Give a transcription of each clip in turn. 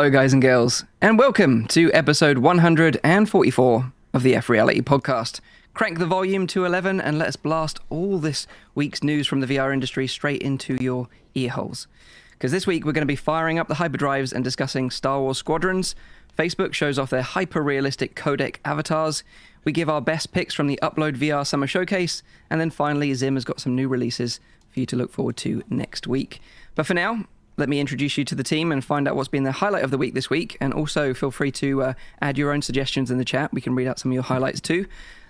Hello, guys and girls, and welcome to episode 144 of the FReality Podcast. Crank the volume to 11 and let us blast all this week's news from the VR industry straight into your ear holes. Because this week we're going to be firing up the hyperdrives and discussing Star Wars Squadrons. Facebook shows off their hyper-realistic codec avatars. We give our best picks from the Upload VR Summer Showcase. And then finally, Zim has got some new releases for you to look forward to next week. But for now, let me introduce you to the team and find out what's been the highlight of the week this week. And also feel free to add your own suggestions in the chat. We can read out some of your highlights too.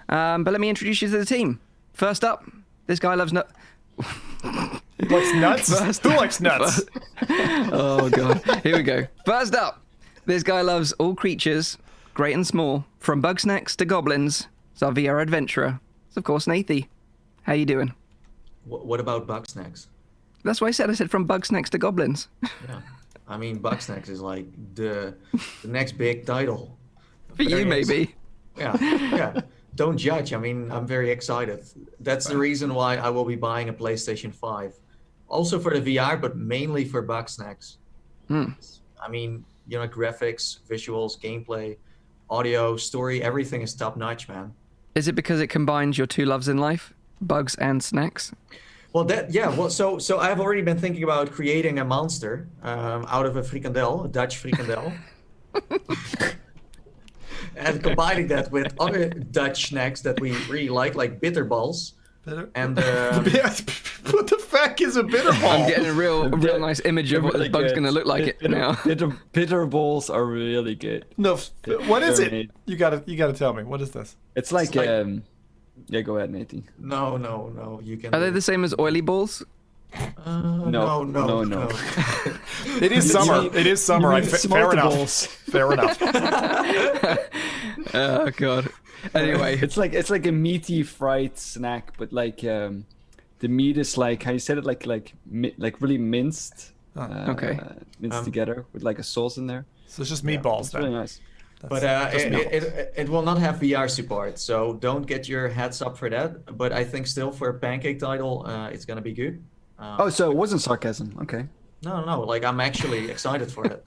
But let me introduce you to the team. First up, this guy loves nuts. Likes nuts? Who likes nuts? Oh, God. Here we go. First up, this guy loves all creatures, great and small, from bug snacks to goblins. It's our VR adventurer. It's, of course, Nathy. How you doing? What about bug snacks? That's what I said. I said from bug snacks to goblins. Yeah, I mean, bug snacks is like the next big title. For you, maybe. Yeah. Don't judge. I mean, I'm very excited. That's the reason why I will be buying a PlayStation 5. Also for the VR, but mainly for bug snacks. I mean, you know, graphics, visuals, gameplay, audio, story, everything is top notch, man. Is it because it combines your two loves in life, bugs and snacks? Well, so I've already been thinking about creating a monster out of a frikandel, a Dutch frikandel. And combining that with other Dutch snacks that we really like bitterballs. And what the fuck is a bitterball? I'm getting a real nice image of what this bug's going to look like now. Bitterballs are really good. No, what is it? You gotta tell me. What is this? It's like yeah, go ahead, Nathan. No, you can. Are they the same as oily balls? No. It is summer. It is summer. Fair enough. Fair enough. Oh, God. Anyway, it's like a meaty fried snack, but like the meat is like, how you said it, like really minced. Okay. Minced together with like a sauce in there. So it's just meatballs. It's really nice. But it will not have VR support, so don't get your heads up for that. But I think still for a pancake title, it's gonna be good. So it wasn't sarcasm. Okay. No, like I'm actually excited for it.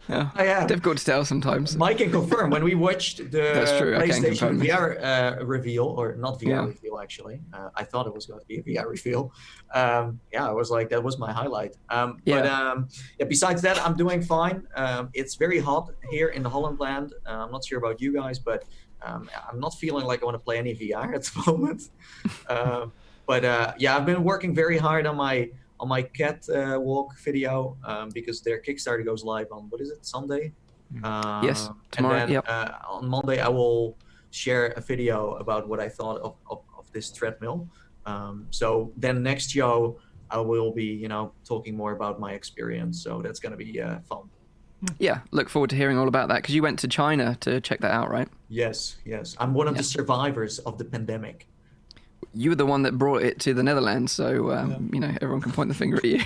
Yeah. Difficult to tell sometimes. Mike can confirm when we watched the PlayStation VR reveal, or not VR reveal actually. I thought it was going to be a VR reveal. I was like, that was my highlight. But besides that, I'm doing fine. It's very hot here in the Holland land. I'm not sure about you guys, but I'm not feeling like I want to play any VR at the moment. I've been working very hard on my cat walk video because their Kickstarter goes live on, what is it, Sunday? Yes, tomorrow. And then, on Monday I will share a video about what I thought of this treadmill. So then next show I will be, talking more about my experience. So that's going to be fun. Yeah, look forward to hearing all about that because you went to China to check that out, right? Yes. I'm one of the survivors of the pandemic. You were the one that brought it to the Netherlands, so everyone can point the finger at you.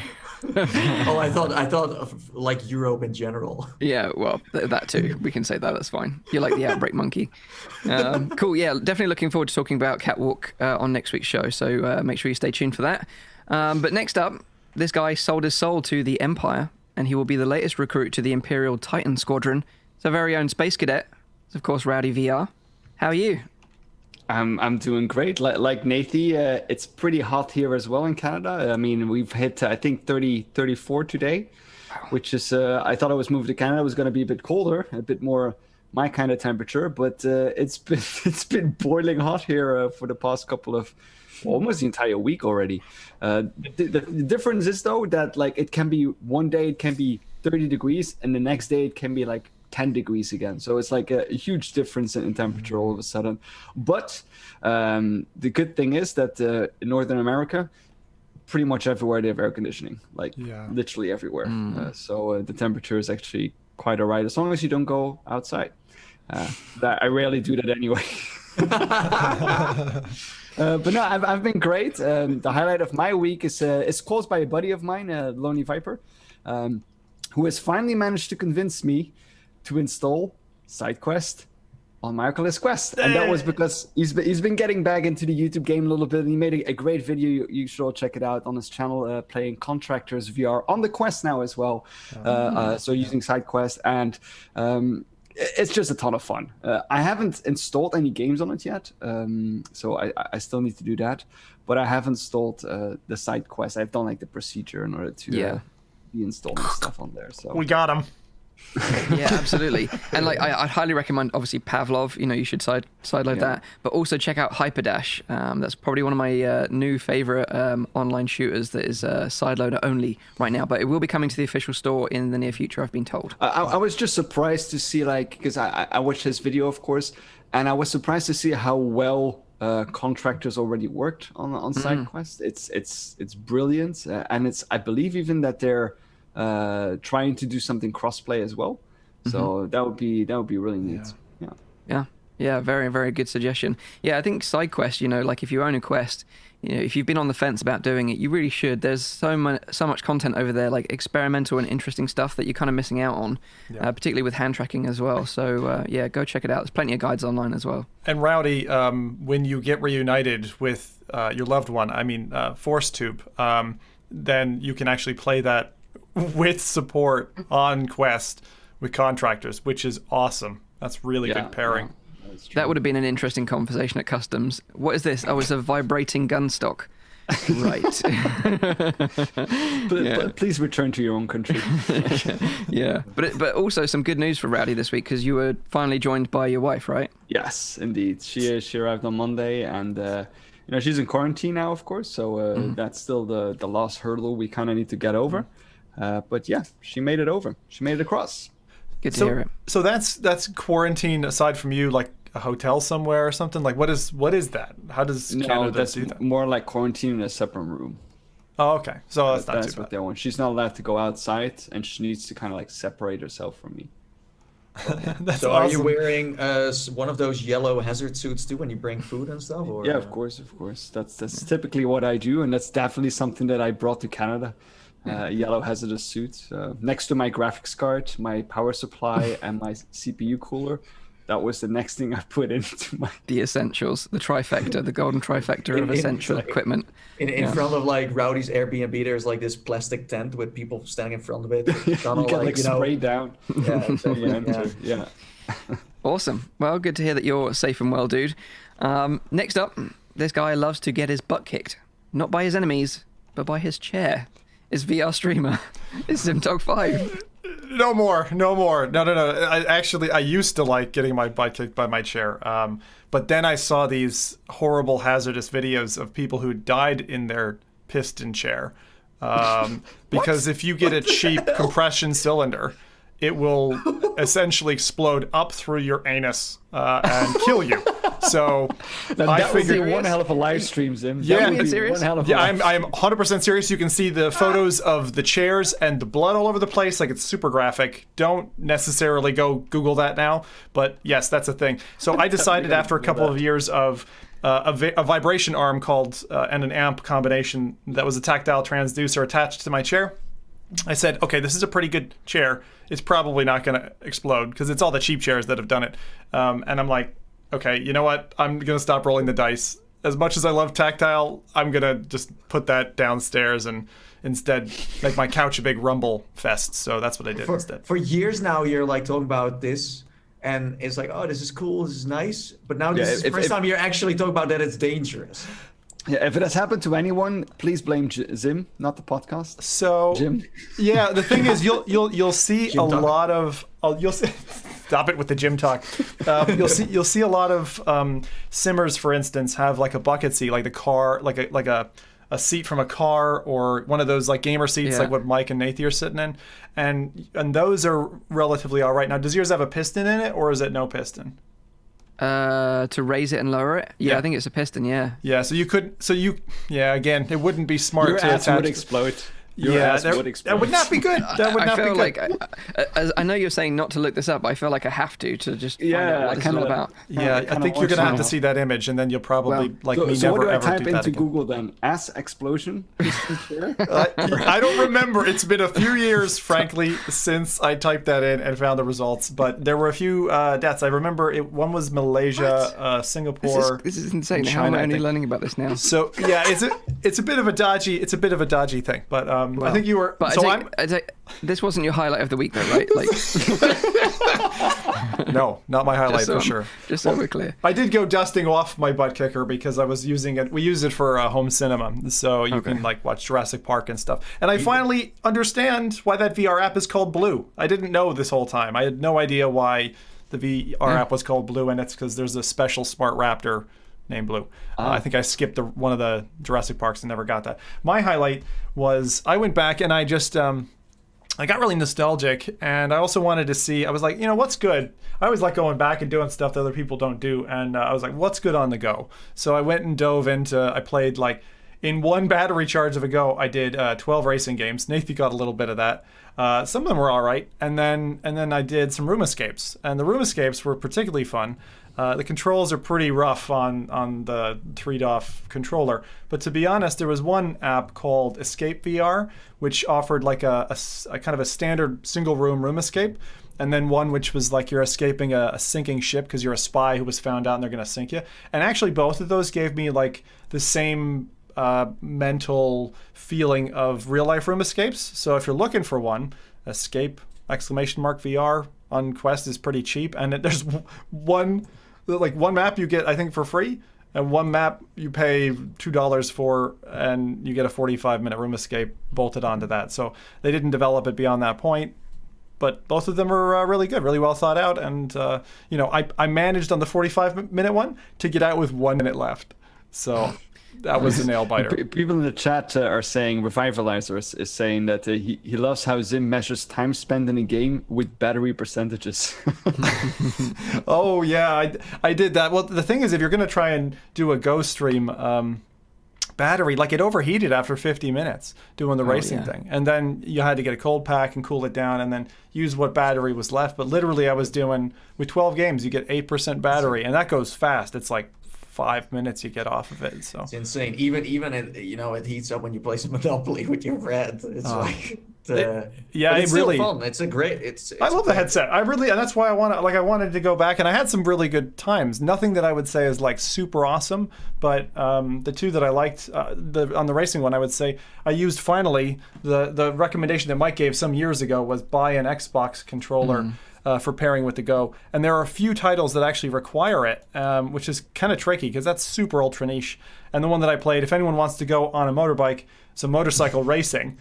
I thought of like Europe in general. Yeah, well, that too. We can say that. That's fine. You're like the outbreak monkey. Cool. Yeah, definitely looking forward to talking about Catwalk on next week's show. So make sure you stay tuned for that. But next up, this guy sold his soul to the Empire, and he will be the latest recruit to the Imperial Titan Squadron. It's our very own space cadet. It's of course Rowdy VR. How are you? I'm doing great. Like Nathy, it's pretty hot here as well in Canada. I mean, we've hit, I think, 34 today, which is, I thought I was moved to Canada. It was going to be a bit colder, a bit more my kind of temperature, but it's been boiling hot here for the past couple of, almost the entire week already. The difference is, though, that like it can be one day it can be 30 degrees and the next day it can be like 10 degrees again. So it's like a huge difference in temperature all of a sudden. But the good thing is that in Northern America, pretty much everywhere they have air conditioning, literally everywhere. So the temperature is actually quite all right, as long as you don't go outside. I rarely do that anyway. But no, I've been great. The highlight of my week is caused by a buddy of mine, Lonely Viper, who has finally managed to convince me to install SideQuest on my Oculus Quest, and that was because he's been getting back into the YouTube game a little bit. And he made a great video. You should all check it out on his channel, playing Contractors VR on the Quest now as well. So using side quest, and it's just a ton of fun. I haven't installed any games on it yet, so I still need to do that. But I have installed the side quest. I've done like the procedure in order to be installing stuff on there. So we got him. Yeah, absolutely. And like I'd highly recommend, obviously, Pavlov. You should sideload that, but also check out Hyperdash. That's probably one of my new favorite online shooters that is sideloader only right now, but it will be coming to the official store in the near future, I've been told. I was just surprised to see, like, because I watched his video, of course, and I was surprised to see how well Contractors already worked on side quest. It's brilliant, and I believe even that they're trying to do something crossplay as well, so that would be really neat. Yeah, very, very good suggestion. Yeah, I think side quest, like if you own a Quest, if you've been on the fence about doing it, you really should. There's so much content over there, like experimental and interesting stuff that you're kind of missing out on, particularly with hand tracking as well. So go check it out. There's plenty of guides online as well. And Rowdy, when you get reunited with your loved one, Force Tube, then you can actually play that with support on Quest with Contractors, which is awesome. That's really good pairing. That would have been an interesting conversation at customs. What is this? Oh, it's a vibrating gun stock. Right. But please return to your own country. Yeah. But also some good news for Rowdy this week, because you were finally joined by your wife, right? Yes, indeed. She arrived on Monday, and she's in quarantine now, of course. So that's still the last hurdle we kind of need to get over. But yeah, she made it over. She made it across. Good to hear it. So that's quarantine aside from you, like a hotel somewhere or something? Like what is that? How does Canada do that? More like quarantine in a separate room. Oh, okay. So that's not too bad. What they want. She's not allowed to go outside, and she needs to kind of like separate herself from me. That's so awesome. Are you wearing one of those yellow hazard suits too when you bring food and stuff? Or? Yeah, of course. That's typically what I do, and that's definitely something that I brought to Canada. Yellow hazardous suit next to my graphics card, my power supply, and my CPU cooler. That was the next thing I put into the essentials, the trifecta, the golden trifecta of essential equipment. In front of like Rowdy's Airbnb, there's like this plastic tent with people standing in front of it. You get like spray down. Yeah. Awesome. Well, good to hear that you're safe and well, dude. Next up, this guy loves to get his butt kicked, not by his enemies, but by his chair. Is VR streamer. It's ZimTalk5. No more. No. I used to like getting my butt kicked by my chair. But then I saw these horrible hazardous videos of people who died in their piston chair. Because if you get a cheap compression cylinder, it will essentially explode up through your anus and kill you. So I figured one hell of a live stream, Zim. Yeah, I'm 100% serious. You can see the photos of the chairs and the blood all over the place. Like, it's super graphic. Don't necessarily go Google that now, but yes, that's a thing. So I decided after a couple of years of a vibration arm and an amp combination that was a tactile transducer attached to my chair. I said, okay, this is a pretty good chair. It's probably not going to explode because it's all the cheap chairs that have done it. And I'm like, okay, you know what? I'm going to stop rolling the dice. As much as I love tactile, I'm going to just put that downstairs and instead make my couch a big rumble fest. So that's what I did instead. For years now, you're like talking about this, and it's like, oh, this is cool, this is nice. But now this is the first time you're actually talking about that it's dangerous. Yeah, if it has happened to anyone, please blame Zim, not the podcast. So Jim. Yeah, the thing is, you'll see a lot of you'll see. Stop it with the gym talk. You'll see a lot of simmers, for instance, have like a bucket seat, like the car, like a seat from a car, or one of those like gamer seats, like what Mike and Nathan are sitting in, and those are relatively all right. Now, does yours have a piston in it, or is it no piston? To raise it and lower it? Yeah, I think it's a piston, yeah. Yeah, so you could, again, it wouldn't be smart Your to ass attach. Would explode. that would not be good. That would not be good. I know you're saying not to look this up, but I feel like I have to just find out what it's all about. Yeah, I think you're going to have to see that image, and then you'll probably so never, what do I ever type do that into again. Google then? Ass explosion? I don't remember. It's been a few years, frankly, since I typed that in and found the results, but there were a few deaths. I remember one was Malaysia, Singapore. This is insane. China, How am I only learning about this now? So yeah, it's a bit of a dodgy thing, but I think you were. But so I take, this wasn't your highlight of the week, though, right? Like, no, not my highlight for sure. Just so we're clear. I did go dusting off my butt kicker because I was using it. We use it for home cinema, so you can like watch Jurassic Park and stuff. And I finally understand why that VR app is called Blue. I didn't know this whole time. I had no idea why the VR app was called Blue, and it's because there's a special smart raptor named Blue. I think I skipped one of the Jurassic Parks and never got that. My highlight was I went back and I just I got really nostalgic, and I also wanted to see, I was like, what's good? I always like going back and doing stuff that other people don't do, and I was like, what's good on the go? So I went and dove into, I played like, in one battery charge of a go, I did 12 racing games. Nathan got a little bit of that. Some of them were all right, and then I did some room escapes, and the room escapes were particularly fun. The controls are pretty rough on the 3DOF controller, but to be honest, there was one app called Escape VR, which offered like a kind of a standard single room escape, and then one which was like you're escaping a sinking ship because you're a spy who was found out and they're going to sink you. And actually, both of those gave me like the same mental feeling of real life room escapes. So if you're looking for one, Escape VR on Quest is pretty cheap, and there's one map you get I think for free, and one map you pay $2 for, and you get a 45-minute room escape bolted onto that. So they didn't develop it beyond that point, but both of them are really good, really well thought out. And I managed on the 45-minute one to get out with 1 minute left. So that was a nail biter. People in the chat are saying, Revivalizer is saying that he loves how Zim measures time spent in a game with battery percentages. Oh, yeah, I did that. Well, the thing is, if you're going to try and do a Go stream, battery, like it overheated after 50 minutes doing the racing thing. And then you had to get a cold pack and cool it down and then use what battery was left. But literally I was doing, with 12 games, you get 8% battery, and that goes fast. It's like 5 minutes you get off of it. So it's insane. Even it heats up when you play some Monopoly with your friend. It's it's really fun. It's a great. I love the headset. And that's why I wanted to go back, and I had some really good times. Nothing that I would say is like super awesome, but the two that I liked on the racing one, I would say I used finally the recommendation that Mike gave some years ago was buy an Xbox controller. For pairing with the Go. And there are a few titles that actually require it, which is kind of tricky because that's super ultra niche. And the one that I played, if anyone wants to go on a motorbike, so motorcycle racing,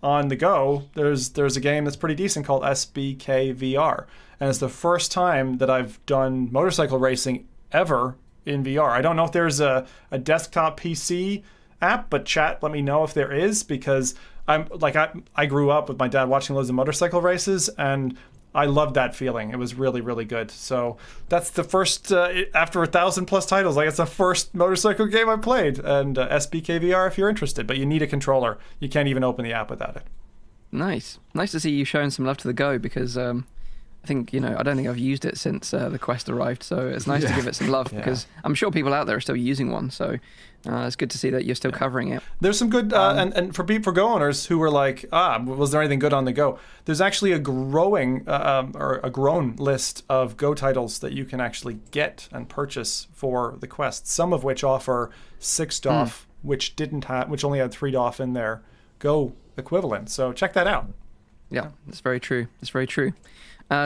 on the Go, there's a game that's pretty decent called SBK VR. And it's the first time that I've done motorcycle racing ever in VR. I don't know if there's a desktop PC app, but chat, let me know if there is, because I grew up with my dad watching loads of motorcycle races, and I loved that feeling. It was really, really good. So that's the first, after 1,000 plus titles, it's the first motorcycle game I played. And SBK VR if you're interested, but you need a controller. You can't even open the app without it. Nice to see you showing some love to the Go, because I think, I don't think I've used it since the Quest arrived. So it's nice to give it some love, because I'm sure people out there are still using one. So it's good to see that you're still covering it. There's some good, and for Go owners who were like, was there anything good on the Go? There's actually a grown list of Go titles that you can actually get and purchase for the Quest. Some of which offer 6 DOF, which only had 3 DOF in their Go equivalent. So check that out. Yeah, that's very true. That's very true.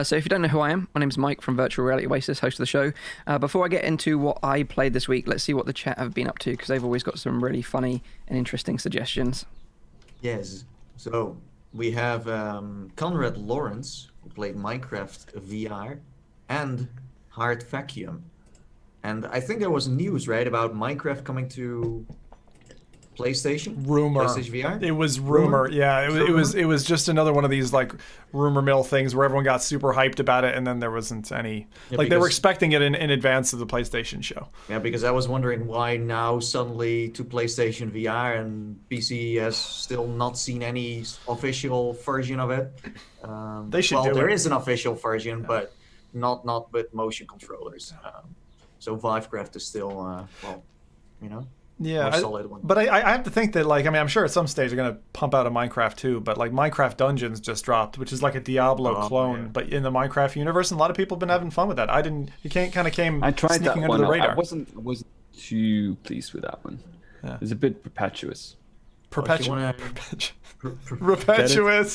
So if you don't know who I am, my name's Mike from Virtual Reality Oasis, host of the show. Before I get into what I played this week, let's see what the chat have been up to, because they've always got some really funny and interesting suggestions. Yes. So we have Conrad Lawrence, who played Minecraft VR and Hard Vacuum. And I think there was news, right, about Minecraft coming to rumor. PlayStation VR? It was rumor. Yeah, it was just another one of these like rumor mill things where everyone got super hyped about it, and then there wasn't any. They were expecting it in advance of the PlayStation show. Yeah, because I was wondering why now suddenly to PlayStation VR, and PC has still not seen any official version of it. They should do it. There is an official version, but not with motion controllers. So Vivecraft is still Yeah, solid one. But I have to think that I'm sure at some stage they're gonna pump out a Minecraft too. But like Minecraft Dungeons just dropped, which is like a Diablo clone, but in the Minecraft universe, and a lot of people have been having fun with that. I didn't. It came. I tried sneaking that under one. the radar. I wasn't too pleased with that one. Yeah. It's a bit perpetuous. Repetitious.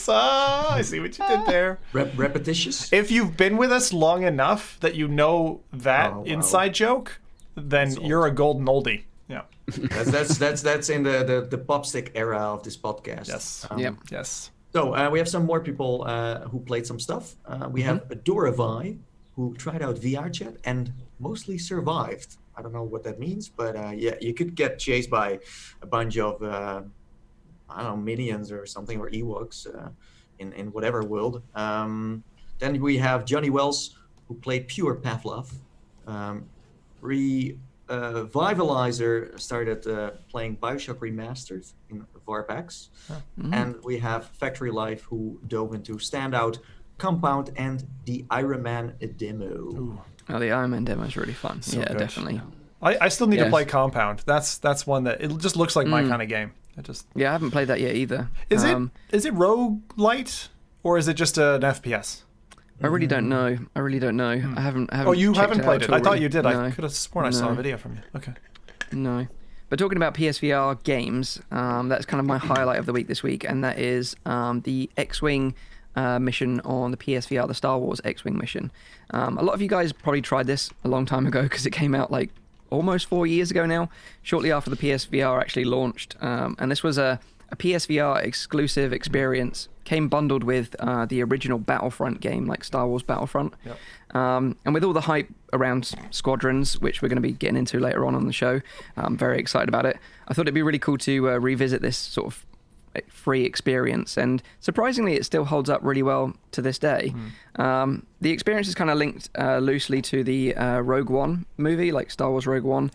I see what you did there. Repetitious. If you've been with us long enough that you know that inside joke, then you're a golden oldie. Yeah. That's in the popstick era of this podcast. Yes. Yes. So we have some more people who played some stuff. We have Adoravai, who tried out VR chat and mostly survived. I don't know what that means, but you could get chased by a bunch of minions or something, or Ewoks in whatever world. Then we have Johnny Wells, who played pure Pavlov. Revivalizer started playing Bioshock Remastered in VARPAX. And we have Factory Life, who dove into Standout, Compound, and the Iron Man demo. Ooh. Oh, the Iron Man demo is really fun. So good. Definitely. I still need to play Compound. That's one that it just looks like my kind of game. I haven't played that yet either. Is it roguelite or is it just an FPS? I really don't know. I haven't. Oh, you haven't played it? I thought you did. No. I could have sworn I saw a video from you. Okay. No. But talking about PSVR games, that's kind of my highlight of the week this week, and that is the X-Wing mission on the PSVR, the Star Wars X-Wing mission. A lot of you guys probably tried this a long time ago because it came out like almost 4 years ago now, shortly after the PSVR actually launched. And this was a PSVR exclusive experience, came bundled with the original Battlefront game, like Star Wars Battlefront. Yep. And with all the hype around Squadrons, which we're going to be getting into later on the show, I'm very excited about it. I thought it'd be really cool to revisit this sort of free experience, and surprisingly it still holds up really well to this day. The experience is kind of linked loosely to the Rogue One movie, like Star Wars Rogue One,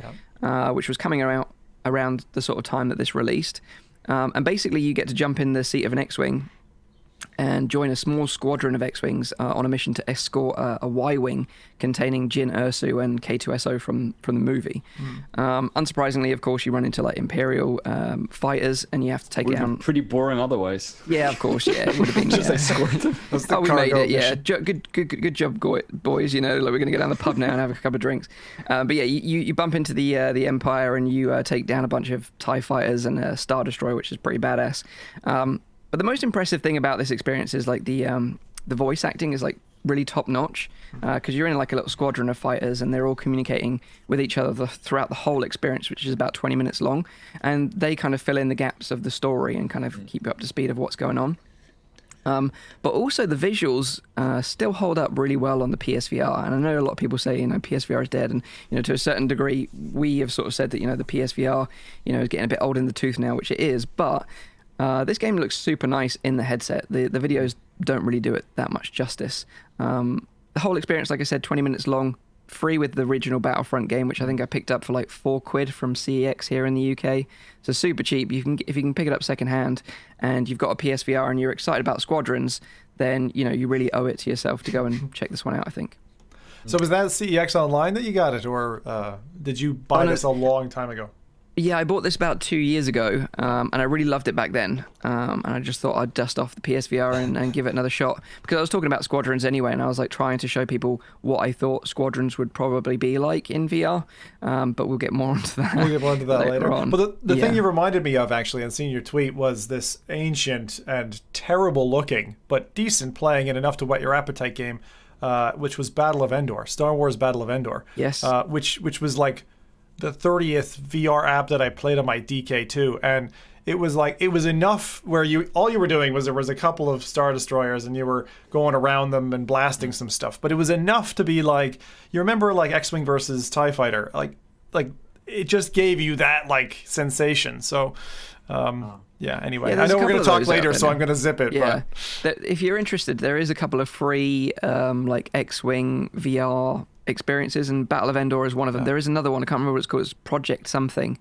which was coming around the sort of time that this released, and basically you get to jump in the seat of an X-Wing and join a small squadron of X-Wings on a mission to escort a Y-Wing containing Jyn Erso and K2SO from the movie. Unsurprisingly, of course, you run into like Imperial fighters, and you have to take it down. Pretty boring otherwise. Yeah, of course. Yeah, it would have been just escort them. We made it. Yeah, good job, boys. You know, like we're gonna go down the pub now and have a couple of drinks. But yeah, you bump into the Empire and you take down a bunch of TIE fighters and a Star Destroyer, which is pretty badass. But the most impressive thing about this experience is like the voice acting is like really top notch, because you're in like a little squadron of fighters and they're all communicating with each other throughout the whole experience, which is about 20 minutes long, and they kind of fill in the gaps of the story and kind of keep you up to speed of what's going on. But also the visuals still hold up really well on the PSVR, and I know a lot of people say PSVR is dead, and to a certain degree we have sort of said that the PSVR is getting a bit old in the tooth now, which it is, but this game looks super nice in the headset. The videos don't really do it that much justice. The whole experience, like I said, 20 minutes long, free with the original Battlefront game, which I think I picked up for like £4 from CEX here in the UK. So super cheap. If you can pick it up secondhand and you've got a PSVR and you're excited about Squadrons, then you really owe it to yourself to go and check this one out, I think. So was that CEX Online that you got it, or did you buy this a long time ago? Yeah, I bought this about 2 years ago, and I really loved it back then. And I just thought I'd dust off the PSVR and give it another shot, because I was talking about Squadrons anyway, and I was like trying to show people what I thought Squadrons would probably be like in VR. But we'll get more onto that. We'll get more into that later on. But the thing you reminded me of, actually, and seeing your tweet, was this ancient and terrible looking, but decent playing and enough to whet your appetite game, which was Battle of Endor, Star Wars Battle of Endor. Yes. Which was like the 30th VR app that I played on my DK2, and it was enough where all you were doing was there was a couple of Star Destroyers and you were going around them and blasting some stuff, but it was enough to be like, you remember like X-Wing versus TIE Fighter, like it just gave you that like sensation. So anyway, Yeah, I know we're going to talk later, there, so I'm going to zip it. Yeah, if you're interested, there is a couple of free like X-Wing VR experiences, and Battle of Endor is one of them. There is another one, I can't remember what it's called. It's Project something.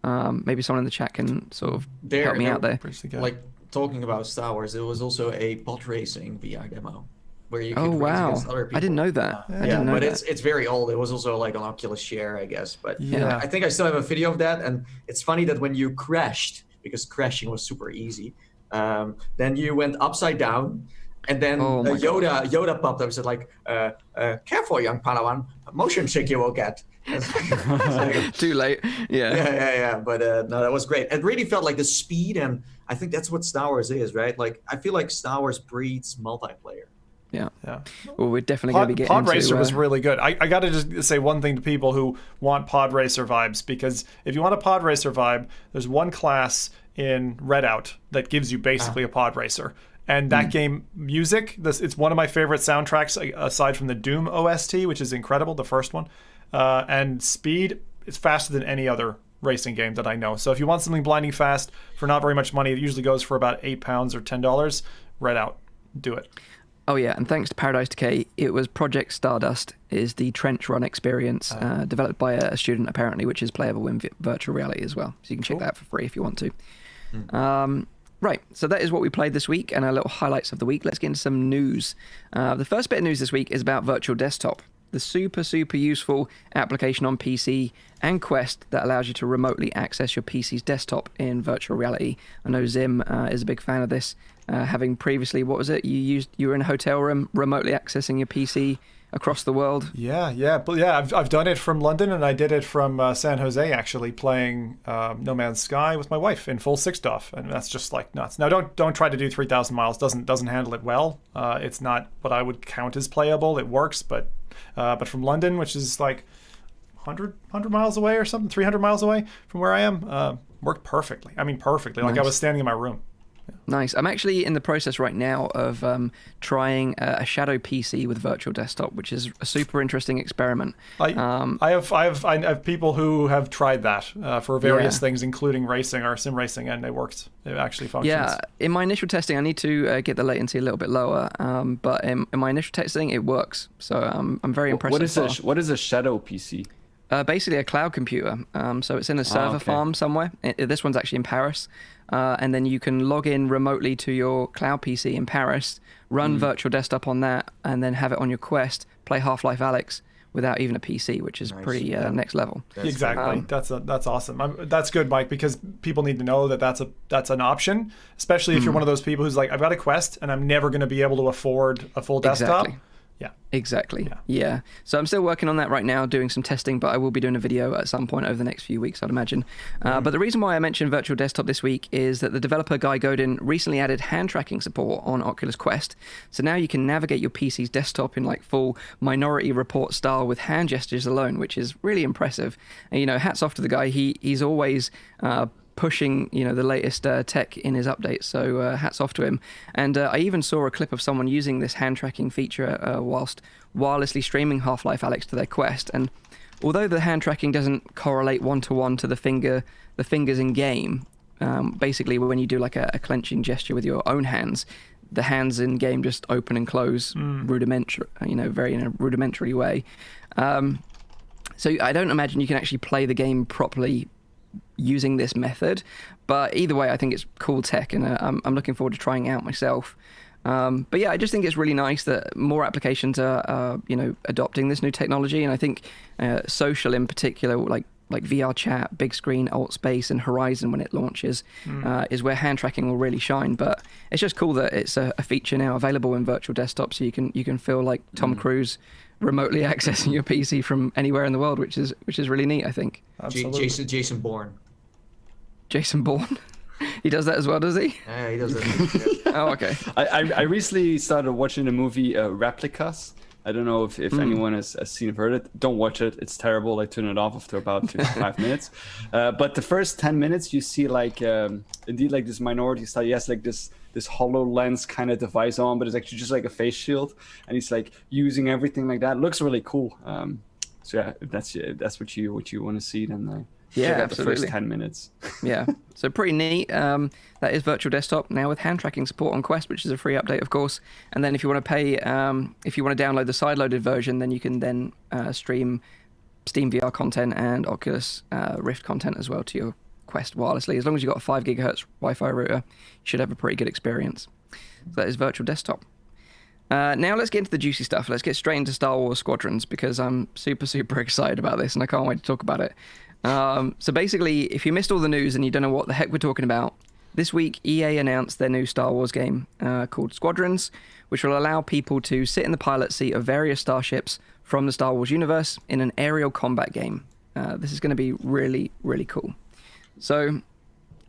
Maybe someone in the chat can sort of help me out there. Like talking about Star Wars, there was also a pod racing VR demo where you could Oh race wow! against other people. I didn't know that. I didn't know but that. it's very old. It was also like on Oculus Share, I guess. But Yeah. I think I still have a video of that, and it's funny that when you crashed, because crashing was super easy, then you went upside down, and then Yoda popped up and said like, "Careful, young Padawan, motion sick you will get." Too late. Yeah. But no, that was great. It really felt like the speed, and I think that's what Star Wars is, right? Like I feel like Star Wars breeds multiplayer. Yeah. Well, we're definitely going to be getting Pod into... Racer was really good. I got to just say one thing to people who want Pod Racer vibes, because if you want a Pod Racer vibe, there's one class in Redout that gives you basically a Pod Racer. And that game, music, it's one of my favorite soundtracks aside from the Doom OST, which is incredible, the first one. And speed, it's faster than any other racing game that I know. So if you want something blinding fast for not very much money, it usually goes for about £8 or $10. Redout, do it. Oh yeah, and thanks to Paradise Decay, it was Project Stardust is the trench run experience developed by a student apparently, which is playable in virtual reality as well. So you can check that out for free if you want to. Right, so that is what we played this week and our little highlights of the week. Let's get into some news. The first bit of news this week is about Virtual Desktop, the super useful application on PC and Quest that allows you to remotely access your PC's desktop in virtual reality. I know Zim is a big fan of this, having previously, what was it? You were in a hotel room remotely accessing your PC across the world. I've done it from London, and I did it from San Jose, actually, playing No Man's Sky with my wife in full 6DoF, and that's just like nuts. Now don't try to do 3,000 miles. Doesn't handle it well. It's not what I would count as playable. It works, but from London, which is like 100 miles away or something, 300 miles away from where I am, worked perfectly. I mean, perfectly. Like I was standing in my room. Nice. I'm actually in the process right now of trying a Shadow PC with Virtual Desktop, which is a super interesting experiment. I have people who have tried that for various things, including racing or sim racing, and it worked. It actually functions. Yeah. In my initial testing, I need to get the latency a little bit lower, but in my initial testing, it works. So I'm very impressed. What is a Shadow PC? Basically a cloud computer. So it's in a server farm somewhere. This one's actually in Paris. And then you can log in remotely to your cloud PC in Paris, run Virtual Desktop on that, and then have it on your Quest, play Half-Life Alyx without even a PC, which is pretty next level. Exactly. That's awesome. That's good, Mike, because people need to know that that's an option, especially if you're one of those people who's like, I've got a Quest and I'm never going to be able to afford a full desktop. Exactly. Yeah. So I'm still working on that right now, doing some testing, but I will be doing a video at some point over the next few weeks, I'd imagine. But the reason why I mentioned Virtual Desktop this week is that the developer Guy Godin recently added hand tracking support on Oculus Quest. So now you can navigate your PC's desktop in like full Minority Report style with hand gestures alone, which is really impressive. And, hats off to the guy. He's always pushing the latest tech in his updates, so hats off to him. And I even saw a clip of someone using this hand tracking feature whilst wirelessly streaming Half-Life Alyx to their Quest, and although the hand tracking doesn't correlate one-to-one to the fingers in game, basically when you do like a clenching gesture with your own hands, the hands in game just open and close rudimentary, very in a rudimentary way. So I don't imagine you can actually play the game properly using this method, but either way I think it's cool tech, and I'm looking forward to trying it out myself. But yeah, I just think it's really nice that more applications are adopting this new technology, and I think social in particular, like VR chat, big screen, alt space, and Horizon when it launches is where hand tracking will really shine. But it's just cool that it's a feature now available in Virtual Desktop, so you can feel like Tom Cruise remotely accessing your PC from anywhere in the world, which is really neat, I think. Jason Bourne. Jason Bourne? He does that as well, does he? Yeah, he does that. Oh, okay. I recently started watching the movie Replicas. I don't know if anyone has seen or heard it. Don't watch it. It's terrible. I turn it off after about 5 minutes. But the first 10 minutes, you see indeed like this minority style. He has like this HoloLens kind of device on, but it's actually just like a face shield. And he's like using everything like that. It looks really cool. So yeah, if that's what you want to see, then yeah, check out absolutely. the first 10 minutes. Yeah, so pretty neat. That is Virtual Desktop now with hand tracking support on Quest, which is a free update, of course. And then if you want to pay, if you want to download the side-loaded version, then you can then stream Steam VR content and Oculus Rift content as well to your Quest wirelessly. As long as you've got a 5 gigahertz Wi-Fi router, you should have a pretty good experience. So that is Virtual Desktop. Now let's get into the juicy stuff. Let's get straight into Star Wars Squadrons, because I'm super, super excited about this and I can't wait to talk about it. So basically, if you missed all the news and you don't know what the heck we're talking about, this week EA announced their new Star Wars game called Squadrons, which will allow people to sit in the pilot seat of various starships from the Star Wars universe in an aerial combat game. This is going to be really, really cool. So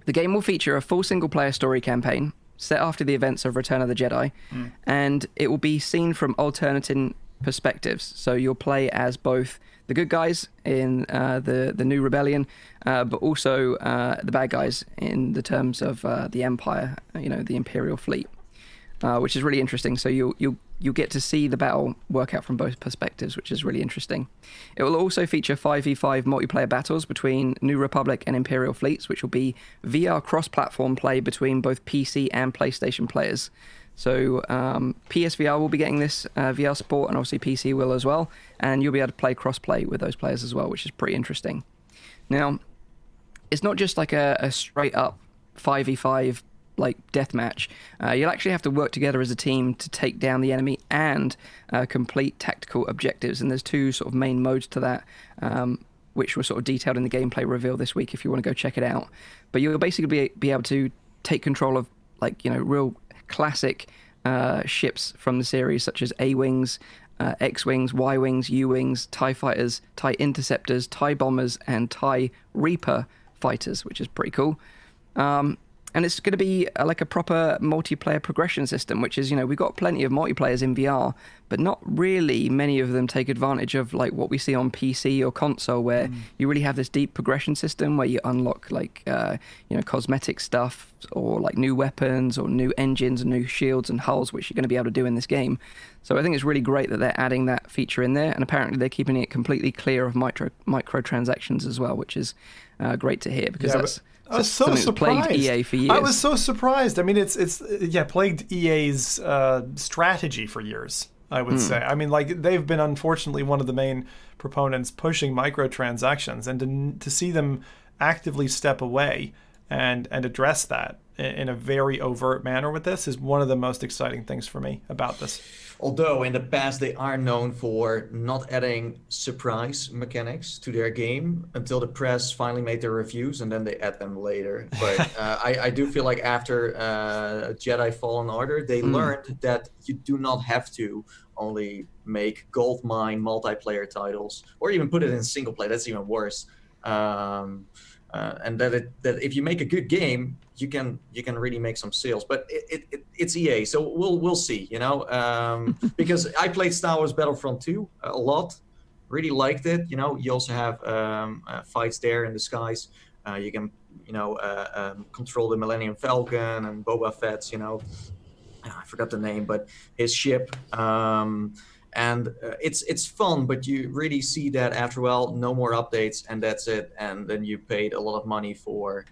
the game will feature a full single-player story campaign set after the events of Return of the Jedi, and it will be seen from alternating perspectives. So you'll play as both the good guys in the new rebellion, but also the bad guys in the terms of the Empire, the Imperial fleet, which is really interesting. So you'll get to see the battle work out from both perspectives, which is really interesting. It will also feature 5v5 multiplayer battles between New Republic and Imperial fleets, which will be VR cross-platform play between both PC and PlayStation players. So PSVR will be getting this VR support, and obviously PC will as well, and you'll be able to play cross-play with those players as well, which is pretty interesting. Now, it's not just like a straight-up 5v5 like deathmatch. You'll actually have to work together as a team to take down the enemy and complete tactical objectives, and there's two sort of main modes to that, which were sort of detailed in the gameplay reveal this week if you want to go check it out. But you'll basically be able to take control of real classic ships from the series, such as A-Wings, X-Wings, Y-Wings, U-Wings, TIE Fighters, TIE Interceptors, TIE Bombers, and TIE Reaper fighters, which is pretty cool. And it's going to be like a proper multiplayer progression system, which is, we've got plenty of multiplayers in VR, but not really many of them take advantage of like what we see on PC or console, where you really have this deep progression system where you unlock cosmetic stuff or like new weapons or new engines and new shields and hulls, which you're going to be able to do in this game. So I think it's really great that they're adding that feature in there, and apparently they're keeping it completely clear of microtransactions as well, which is great to hear, because I was so surprised. Plagued EA for years. I was so surprised. I mean, it's plagued EA's strategy for years, I would say. I mean, like, they've been unfortunately one of the main proponents pushing microtransactions, and to see them actively step away and address that in a very overt manner with this is one of the most exciting things for me about this. Although in the past they are known for not adding surprise mechanics to their game until the press finally made their reviews, and then they add them later. But I do feel like after Jedi Fallen Order, they learned that you do not have to only make goldmine multiplayer titles, or even put it in single player. That's even worse. And that if you make a good game, you can really make some sales. But it's EA, so we'll see, because I played Star Wars Battlefront 2 a lot, really liked it. You also have fights there in the skies. You can control the Millennium Falcon and Boba Fett's, I forgot the name, but his ship. And it's fun, but you really see that after no more updates, and that's it. And then you paid a lot of money for,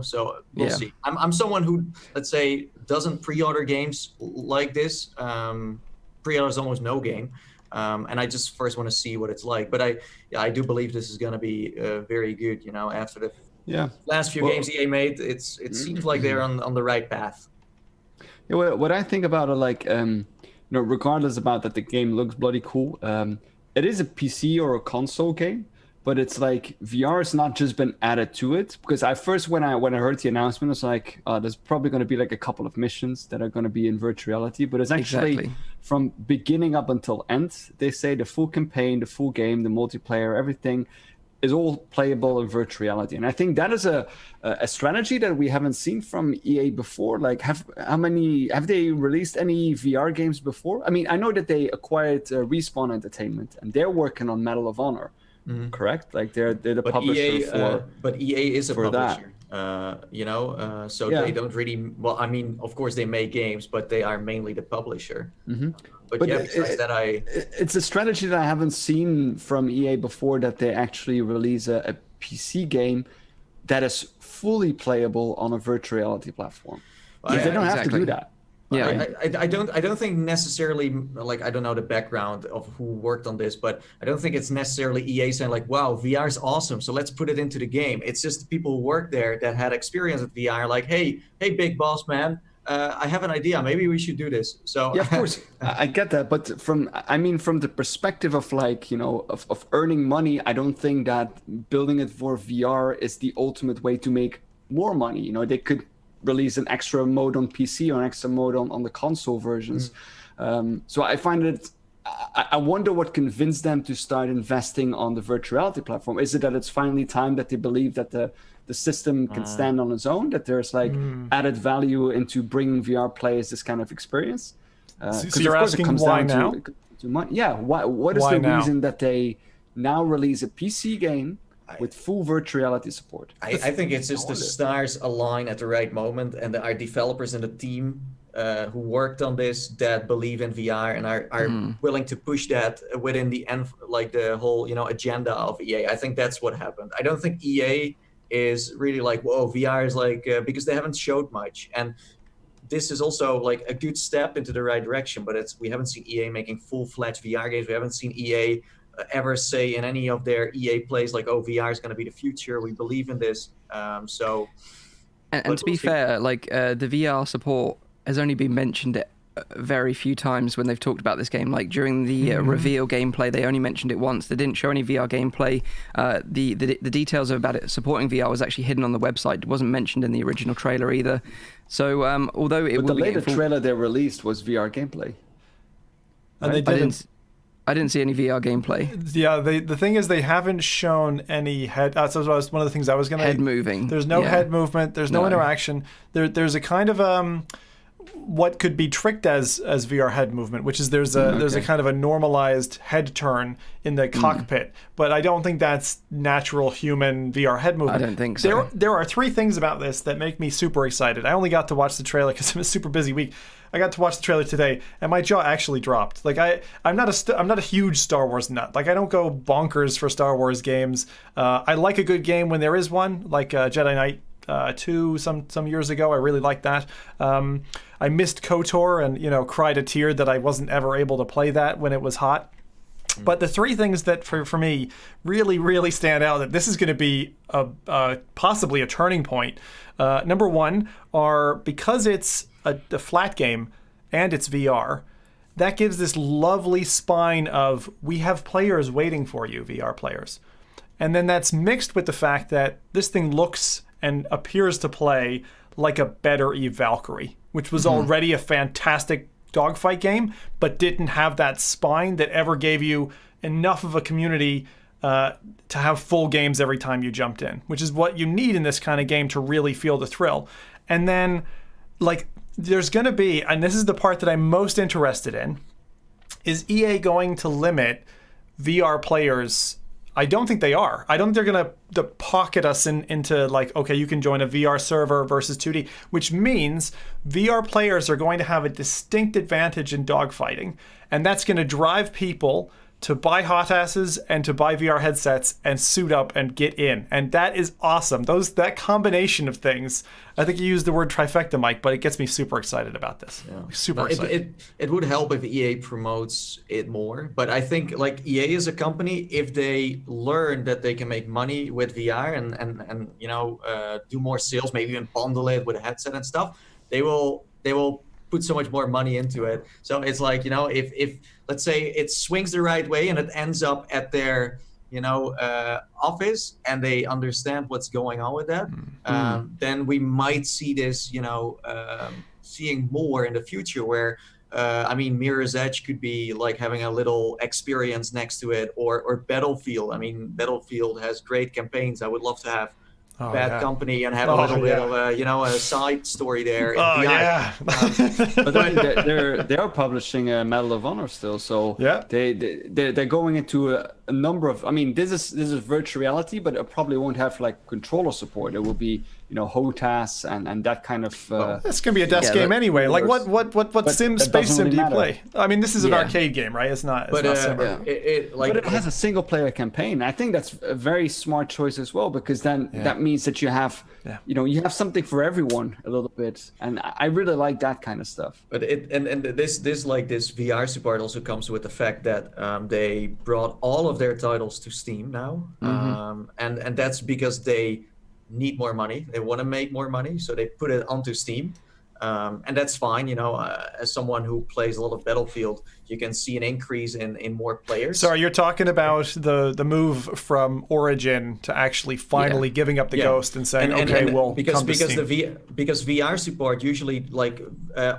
so we'll see. I'm someone who, let's say, doesn't pre-order games like this. Pre-order is almost no game. And I just first want to see what it's like. But I do believe this is going to be very good, after the last few games EA made. It seems like they're on the right path. Yeah, what I think about it, regardless about that the game looks bloody cool, it is a PC or a console game, but it's like VR has not just been added to it. Because when I heard the announcement, I was like, there's probably going to be like a couple of missions that are going to be in virtual reality, but it's actually from beginning up until end. They say the full campaign, the full game, the multiplayer, everything is all playable in virtual reality. And I think that is a strategy that we haven't seen from EA before. Like, have they released any VR games before? I mean, I know that they acquired Respawn Entertainment, and they're working on Medal of Honor, correct? Like they're the publisher EA, but EA is a publisher. So they don't really. Well, I mean, of course they make games, but they are mainly the publisher. Mm-hmm. But yeah, besides that, it's a strategy that I haven't seen from EA before, that they actually release a PC game that is fully playable on a virtual reality platform. They don't have to do that. Yeah, I don't think necessarily, like, I don't know the background of who worked on this, but I don't think it's necessarily EA saying like, wow, VR is awesome, so let's put it into the game. It's just the people who work there that had experience with VR, like, hey, big boss man, I have an idea, maybe we should do this. So yeah, of course, I get that, but from the perspective of like, of earning money, I don't think that building it for VR is the ultimate way to make more money. They could release an extra mode on PC or an extra mode on the console versions. So I find it, I wonder what convinced them to start investing on the virtual reality platform. Is it that it's finally time that they believe that the system can stand on its own, that there's like added value into bringing VR players this kind of experience? So you're asking why now? What is the reason that they now release a PC game with full virtual reality support? I think it's just the stars align at the right moment, and there are developers in the team who worked on this that believe in VR and are willing to push that within the end, like the whole agenda of EA. I think that's what happened. I don't think EA is really like, whoa, VR is like, because they haven't showed much, and this is also like a good step into the right direction, but we haven't seen EA making full-fledged VR games. We haven't seen EA ever say in any of their EA plays like, oh, VR is going to be the future, we believe in this. And to be fair, like the VR support has only been mentioned very few times when they've talked about this game. Like during the reveal gameplay, they only mentioned it once. They didn't show any VR gameplay. The details about it supporting VR was actually hidden on the website. It wasn't mentioned in the original trailer either. So although it the later trailer they released was VR gameplay, and they didn't. I didn't see any VR gameplay. Yeah, the thing is they haven't shown any head. So that was one of the things I was going to... Head moving. There's no head movement. There's no interaction. There's a kind of what could be tricked as VR head movement, which is there's a kind of a normalized head turn in the cockpit. But I don't think that's natural human VR head movement. I don't think so. There are three things about this that make me super excited. I only got to watch the trailer because it was a super busy week. I got to watch the trailer today, and my jaw actually dropped. Like I'm not a huge Star Wars nut. Like I don't go bonkers for Star Wars games. I like a good game when there is one, like Jedi Knight 2 some years ago. I really liked that. I missed KOTOR and cried a tear that I wasn't ever able to play that when it was hot. But the three things that for me really, really stand out that this is going to be possibly a turning point. Number one are, because it's a flat game and it's VR, that gives this lovely spine of, we have players waiting for you, VR players. And then that's mixed with the fact that this thing looks and appears to play like a better Eve Valkyrie, which was already a fantastic dogfight game, but didn't have that spine that ever gave you enough of a community to have full games every time you jumped in, which is what you need in this kind of game to really feel the thrill. And then, like, there's going to be, and this is the part that I'm most interested in, is EA going to limit VR players? I don't think they are. I don't think they're going to pocket us into like, okay, you can join a VR server versus 2D, which means VR players are going to have a distinct advantage in dogfighting, and that's going to drive people to buy hot asses and to buy VR headsets and suit up and get in. And that is awesome. That combination of things, I think you used the word trifecta, Mike, but it gets me super excited about this. Yeah. Super excited. It would help if EA promotes it more. But I think like EA is a company, if they learn that they can make money with VR and do more sales, maybe even bundle it with a headset and stuff, they will put so much more money into it. So it's like, if let's say it swings the right way and it ends up at their, office and they understand what's going on with that, then we might see this, seeing more in the future where, Mirror's Edge could be like having a little experience next to it, or Battlefield. Battlefield has great campaigns. I would love to have Bad Company and have a little bit of a side story there. Oh yeah. But then they are publishing Medal of Honor still, so they're going into a number of. I mean, this is virtual reality, but it probably won't have like controller support. It will be HOTAS and that kind of. It's gonna be a desk game anyway. Like what space sim do you play? I mean, this is an arcade game, right? It's not. But it has a single player campaign. I think that's a very smart choice as well, because then that means that you have you have something for everyone a little bit, and I really like that kind of stuff. But this VR support also comes with the fact that they brought all of their titles to Steam now, and that's because they need more money. They want to make more money, so they put it onto Steam, and that's fine. As someone who plays a lot of Battlefield, you can see an increase in more players. So you're talking about the move from Origin to actually finally giving up the ghost and saying, because VR support usually, like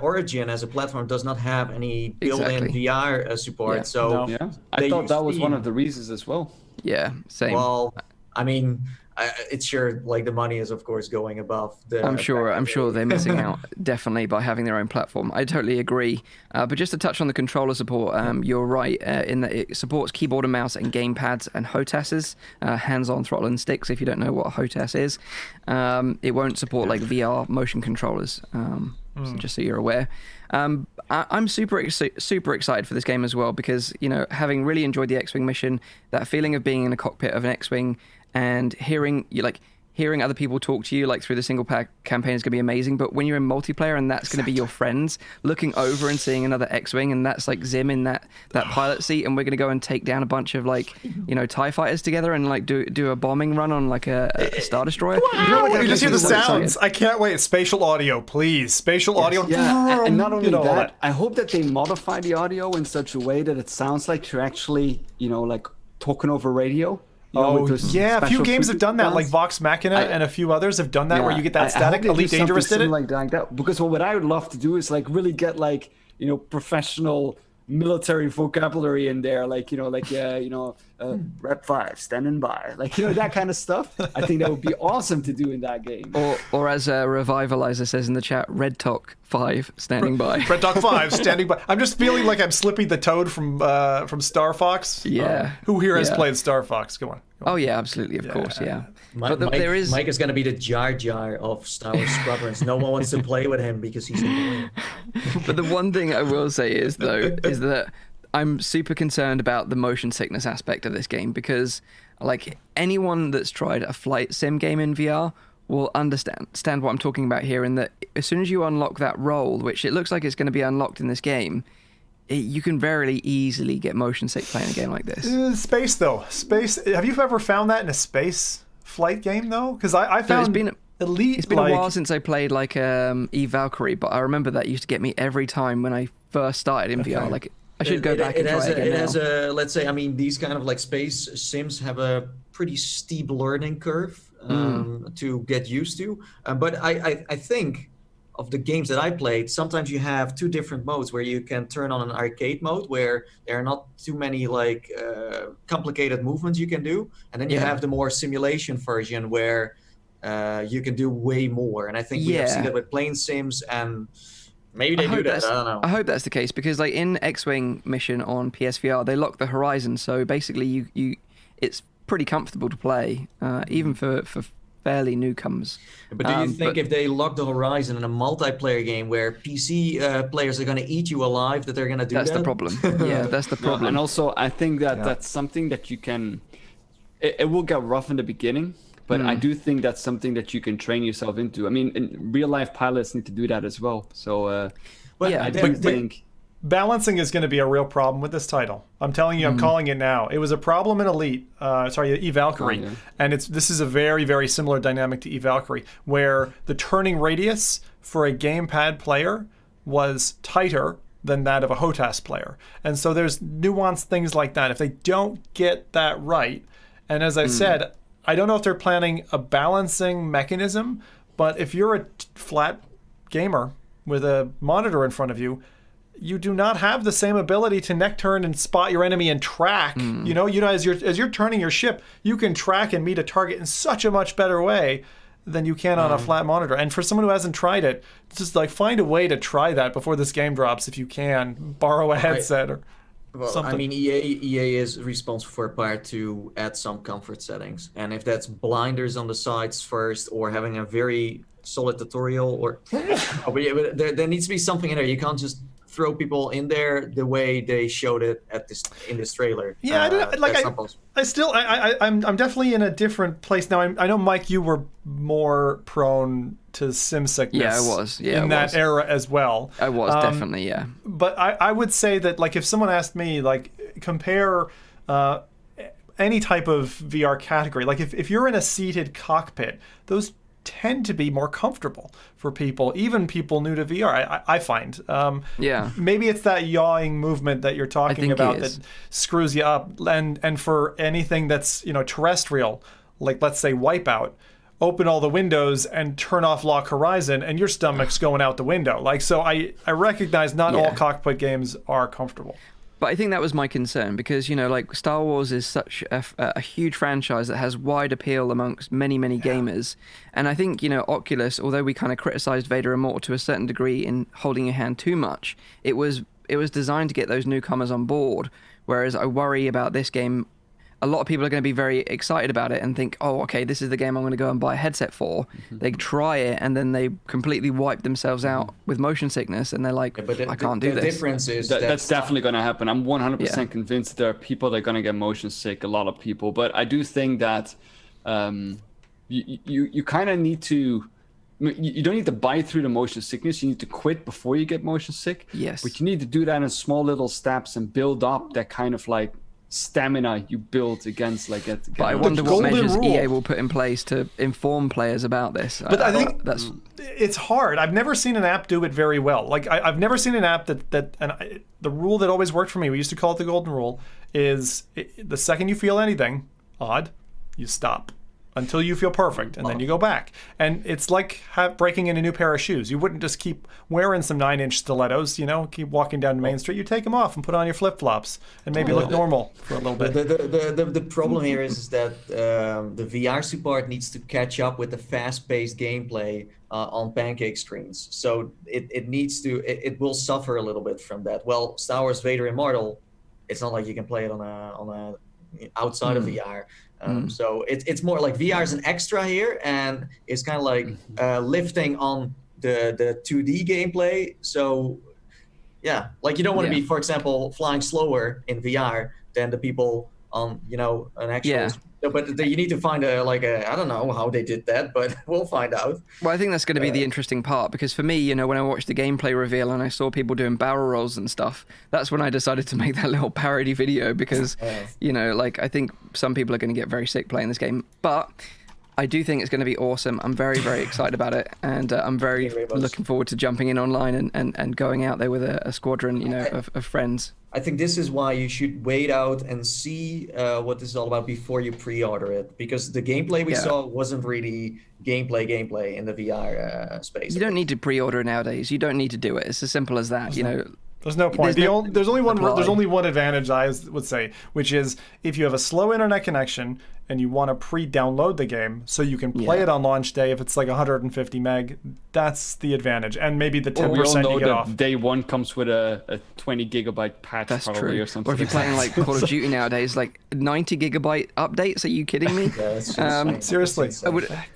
Origin as a platform, does not have any built-in VR support. Yeah. So I thought that was one of the reasons as well. Yeah, same. Well, I mean, it's sure like the money is of course going above the. I'm sure they're missing out definitely by having their own platform. I totally agree. But just to touch on the controller support, you're right in that it supports keyboard and mouse and gamepads and HOTASs, hands-on throttle and sticks. If you don't know what a HOTAS is, it won't support like VR motion controllers. So just so you're aware. I'm super excited for this game as well, because having really enjoyed the X-Wing mission, that feeling of being in a cockpit of an X-Wing and hearing other people talk to you like through the single pack campaign is going to be amazing. But when you're in multiplayer and that's going to be your friends looking over and seeing another X-Wing, and that's like Zim in that pilot seat, and we're going to go and take down a bunch of like TIE fighters together and like do a bombing run on like a Star Destroyer. You just hear the sounds. I can't wait. Spatial audio, please. Spatial audio. Yeah, and not only that, I hope that they modify the audio in such a way that it sounds like you're actually like talking over radio. A few games have done that, like Vox Machina and a few others have done that, where you get that static. Elite Dangerous did it. Like that. Because what I would love to do is like really get like professional military vocabulary in there, Rep 5 standing by, that kind of stuff. I think that would be awesome to do in that game. Or as Revivalizer says in the chat, Red Talk 5 standing by. Red Talk 5 standing by. I'm just feeling like I'm Slippy the Toad from Star Fox. Yeah. Who here has played Star Fox? Come on. Oh yeah, absolutely, of course, yeah. But Mike is going to be the Jar Jar of Star Wars Squadrons. No one wants to play with him because he's annoying. But the one thing I will say is that I'm super concerned about the motion sickness aspect of this game, because like anyone that's tried a flight sim game in VR will understand what I'm talking about here, in that as soon as you unlock that role, which it looks like it's going to be unlocked in this game, you can very easily get motion sick playing a game like this. Space, though. Space. Have you ever found that in a space flight game, though? Because I found Elite. It's been a while since I played like Eve Valkyrie, but I remember that used to get me every time when I first started in VR. Like I should go back and try it again. It has a, let's say, I mean, these kind of like space sims have a pretty steep learning curve to get used to. But I think of the games that I played, sometimes you have two different modes where you can turn on an arcade mode where there are not too many like complicated movements you can do, and then you have the more simulation version where you can do way more. And I think we have seen that with plane sims, and maybe they do that. I don't know. I hope that's the case, because like in X-Wing mission on PSVR, they lock the horizon, so basically you it's pretty comfortable to play, even for fairly newcomers. But do you think if they lock the horizon in a multiplayer game where PC players are going to eat you alive, that they're going to do that? That's the problem. Yeah, that's the problem. And also, I think that that's something that you can... It will get rough in the beginning, but I do think that's something that you can train yourself into. I mean, real-life pilots need to do that as well. So, I do think... Balancing is going to be a real problem with this title. I'm telling you, I'm calling it now. It was a problem in Elite, Eve Valkyrie, and this is a very, very similar dynamic to Eve Valkyrie, where the turning radius for a gamepad player was tighter than that of a HOTAS player. And so there's nuanced things like that. If they don't get that right, and as I said, I don't know if they're planning a balancing mechanism, but if you're a flat gamer with a monitor in front of you, you do not have the same ability to neck turn and spot your enemy and track. You know, as you're turning your ship, you can track and meet a target in such a much better way than you can on a flat monitor. And for someone who hasn't tried it, just like find a way to try that before this game drops if you can. Borrow a headset or something. I mean, EA is responsible for a part to add some comfort settings, and if that's blinders on the sides first, or having a very solid tutorial, or there needs to be something in there. You can't just throw people in there the way they showed it in this trailer. Yeah, I'm definitely in a different place now. I know, Mike, you were more prone to sim sickness. Yeah, I was. Yeah, in that era as well. I was definitely, yeah. But I would say that, like, if someone asked me, like, compare any type of VR category, like if you're in a seated cockpit, those tend to be more comfortable for people, even people new to VR. I find. Maybe it's that yawing movement that you're talking about that screws you up. And for anything that's, you know, terrestrial, like let's say Wipeout, open all the windows and turn off Lock Horizon, and your stomach's going out the window. Like, so I recognize not all cockpit games are comfortable. But I think that was my concern because, you know, like Star Wars is such a huge franchise that has wide appeal amongst many, many gamers. And I think, you know, Oculus, although we kind of criticized Vader Immortal to a certain degree in holding your hand too much, it was designed to get those newcomers on board. Whereas I worry about this game, a lot of people are going to be very excited about it and think, oh, okay, this is the game I'm going to go and buy a headset for. They try it and then they completely wipe themselves out with motion sickness and they're like, I can't do this. The difference is that's definitely going to happen. I'm 100% convinced there are people that are going to get motion sick, a lot of people. But I do think that you kind of need to, you don't need to bite through the motion sickness. You need to quit before you get motion sick. Yes. But you need to do that in small little steps and build up that kind of like stamina you build against like it. But I wonder what measures EA will put in place to inform players about this. But I think it's hard. I've never seen an app do it very well. Like I've never seen an app the rule that always worked for me, we used to call it the golden rule, is the second you feel anything odd, you stop until you feel perfect, and then you go back. And it's like breaking in a new pair of shoes. You wouldn't just keep wearing some 9-inch stilettos, you know, keep walking down Main Street. You take them off and put on your flip-flops and maybe look normal for a little bit. The problem here is that the VR support needs to catch up with the fast-paced gameplay on pancake screens. So it will suffer a little bit from that. Well, Star Wars Vader Immortal, it's not like you can play it on a outside of VR. So it's more like VR is an extra here, and it's kind of like lifting on the 2D gameplay. So yeah, like you don't want to be, for example, flying slower in VR than the people on, you know, an actual. But you need to find I don't know how they did that, but we'll find out. Well, I think that's going to be the interesting part, because for me, you know, when I watched the gameplay reveal and I saw people doing barrel rolls and stuff, that's when I decided to make that little parody video because, you know, like I think some people are going to get very sick playing this game. But I do think it's going to be awesome. I'm very, very excited about it. And I'm very looking forward to jumping in online and going out there with a squadron, you know, of friends. I think this is why you should wait out and see what this is all about before you pre-order it, because the gameplay we saw wasn't really gameplay in the VR space. You don't need to pre-order nowadays. You don't need to do it. It's as simple as that. You know. There's no point. There's only one advantage, I would say, which is if you have a slow internet connection and you want to pre-download the game so you can play it on launch day. If it's like 150 meg, that's the advantage, and maybe the 10% we all know you get off. Day one comes with a 20 gigabyte patch. That's probably, true. or something. Or if you're playing like Call of Duty nowadays, like 90 gigabyte updates. Are you kidding me? Seriously.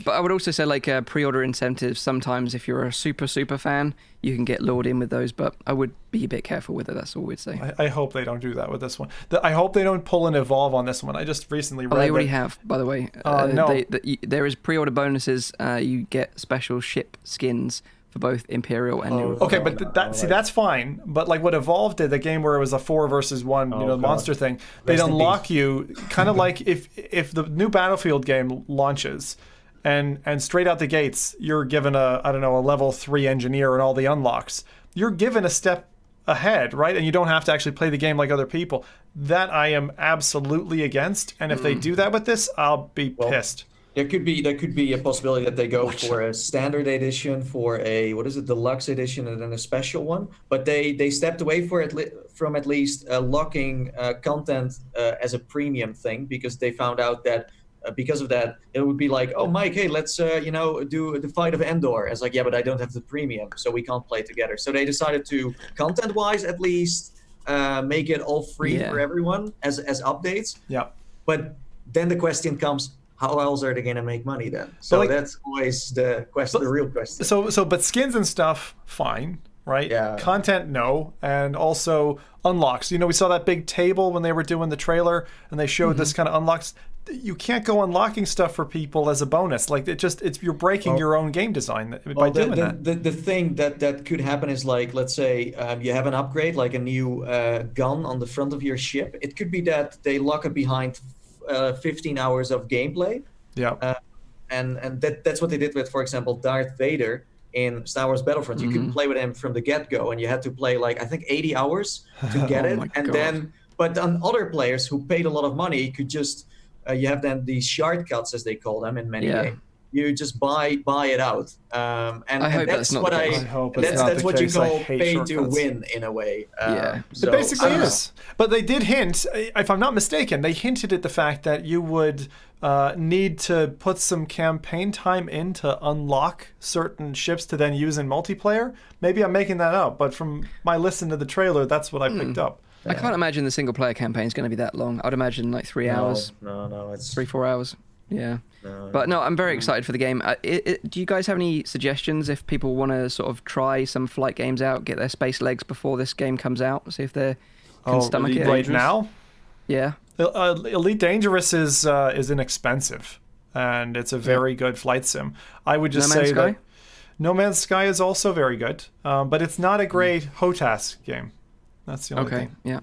I would also say like pre-order incentives. Sometimes if you're a super fan, you can get lured in with those, but I would be a bit careful with it. That's all we'd say. I hope they don't do that with this one. I hope they don't pull an Evolve on this one. I just recently read they already have, by the way. No. There is pre-order bonuses. You get special ship skins for both Imperial and New Republic. Okay, but that's fine. But like what Evolve did, the game where it was a 4 versus 1, monster thing, they'd unlock you kind of like if the new Battlefield game launches. And straight out the gates, you're given a level 3 engineer and all the unlocks. You're given a step ahead, right? And you don't have to actually play the game like other people. That I am absolutely against. And if they do that with this, I'll be pissed. There could be a possibility that they go for a standard edition, for a deluxe edition, and then a special one. But they stepped away from at least locking content as a premium thing, because they found out that because of that, it would be like, oh, Mike, hey, let's do the fight of Endor. It's like, yeah, but I don't have the premium, so we can't play together. So they decided to, content-wise at least, make it all free for everyone as updates. Yeah. But then the question comes, how else are they going to make money then? So that's always the question, the real question. But skins and stuff, fine, right? Yeah. Content, no. And also unlocks. We saw that big table when they were doing the trailer, and they showed this kind of unlocks. You can't go unlocking stuff for people as a bonus. Like you're breaking your own game design by doing that. The thing that could happen is, like, let's say you have an upgrade, like a new gun on the front of your ship. It could be that they lock it behind 15 hours of gameplay. Yeah. And that's what they did with, for example, Darth Vader in Star Wars Battlefront. You couldn't play with him from the get-go, and you had to play, like, I think 80 hours to get it. And then, but on other players who paid a lot of money could just, you have then these shortcuts, as they call them in many games. You just buy it out, and that's what that's what you call pay to win in a way. It basically is. But they did hint, if I'm not mistaken, they hinted at the fact that you would need to put some campaign time in to unlock certain ships to then use in multiplayer. Maybe I'm making that up, but from my listen to the trailer, that's what I picked up. I can't imagine the single player campaign is going to be that long. I'd imagine like 3 hours. No, it's 3-4 hours. Yeah. But no, I'm very excited for the game. Do you guys have any suggestions if people want to sort of try some flight games out, get their space legs before this game comes out, see if they can stomach it? Right now? Yeah. Elite Dangerous is inexpensive, and it's a very good flight sim. I would just say that No Man's Sky is also very good, but it's not a great HOTAS game. That's the only thing. Yeah.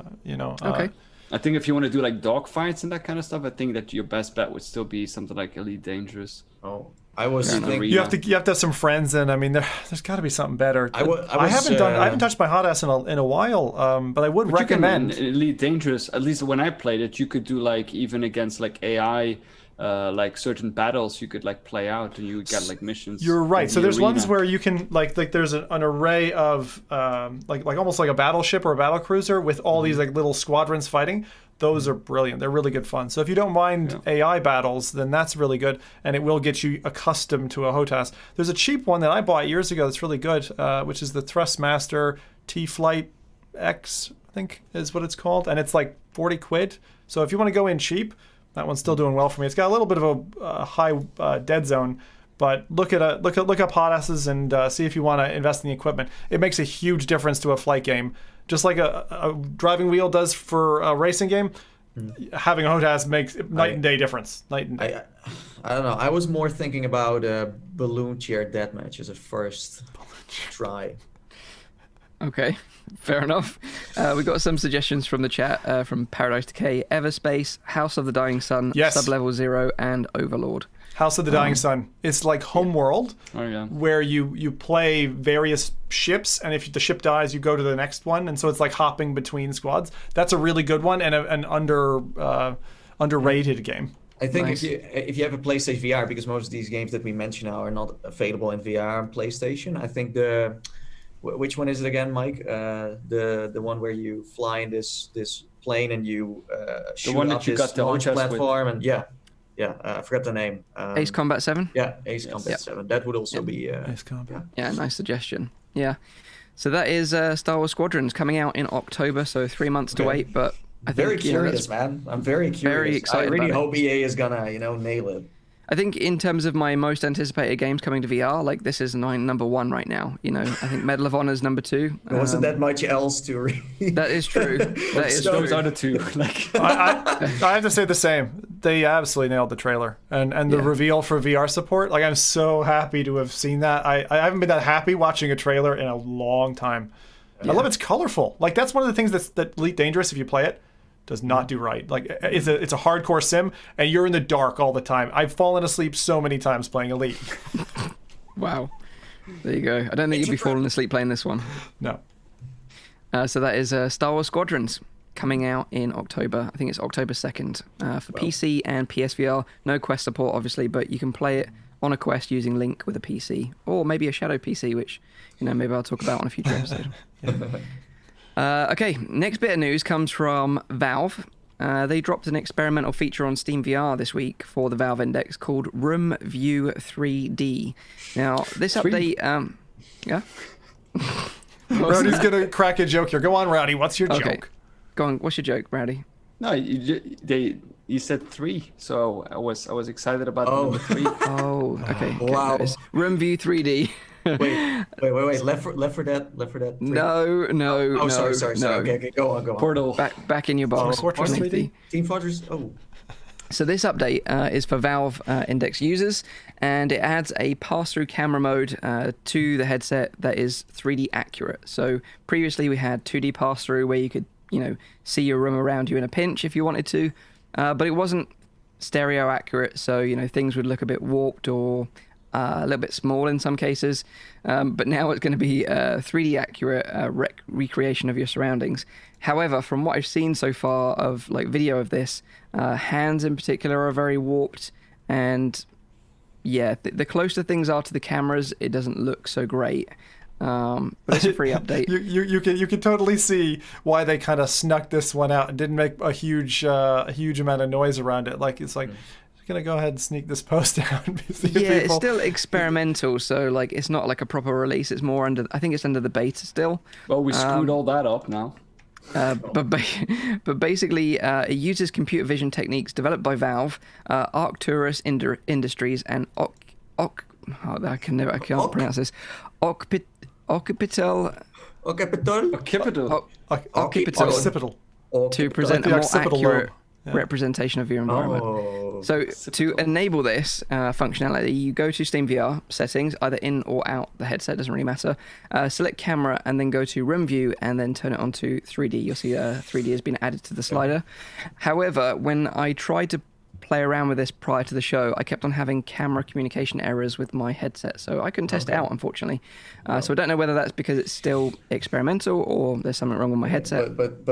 Okay. I think if you want to do like dogfights and that kind of stuff, I think that your best bet would still be something like Elite Dangerous. Oh, I was thinking you have to have some friends, and I mean there's got to be something better. I haven't touched my hot ass in a while, but I would recommend Elite Dangerous. At least when I played it, you could do like even against like AI. Like certain battles you could like play out, and you would get like missions. You're right. So there's ones where you can like there's an array of like almost like a battleship or a battle cruiser with all these like little squadrons fighting. Those are brilliant. They're really good fun. So if you don't mind AI battles, then that's really good, and it will get you accustomed to a HOTAS. There's a cheap one that I bought years ago that's really good, which is the Thrustmaster T-Flight X, I think is what it's called, and it's like 40 quid. So if you want to go in cheap, that one's still doing well for me. It's got a little bit of a high dead zone, but look up hot asses and see if you want to invest in the equipment. It makes a huge difference to a flight game, just like a driving wheel does for a racing game. Having a HOTAS makes night and day difference. Night and day. I don't know. I was more thinking about balloon chair deathmatch as a first try. Okay, fair enough. We got some suggestions from the chat from Paradise Decay, Everspace, House of the Dying Sun, Sublevel Zero, and Overlord. House of the Dying Sun. It's like Homeworld, where you play various ships, and if the ship dies, you go to the next one, and so it's like hopping between squads. That's a really good one and an underrated game. I think if you have a PlayStation VR, because most of these games that we mention now are not available in VR on PlayStation, I think which one is it again, Mike? The one where you fly in this plane and you shoot up this launch platform and I forgot the name. Ace Combat 7? Yeah, Ace Combat 7. That would also be... Ace Combat. Yeah, nice suggestion. Yeah. So that is Star Wars Squadrons coming out in October, so 3 months to wait, but I think... Very curious, man. I'm very curious. Very excited. I really hope EA is gonna, nail it. I think in terms of my most anticipated games coming to VR, like this is my number one right now. I think Medal of Honor is number 2. There wasn't that much else to read. That is true. That is true. Those are the two. I have to say the same. They absolutely nailed the trailer and the reveal for VR support. Like I'm so happy to have seen that. I haven't been that happy watching a trailer in a long time. I love it's colorful. Like that's one of the things that Elite Dangerous, if you play it, does not do right. Like it's a hardcore sim, and you're in the dark all the time. I've fallen asleep so many times playing Elite. Wow, there you go. I don't think you'll be falling asleep playing this one. No. So that is Star Wars Squadrons. coming out in October. I think it's October 2nd for PC and PSVR. No Quest support, obviously, but you can play it on a Quest using Link with a PC, or maybe a Shadow PC, which maybe I'll talk about on a future episode. Okay, next bit of news comes from Valve. They dropped an experimental feature on Steam VR this week for the Valve Index called Room View 3D. Now, this update... yeah? Rowdy's going to crack a joke here. Go on, Rowdy. What's your joke? Go on. What's your joke, Rowdy? No, you said 3, so I was excited about number 3. Oh, okay. Wow. Room View 3D. Wait. Left for Dead 3. No. Oh, sorry. Okay, go on. Portal. Back in your box. Fortress 3D. Team Fortress. Oh. So this update is for Valve Index users, and it adds a pass-through camera mode to the headset that is 3D accurate. So previously we had 2D pass-through where you could, see your room around you in a pinch if you wanted to, but it wasn't stereo accurate. So things would look a bit warped or a little bit small in some cases. But now it's going to be a 3D accurate recreation of your surroundings. However, from what I've seen so far of video of this, hands in particular are very warped, and the closer things are to the cameras, it doesn't look so great. But it's a free update. You can totally see why they kind of snuck this one out and didn't make a huge amount of noise around it. It's gonna go ahead and sneak this post out and see if people... It's still experimental, so it's not a proper release. It's more I think it's under the beta still. Well, we screwed all that up now. But basically, it uses computer vision techniques developed by Valve, Arcturus Industries, and I can't pronounce this. Occipital to present a more accurate representation of your environment. So to enable this functionality, you go to Steam VR settings, either in or out the headset, doesn't really matter. Select camera and then go to room view and then turn it on to 3D. You'll see 3D has been added to the slider. However, when I tried to play around with this prior to the show, I kept on having camera communication errors with my headset, so I couldn't test it out, unfortunately. So I don't know whether that's because it's still experimental or there's something wrong with my headset. But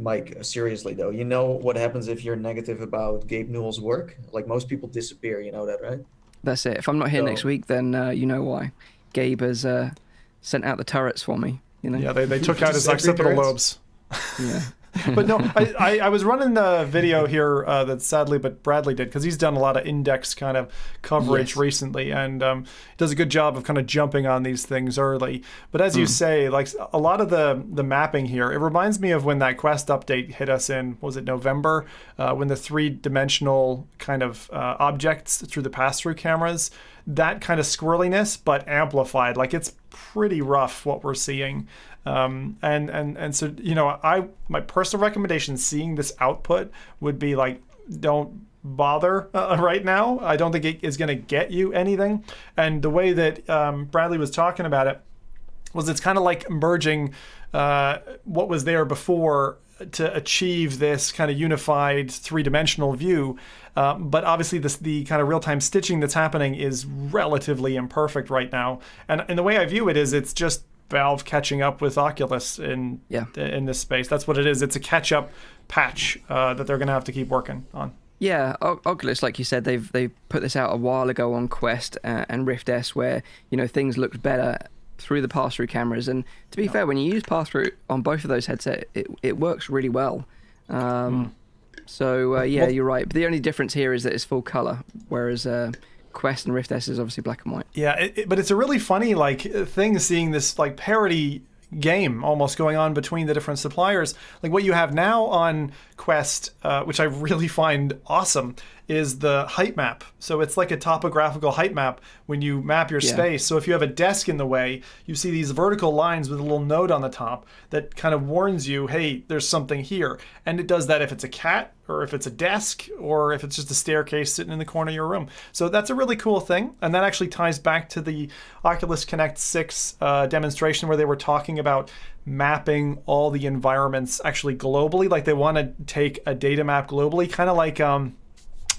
Mike, seriously though, you know what happens if you're negative about Gabe Newell's work? Most people disappear, you know that, right? That's it. If I'm not here next week, then you know why. Gabe has sent out the turrets for me. Yeah, they took out his occipital lobes. Yeah. But no, I was running the video here that sadly, but Bradley did, because he's done a lot of index kind of coverage recently, and does a good job of kind of jumping on these things early. But as you say, a lot of the mapping here, it reminds me of when that Quest update hit us in, was it November, when the 3-dimensional kind of objects through the pass-through cameras, that kind of squirreliness, but amplified. It's pretty rough what we're seeing. And so, my personal recommendation, seeing this output, would be don't bother right now. I don't think it is going to get you anything. And the way that Bradley was talking about it was it's kind of merging what was there before to achieve this kind of unified 3-dimensional view. But obviously the kind of real-time stitching that's happening is relatively imperfect right now. And the way I view it is it's just Valve catching up with Oculus in this space. That's what it is. It's a catch-up patch that they're going to have to keep working on. Yeah, Oculus, like you said, they put this out a while ago on Quest and Rift S, where things looked better through the pass-through cameras. And to be fair, when you use pass-through on both of those headsets, it works really well. So you're right. But the only difference here is that it's full color, whereas Quest and Rift S is obviously black and white. Yeah, but it's a really funny thing, seeing this parody game almost going on between the different suppliers. What you have now on Quest, which I really find awesome, is the height map. So it's like a topographical height map when you map your space. So if you have a desk in the way, you see these vertical lines with a little node on the top that kind of warns you, hey, there's something here. And it does that if it's a cat, or if it's a desk, or if it's just a staircase sitting in the corner of your room. So that's a really cool thing. And that actually ties back to the Oculus Connect 6 demonstration, where they were talking about mapping all the environments actually globally. They want to take a data map globally, kind of like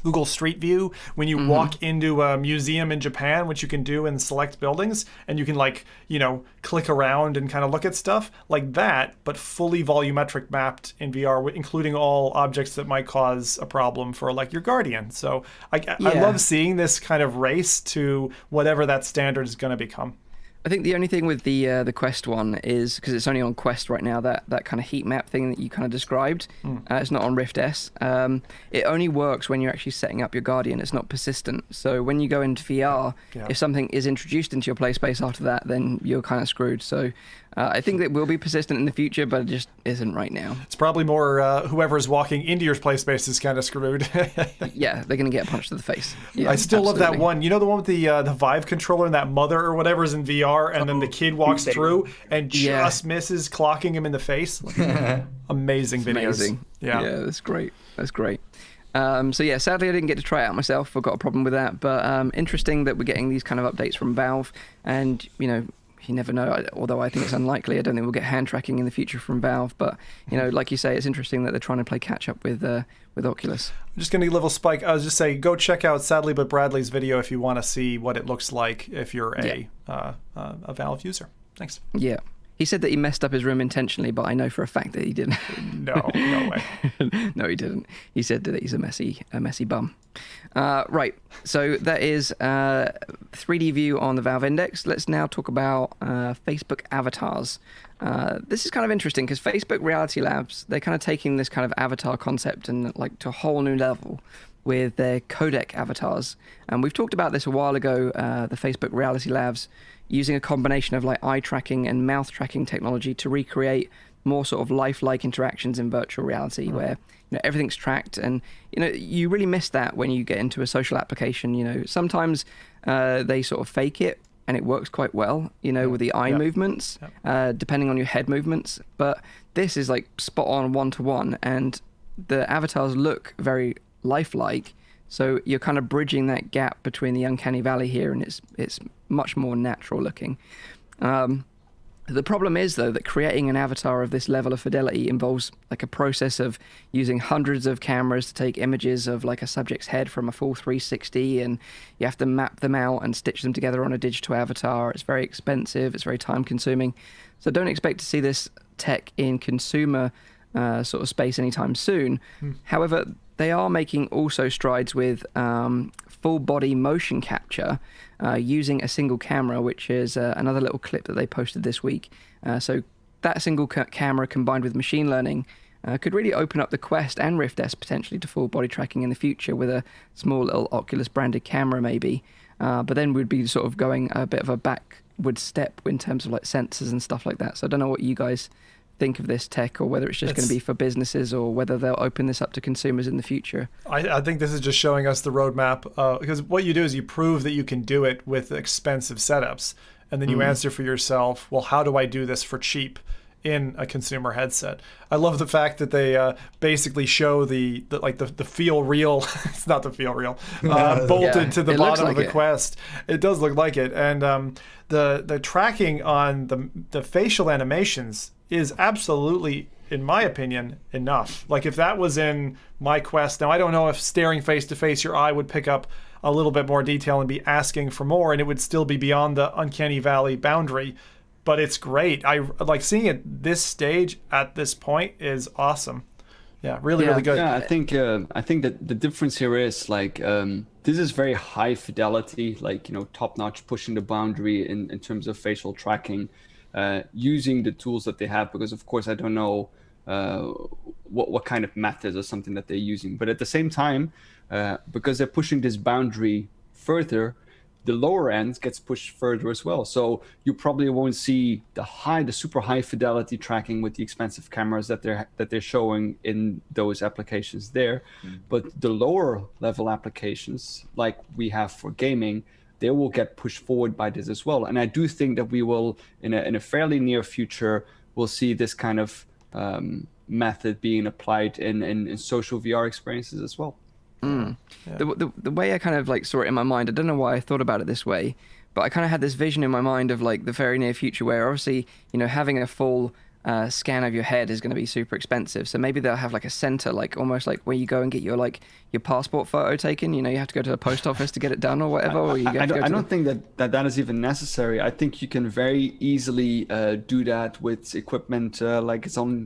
Google Street View when you walk into a museum in Japan, which you can do in select buildings, and you can like, click around and kind of look at stuff like that, but fully volumetric mapped in VR, including all objects that might cause a problem for like your Guardian. So I love seeing this kind of race to whatever that standard is going to become. I think the only thing with the Quest one is, because it's only on Quest right now, that kind of heat map thing that you kind of described, it's not on Rift S. It only works when you're actually setting up your Guardian. It's not persistent. So when you go into VR, if something is introduced into your play space after that, then you're kind of screwed. So I think it will be persistent in the future, but it just isn't right now. It's probably more whoever's walking into your play space is kind of screwed. Yeah, they're going to get punched to the face. Yeah, I still love that one. You know the one with the Vive controller and that mother or whatever is in VR, and then the kid walks through and just misses clocking him in the face? Amazing videos. Amazing. Yeah, that's great. That's great. So yeah, sadly I didn't get to try it out myself. I've got a problem with that. But interesting that we're getting these kind of updates from Valve, and you never know, although I think it's unlikely. I don't think we'll get hand tracking in the future from Valve, but like you say, it's interesting that they're trying to play catch up with Oculus. I'm just going to level Spike. I was just saying, go check out Sadly But Bradley's video if you want to see what it looks like if you're a Valve user. Thanks. Yeah. He said that he messed up his room intentionally, but I know for a fact that he didn't. No way. No, he didn't. He said that he's a messy bum. Right. So that is 3D view on the Valve Index. Let's now talk about Facebook avatars. This is kind of interesting because Facebook Reality Labs, they're kind of taking this kind of avatar concept and like to a whole new level with their codec avatars. And we've talked about this a while ago, the Facebook Reality Labs using a combination of like eye tracking and mouth tracking technology to recreate more sort of lifelike interactions in virtual reality where everything's tracked, and you really miss that when you get into a social application. Sometimes they sort of fake it and it works quite well, with the eye movements, depending on your head movements, but this is like spot on 1-to-1, and the avatars look very lifelike. So you're kind of bridging that gap between the uncanny valley here, and it's much more natural looking. The problem is, though, that creating an avatar of this level of fidelity involves like a process of using hundreds of cameras to take images of like a subject's head from a full 360, and you have to map them out and stitch them together on a digital avatar. It's very expensive. It's very time consuming. So don't expect to see this tech in consumer sort of space anytime soon. However, they are making also strides with full body motion capture using a single camera, which is another little clip that they posted this week. So that single camera combined with machine learning could really open up the Quest and Rift S potentially to full body tracking in the future with a small little Oculus branded camera maybe. But then we'd be sort of going a bit of a backward step in terms of like sensors and stuff like that. So I don't know what you guys think of this tech, or whether it's just going to be for businesses, or whether they'll open this up to consumers in the future. I think this is just showing us the roadmap, because what you do is you prove that you can do it with expensive setups, and then you answer for yourself, well, how do I do this for cheap in a consumer headset? I love the fact that they basically show the feel real it's not the feel real bolted to the bottom of the Quest. It does look like it, and the tracking on the facial animations is absolutely, in my opinion, enough. Like if that was in my Quest, now I don't know if staring face to face, your eye would pick up a little bit more detail and be asking for more, and it would still be beyond the uncanny valley boundary, but it's great. I like seeing it this stage at this point is awesome. Yeah, really good. Yeah, I think that the difference here is like this is very high fidelity, like top notch, pushing the boundary in terms of facial tracking. Using the tools that they have, because of course I don't know what kind of methods or something that they're using, but at the same time, because they're pushing this boundary further, the lower end gets pushed further as well. So you probably won't see the super high fidelity tracking with the expensive cameras that they're showing in those applications there, but the lower level applications like we have for gaming, they will get pushed forward by this as well. And I do think that we will, in a fairly near future, we'll see this kind of method being applied in social VR experiences as well. Yeah. The way I kind of like saw it in my mind, I don't know why I thought about it this way, but I kind of had this vision in my mind of like the very near future where obviously, having a full scan of your head is going to be super expensive. So maybe they'll have like a center, like almost like where you go and get your passport photo taken. You have to go to the post office to get it done or whatever. Or you I don't think that is even necessary. I think you can very easily do that with equipment that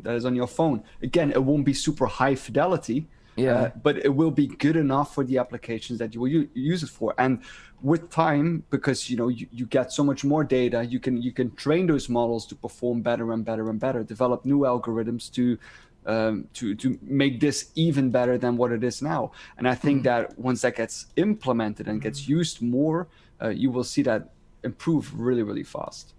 is on your phone. Again, it won't be super high fidelity. Yeah, but it will be good enough for the applications that you will use it for. And with time, because you get so much more data, you can train those models to perform better and better and better. Develop new algorithms to make this even better than what it is now. And I think that once that gets implemented and gets used more, you will see that improve really, really fast.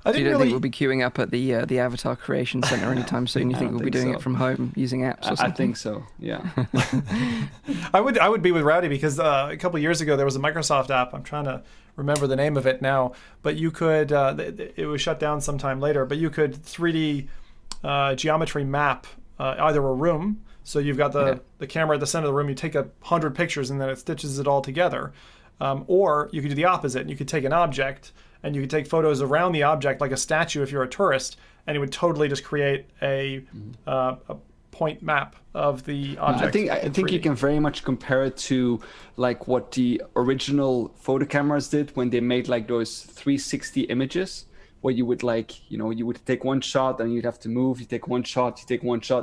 You don't think we'll be queuing up at the Avatar Creation Center anytime soon? You think we'll be doing it from home using apps or something? I think so, yeah. I would be with Rowdy because a couple of years ago there was a Microsoft app. I'm trying to remember the name of it now, but you could. It was shut down sometime later, but you could 3D geometry map either a room. So you've got the camera at the center of the room. You take 100 pictures and then it stitches it all together. Or you could do the opposite. You could take an object and you could take photos around the object like a statue if you're a tourist, and it would totally just create a point map of the object. I think you can very much compare it to like what the original photo cameras did when they made like those 360 images, where you would you would take one shot and you'd have to move, you take one shot,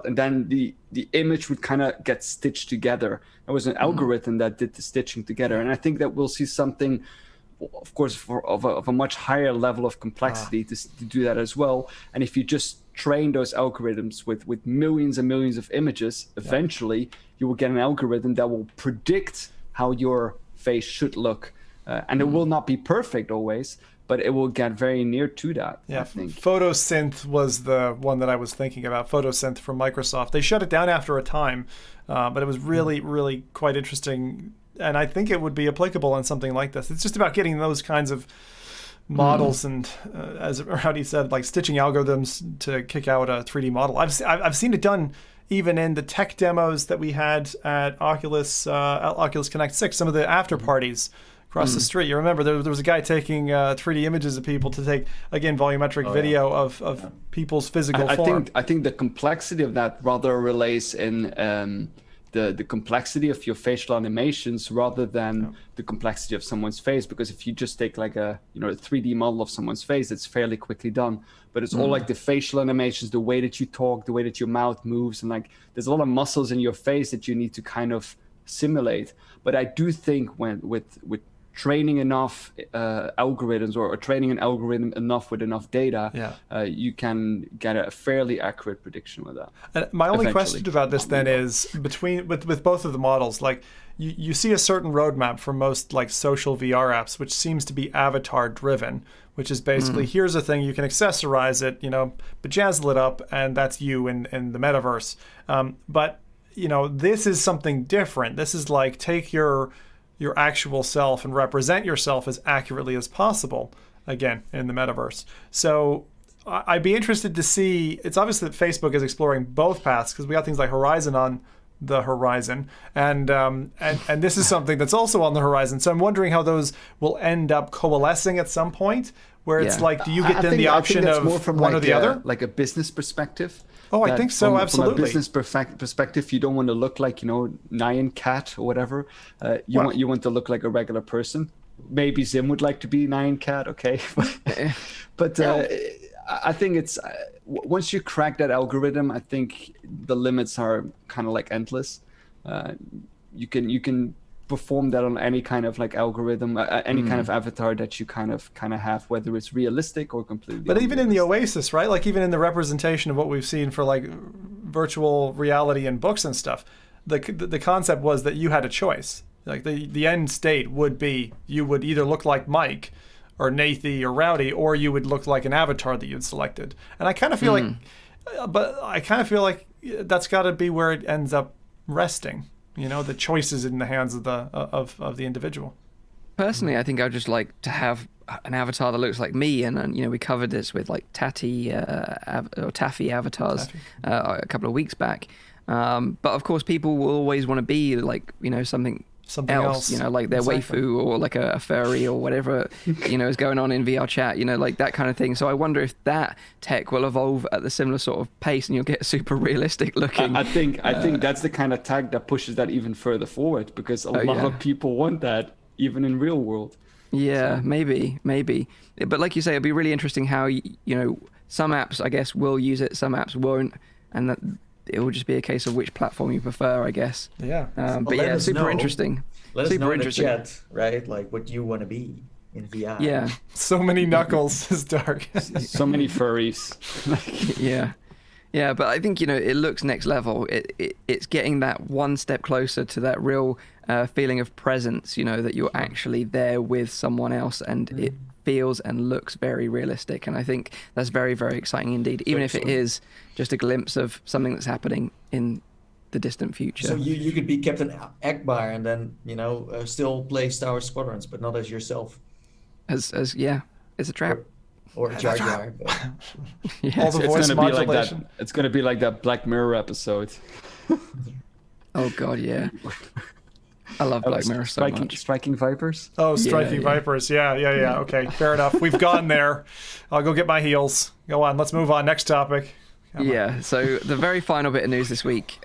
and then the image would kind of get stitched together. There was an algorithm that did the stitching together. And I think that we'll see something, of course, of a much higher level of complexity to do that as well. And if you just train those algorithms with millions and millions of images, eventually you will get an algorithm that will predict how your face should look. And it will not be perfect always, but it will get very near to that. Yeah, I think. Photosynth was the one that I was thinking about. Photosynth from Microsoft. They shut it down after a time, but it was really, really quite interesting. And I think it would be applicable in something like this. It's just about getting those kinds of models and, as Rowdy said, like stitching algorithms to kick out a 3D model. I've seen it done even in the tech demos that we had at Oculus Connect 6, some of the after parties across the street. You remember there was a guy taking 3D images of people to take, again, volumetric video of people's physical form. I think the complexity of that rather relays in the complexity of your facial animations rather than the complexity of someone's face. Because if you just take like a 3D model of someone's face, it's fairly quickly done. But it's all like the facial animations, the way that you talk, the way that your mouth moves, and like there's a lot of muscles in your face that you need to kind of simulate. But I do think with training enough algorithms or training an algorithm enough with enough data, you can get a fairly accurate prediction with that. And my only question about this then is with both of the models, like you see a certain roadmap for most like social VR apps, which seems to be avatar driven, which is basically here's a thing, you can accessorize it, bejazzle it up, and that's you in the metaverse. But this is something different. This is like take your actual self and represent yourself as accurately as possible, again, in the metaverse. So I'd be interested to see, it's obvious that Facebook is exploring both paths because we got things like Horizon on the horizon, and this is something that's also on the horizon. So I'm wondering how those will end up coalescing at some point, where it's like, do you get the option of more from one or the other? Like a business perspective. Oh, I think so, absolutely. From a business perspective, you don't want to look like, Nyan Cat or whatever. You want to look like a regular person. Maybe Zim would like to be Nyan Cat, okay? but I think it's once you crack that algorithm, I think the limits are kind of like endless. You can perform that on any kind of like algorithm, any kind of avatar that you kind of have, whether it's realistic or completely. But even in the Oasis, right? Like even in the representation of what we've seen for like virtual reality and books and stuff, the concept was that you had a choice. Like the end state would be you would either look like Mike or Nathy or Rowdy, or you would look like an avatar that you'd selected. And I kind of feel like that's got to be where it ends up resting. The choice is in the hands of the individual. Personally, I think I'd just like to have an avatar that looks like me, and we covered this with like Taffy avatars a couple of weeks back. But of course, people will always want to be like something something else. Like their waifu or like a furry or whatever, is going on in VR chat, like that kind of thing. So I wonder if that tech will evolve at the similar sort of pace and you'll get super realistic looking. I think that's the kind of tech that pushes that even further forward, because a lot of people want that even in real world. Yeah, so. Maybe. But like you say, it'll be really interesting how, some apps, I guess, will use it, some apps won't, and that it will just be a case of which platform you prefer, I guess. Yeah. But yeah, super interesting. Let us know in the chat, right? Like what you want to be in VR. Yeah. So many knuckles is dark. So many furries. Yeah, but I think, it looks next level. It's getting that one step closer to that real feeling of presence, that you're actually there with someone else, and it feels and looks very realistic. And I think that's very, very exciting indeed, even if it is just a glimpse of something that's happening in the distant future. So you could be Captain Akbar and then, still play Star Wars Squadrons, but not as yourself. It's a trap. Or Jar Jar. All the voice modulation. It's going to be like that Black Mirror episode. Oh, God, yeah. I love Black Mirror so much. Striking Vipers? Oh, Striking Vipers. Yeah. Okay, fair enough. We've gone there. I'll go get my heels. Go on, let's move on. Next topic. So the very final bit of news this week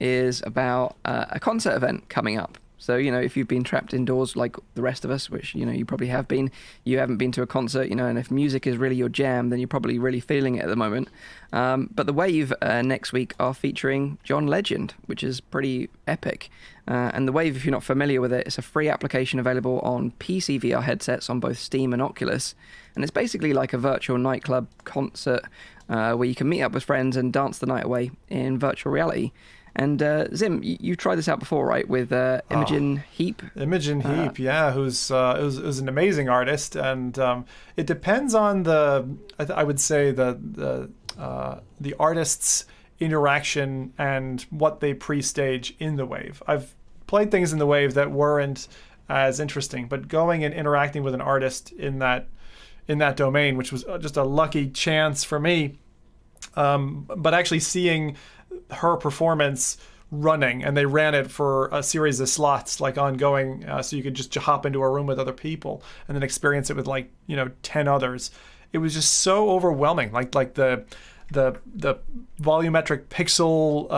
is about a concert event coming up. So, if you've been trapped indoors like the rest of us, which, you probably have been, you haven't been to a concert, and if music is really your jam, then you're probably really feeling it at the moment. But the Wave next week are featuring John Legend, which is pretty epic. And the Wave, if you're not familiar with it, it's a free application available on PC VR headsets on both Steam and Oculus. And it's basically like a virtual nightclub concert where you can meet up with friends and dance the night away in virtual reality. And Zim, you tried this out before, right? With Imogen Heap. Imogen Heap, who's an amazing artist, and it depends on I would say the artist's interaction and what they pre-stage in the Wave. I've played things in the Wave that weren't as interesting, but going and interacting with an artist in that domain, which was just a lucky chance for me. But actually seeing her performance running, and they ran it for a series of slots, like ongoing, so you could just hop into a room with other people and then experience it with 10 others. It was just so overwhelming, like the volumetric pixel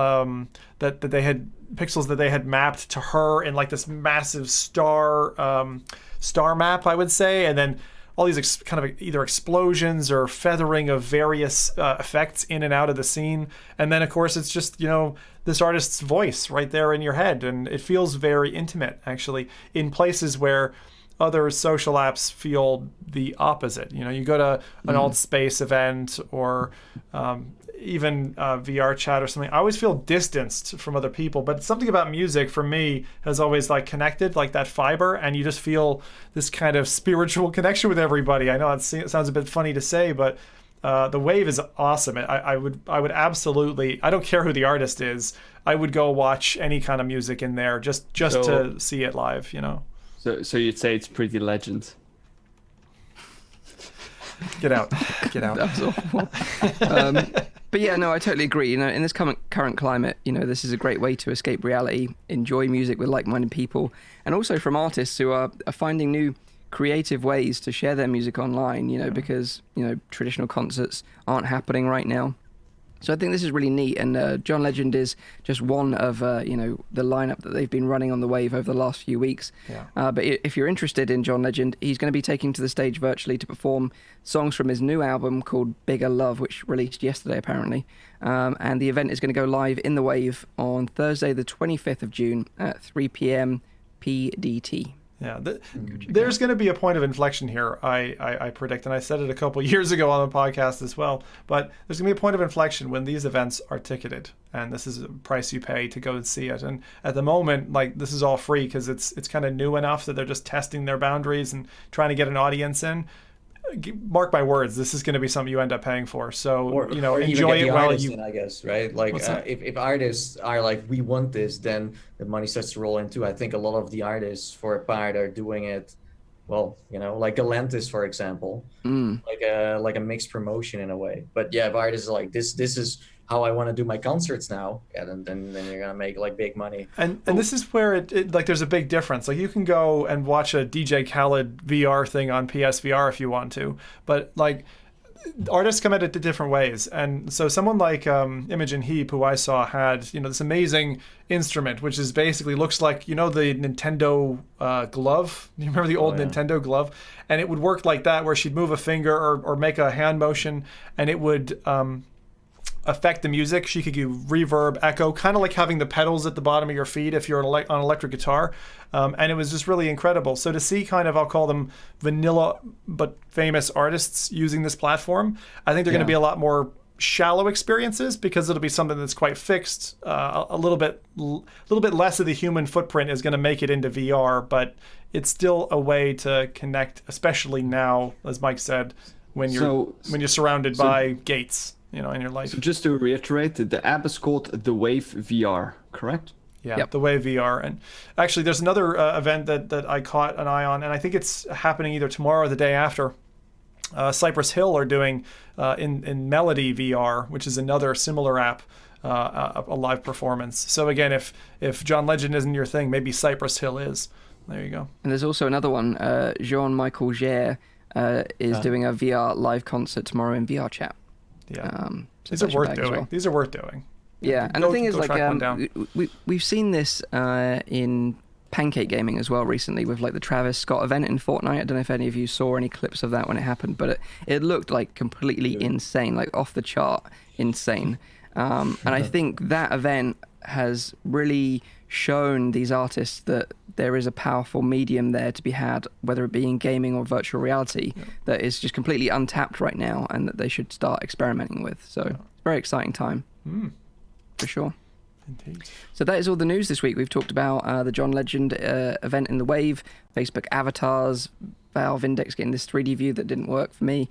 pixels that they had mapped to her in like this massive star map, I would say, and then all these kind of either explosions or feathering of various effects in and out of the scene. And then, of course, it's just, this artist's voice right there in your head. And it feels very intimate, actually, in places where other social apps feel the opposite. You go to an alt space event or even VR chat or something. I always feel distanced from other people, but something about music for me has always connected, like that fiber, and you just feel this kind of spiritual connection with everybody. I know it sounds a bit funny to say, but the Wave is awesome. I would absolutely, I don't care who the artist is, I would go watch any kind of music in there just to see it live, So you'd say it's pretty Legend. Get out. That was awful. But yeah, no, I totally agree. In this current climate, this is a great way to escape reality, enjoy music with like-minded people, and also from artists who are finding new creative ways to share their music online, because, traditional concerts aren't happening right now. So I think this is really neat, and John Legend is just one of the lineup that they've been running on the Wave over the last few weeks. Yeah. But if you're interested in John Legend, he's going to be taking to the stage virtually to perform songs from his new album called Bigger Love, which released yesterday apparently. And the event is going to go live in the Wave on Thursday, the 25th of June at 3 p.m. PDT. Yeah, there's going to be a point of inflection here, I predict, and I said it a couple years ago on the podcast as well, but there's going to be a point of inflection when these events are ticketed, and this is a price you pay to go and see it. And at the moment, this is all free because it's kind of new enough that they're just testing their boundaries and trying to get an audience in. Mark my words, this is going to be something you end up paying for. So, or enjoy it while you... I guess, right? If artists are like, we want this, then the money starts to roll in too. I think a lot of the artists, for a part, are doing it, like Galantis, for example, like a mixed promotion in a way. But yeah, if artists are like, this is how I want to do my concerts now, then you're gonna make like big money. And this is where it like there's a big difference. Like you can go and watch a DJ Khaled VR thing on PSVR if you want to, but like artists come at it different ways. And so someone like Imogen Heap, who I saw, had this amazing instrument, which is basically looks like the Nintendo glove. You remember the old Nintendo glove? And it would work like that, where she'd move a finger or make a hand motion, and it would affect the music. She could give reverb, echo, kind of like having the pedals at the bottom of your feet if you're on electric guitar. And it was just really incredible. So to see kind of, I'll call them vanilla but famous artists using this platform, I think they're going to be a lot more shallow experiences, because it'll be something that's quite fixed. A little bit less of the human footprint is going to make it into VR, but it's still a way to connect, especially now, as Mike said, when you're surrounded by gates. In your life. So just to reiterate, the app is called The Wave VR, correct? Yeah, The Wave VR. And actually, there's another event that I caught an eye on, and I think it's happening either tomorrow or the day after. Cypress Hill are doing in Melody VR, which is another similar app, a live performance. So again, if John Legend isn't your thing, maybe Cypress Hill is. There you go. And there's also another one. Jean-Michel Jarre is doing a VR live concert tomorrow in VR chat. Yeah, these are worth doing. These are worth doing. Yeah, and the thing is, like, we've seen this in Pancake Gaming as well recently with like the Travis Scott event in Fortnite. I don't know if any of you saw any clips of that when it happened, but it looked like completely insane, like off the chart insane. And I think that event has really shown these artists that there is a powerful medium there to be had, whether it be in gaming or virtual reality, that is just completely untapped right now, and that they should start experimenting with. So it's a very exciting time, for sure. Indeed. So that is all the news this week. We've talked about the John Legend event in the Wave, Facebook avatars, Valve Index getting this 3D view that didn't work for me,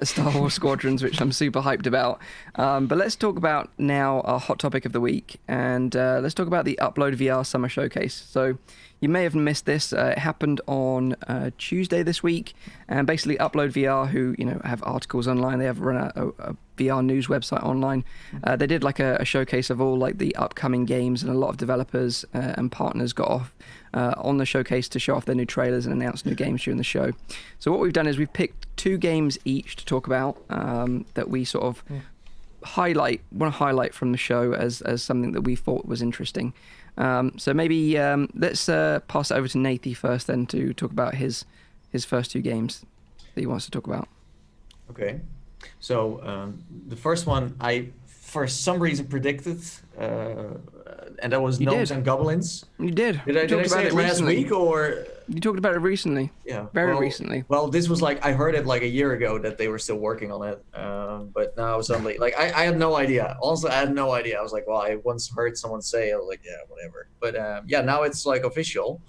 Star Wars Squadrons, which I'm super hyped about. But let's talk about now our hot topic of the week, and let's talk about the Upload VR Summer Showcase. So you may have missed this. It happened on Tuesday this week, and basically Upload VR, who have articles online, they have run a VR news website online. They did like a showcase of all like the upcoming games, and a lot of developers and partners got off on the showcase to show off their new trailers and announce new games during the show. So what we've done is we've picked 2 games each to talk about that we sort of want to highlight from the show as something that we thought was interesting. So maybe let's pass it over to Nathy first, then, to talk about his first 2 games that he wants to talk about. Okay, so the first one I for some reason predicted, and that was Gnomes and Goblins. You did. Did I say it last week, or? You talked about it recently. Yeah. Very recently. Well, this was like, I heard it like a year ago that they were still working on it. But now suddenly, like, I had no idea. Also, I had no idea. I was like, well, I once heard someone say, I was like, yeah, whatever. But now it's like official.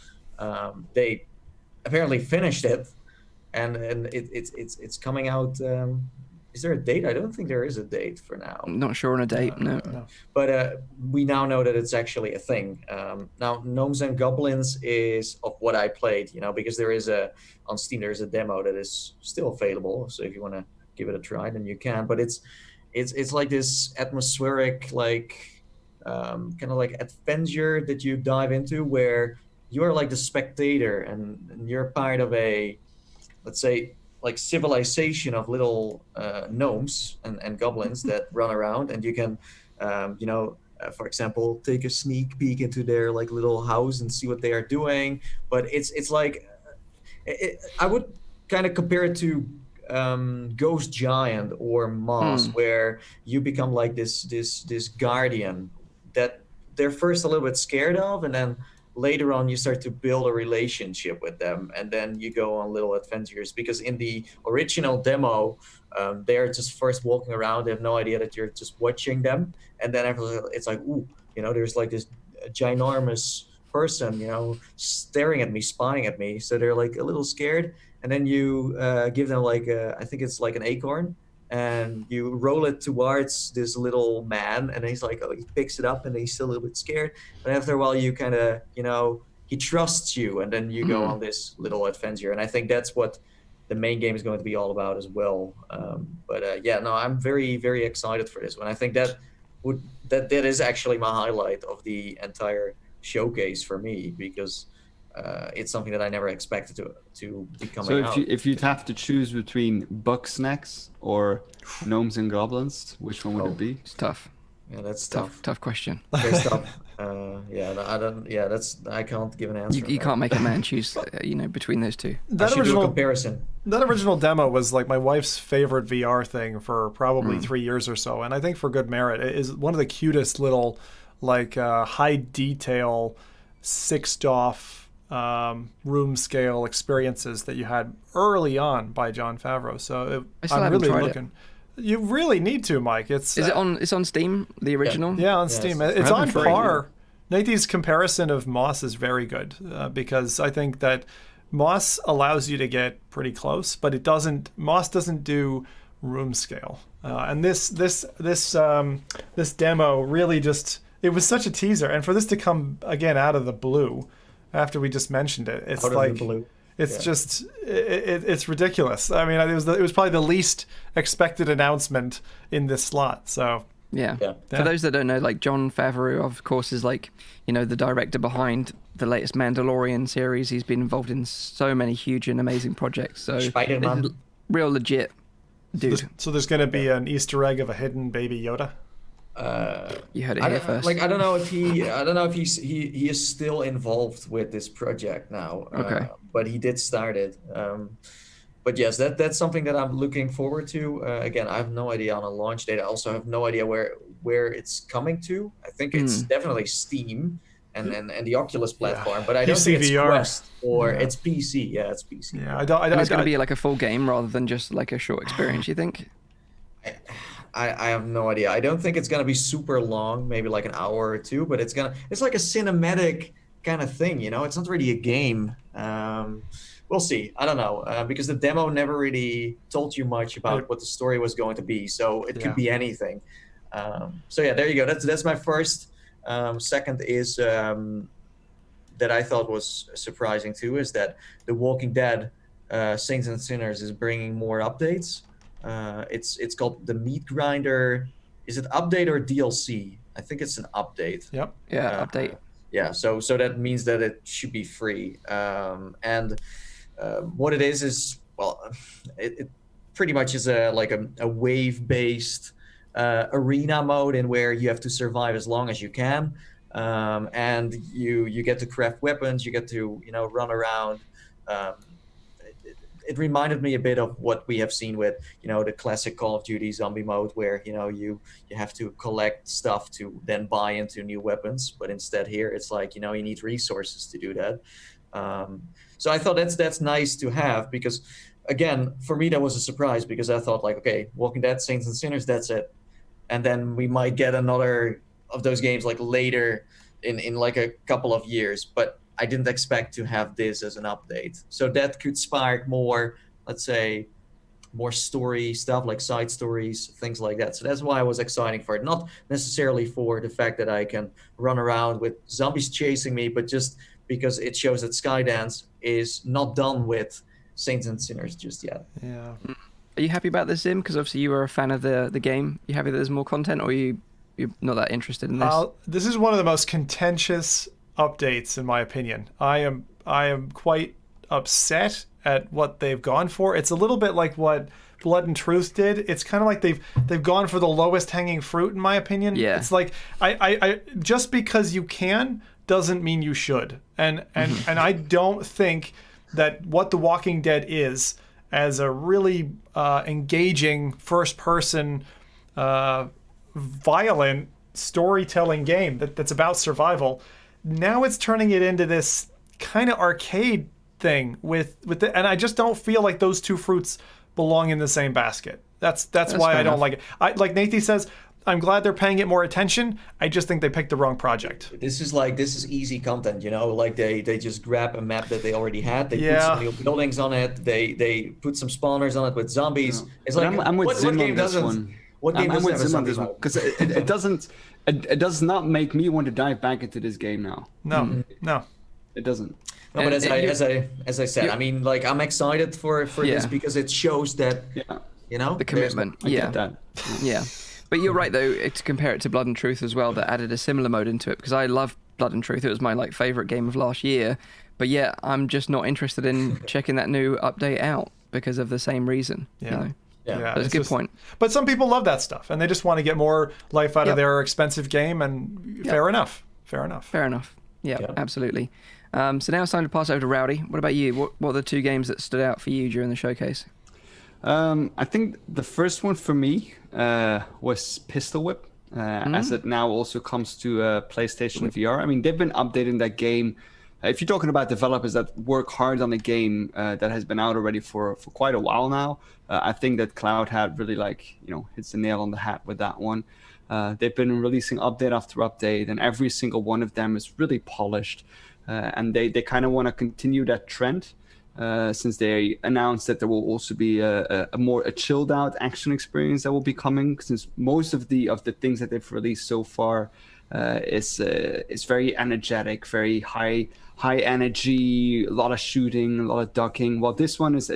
They apparently finished it, and it's coming out. Is there a date? I don't think there is a date for now. I'm not sure on a date, no. But we now know that it's actually a thing. Now, Gnomes and Goblins is of what I played, because there is on Steam, there's a demo that is still available. So if you want to give it a try, then you can. But it's like this atmospheric, like kind of like adventure that you dive into, where you're like the spectator and you're part of a, let's say, like civilization of little gnomes and goblins that run around, and you can, for example, take a sneak peek into their like little house and see what they are doing. But it's like, I would kind of compare it to Ghost Giant or Moss, where you become like this guardian that they're first a little bit scared of, and then later on you start to build a relationship with them, and then you go on little adventures. Because in the original demo, they're just first walking around, they have no idea that you're just watching them, and then after it's like, ooh, there's like this ginormous person, staring at me, spying at me, so they're like a little scared. And then you give them like I think it's like an acorn, and you roll it towards this little man, and he's like, he picks it up, and he's still a little bit scared. But after a while, you kind of, he trusts you, and then you go on this little adventure. And I think that's what the main game is going to be all about as well. I'm very, very excited for this one. I think that that is actually my highlight of the entire showcase for me, because it's something that I never expected to be coming out. So if you'd have to choose between Bug Snacks or Gnomes and Goblins, which one would it be? It's tough. Yeah, that's tough. Tough question. That's tough. I don't. Yeah, I can't give an answer. You can't make a man choose, between those two. That do a comparison. That original demo was like my wife's favorite VR thing for probably 3 years or so, and I think for good merit. It is one of the cutest little, like high detail, 6DoF room scale experiences that you had early on by Jon Favreau. So I'm really looking. You really need to, Mike. It's on Steam, the original? Yeah, on Steam. It's on par. Nathan's comparison of Moss is very good because I think that Moss allows you to get pretty close, but Moss doesn't do room scale. And this demo really just, it was such a teaser, and for this to come again out of the blue after we just mentioned it, it's like just it's ridiculous. I mean, it was probably the least expected announcement in this slot. So yeah. For those that don't know, like Jon Favreau, of course, is like, the director behind the latest Mandalorian series. He's been involved in so many huge and amazing projects. So Spider-Man. Real legit dude. So there's going to be an Easter egg of a hidden baby Yoda. You heard it here first. I don't know if he is still involved with this project now. Okay. But he did start it. But yes, that's something that I'm looking forward to. Again, I have no idea on a launch date. I also have no idea where it's coming to. I think it's definitely Steam and the Oculus platform, but I don't think it's Quest or it's PC. Yeah, it's PC. Yeah, it's going to be like a full game rather than just like a short experience, you think? I have no idea. I don't think it's gonna be super long, maybe like an hour or two, but it's like a cinematic kind of thing, It's not really a game. We'll see. I don't know, because the demo never really told you much about what the story was going to be, so it could be anything. So yeah, there you go. That's my first. Second is that I thought was surprising too, is that The Walking Dead, Saints and Sinners is bringing more updates. It's called the Meat Grinder. Is it update or DLC? I think it's an update. Yep. Yeah, update. Yeah. So that means that it should be free. And what it is well, it pretty much is a wave-based arena mode in where you have to survive as long as you can, and you get to craft weapons. You get to run around. It reminded me a bit of what we have seen with, the classic Call of Duty zombie mode, where, you have to collect stuff to then buy into new weapons. But instead here, it's like, you need resources to do that. So I thought that's nice to have, because, again, for me, that was a surprise, because I thought, like, okay, Walking Dead, Saints and Sinners, that's it. And then we might get another of those games like later in like a couple of years. But I didn't expect to have this as an update. So that could spark more, let's say, more story stuff, like side stories, things like that. So that's why I was excited for it. Not necessarily for the fact that I can run around with zombies chasing me, but just because it shows that Skydance is not done with Saints and Sinners just yet. Yeah. Are you happy about this, Zim? Because obviously you were a fan of the game. You happy that there's more content, or you're not that interested in this? This is one of the most contentious updates, in my opinion. I am quite upset at what they've gone for. It's a little bit like what Blood and Truth did. It's kind of like they've gone for the lowest hanging fruit, in my opinion. Yeah. It's like I just because you can doesn't mean you should. And I don't think that what The Walking Dead is, as a really engaging first person violent storytelling game that's about survival, now it's turning it into this kind of arcade thing and I just don't feel like those two fruits belong in the same basket. That's why I don't like it. Like Nathan says, I'm glad they're paying it more attention. I just think they picked the wrong project. This is easy content, like they just grab a map that they already had, they put some new buildings on it, they put some spawners on it with zombies. Yeah. It's like I'm with Zim on this one. What game I'm with Zim on this one, because it does not make me want to dive back into this game now. No, it doesn't. No, but as I said, I mean, like, I'm excited for this because it shows that, the commitment. I get that. Yeah. But you're right, though, to compare it to Blood and Truth as well, that added a similar mode into it, because I love Blood and Truth. It was my favorite game of last year. But yeah, I'm just not interested in checking that new update out because of the same reason. Yeah. You know? Yeah, That's a good point. But some people love that stuff, and they just want to get more life out of their expensive game, and fair enough. Fair enough. Yeah, absolutely. So now it's time to pass over to Rowdy. What about you? What are the two games that stood out for you during the showcase? I think the first one for me was Pistol Whip, as it now also comes to PlayStation VR. I mean, they've been updating that game. If you're talking about developers that work hard on a game that has been out already for quite a while now, I think that Cloud had really hits the nail on the hat with that one. They've been releasing update after update, and every single one of them is really polished. And they kind of want to continue that trend, since they announced that there will also be a more chilled out action experience that will be coming. Since most of the things that they've released so far is very energetic, very high energy, a lot of shooting, a lot of ducking. While this one is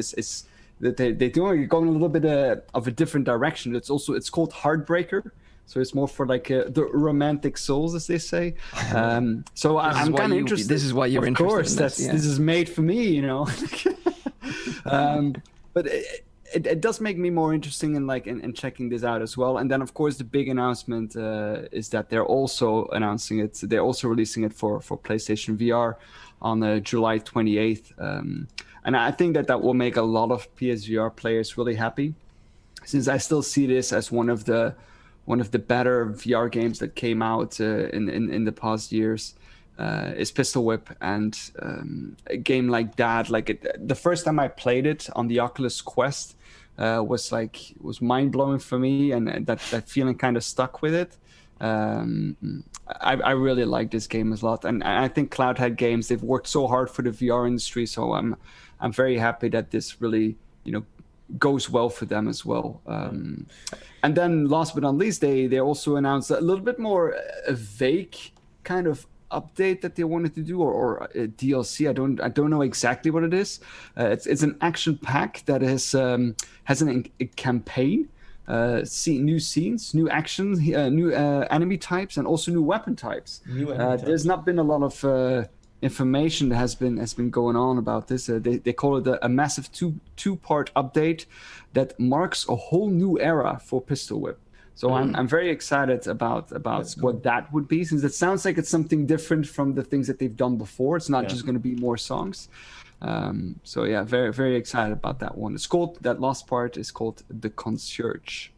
that they're going a little bit of a different direction. It's called Heartbreaker. So it's more for the romantic souls, as they say. So I'm kind of interested. This is why you're interested. Of course, this is made for me, you know. But it does make me more interesting in checking this out as well. And then of course the big announcement is that they're also announcing it. They're also releasing it for PlayStation VR on July 28th. And I think that will make a lot of PSVR players really happy, since I still see this as one of the better VR games that came out in the past years. Is Pistol Whip, and a game like that, the first time I played it on the Oculus Quest was mind blowing for me, and that feeling kind of stuck with it. I really like this game a lot, and I think Cloudhead Games, they've worked so hard for the VR industry, so I'm very happy that this really goes well for them as well. And then last but not least, they also announced a little bit more a vague kind of update that they wanted to do, or a DLC. I don't know exactly what it is. It's an action pack that has a campaign, new scenes, new actions, new enemy types, and also new weapon types. There's not been a lot of information that has been going on about this. They call it a massive two-part update that marks a whole new era for Pistol Whip. So I'm very excited about what that would be, since it sounds like it's something different from the things that they've done before. It's not just going to be more songs. So yeah, very, very excited about that one. That last part is called The Concierge.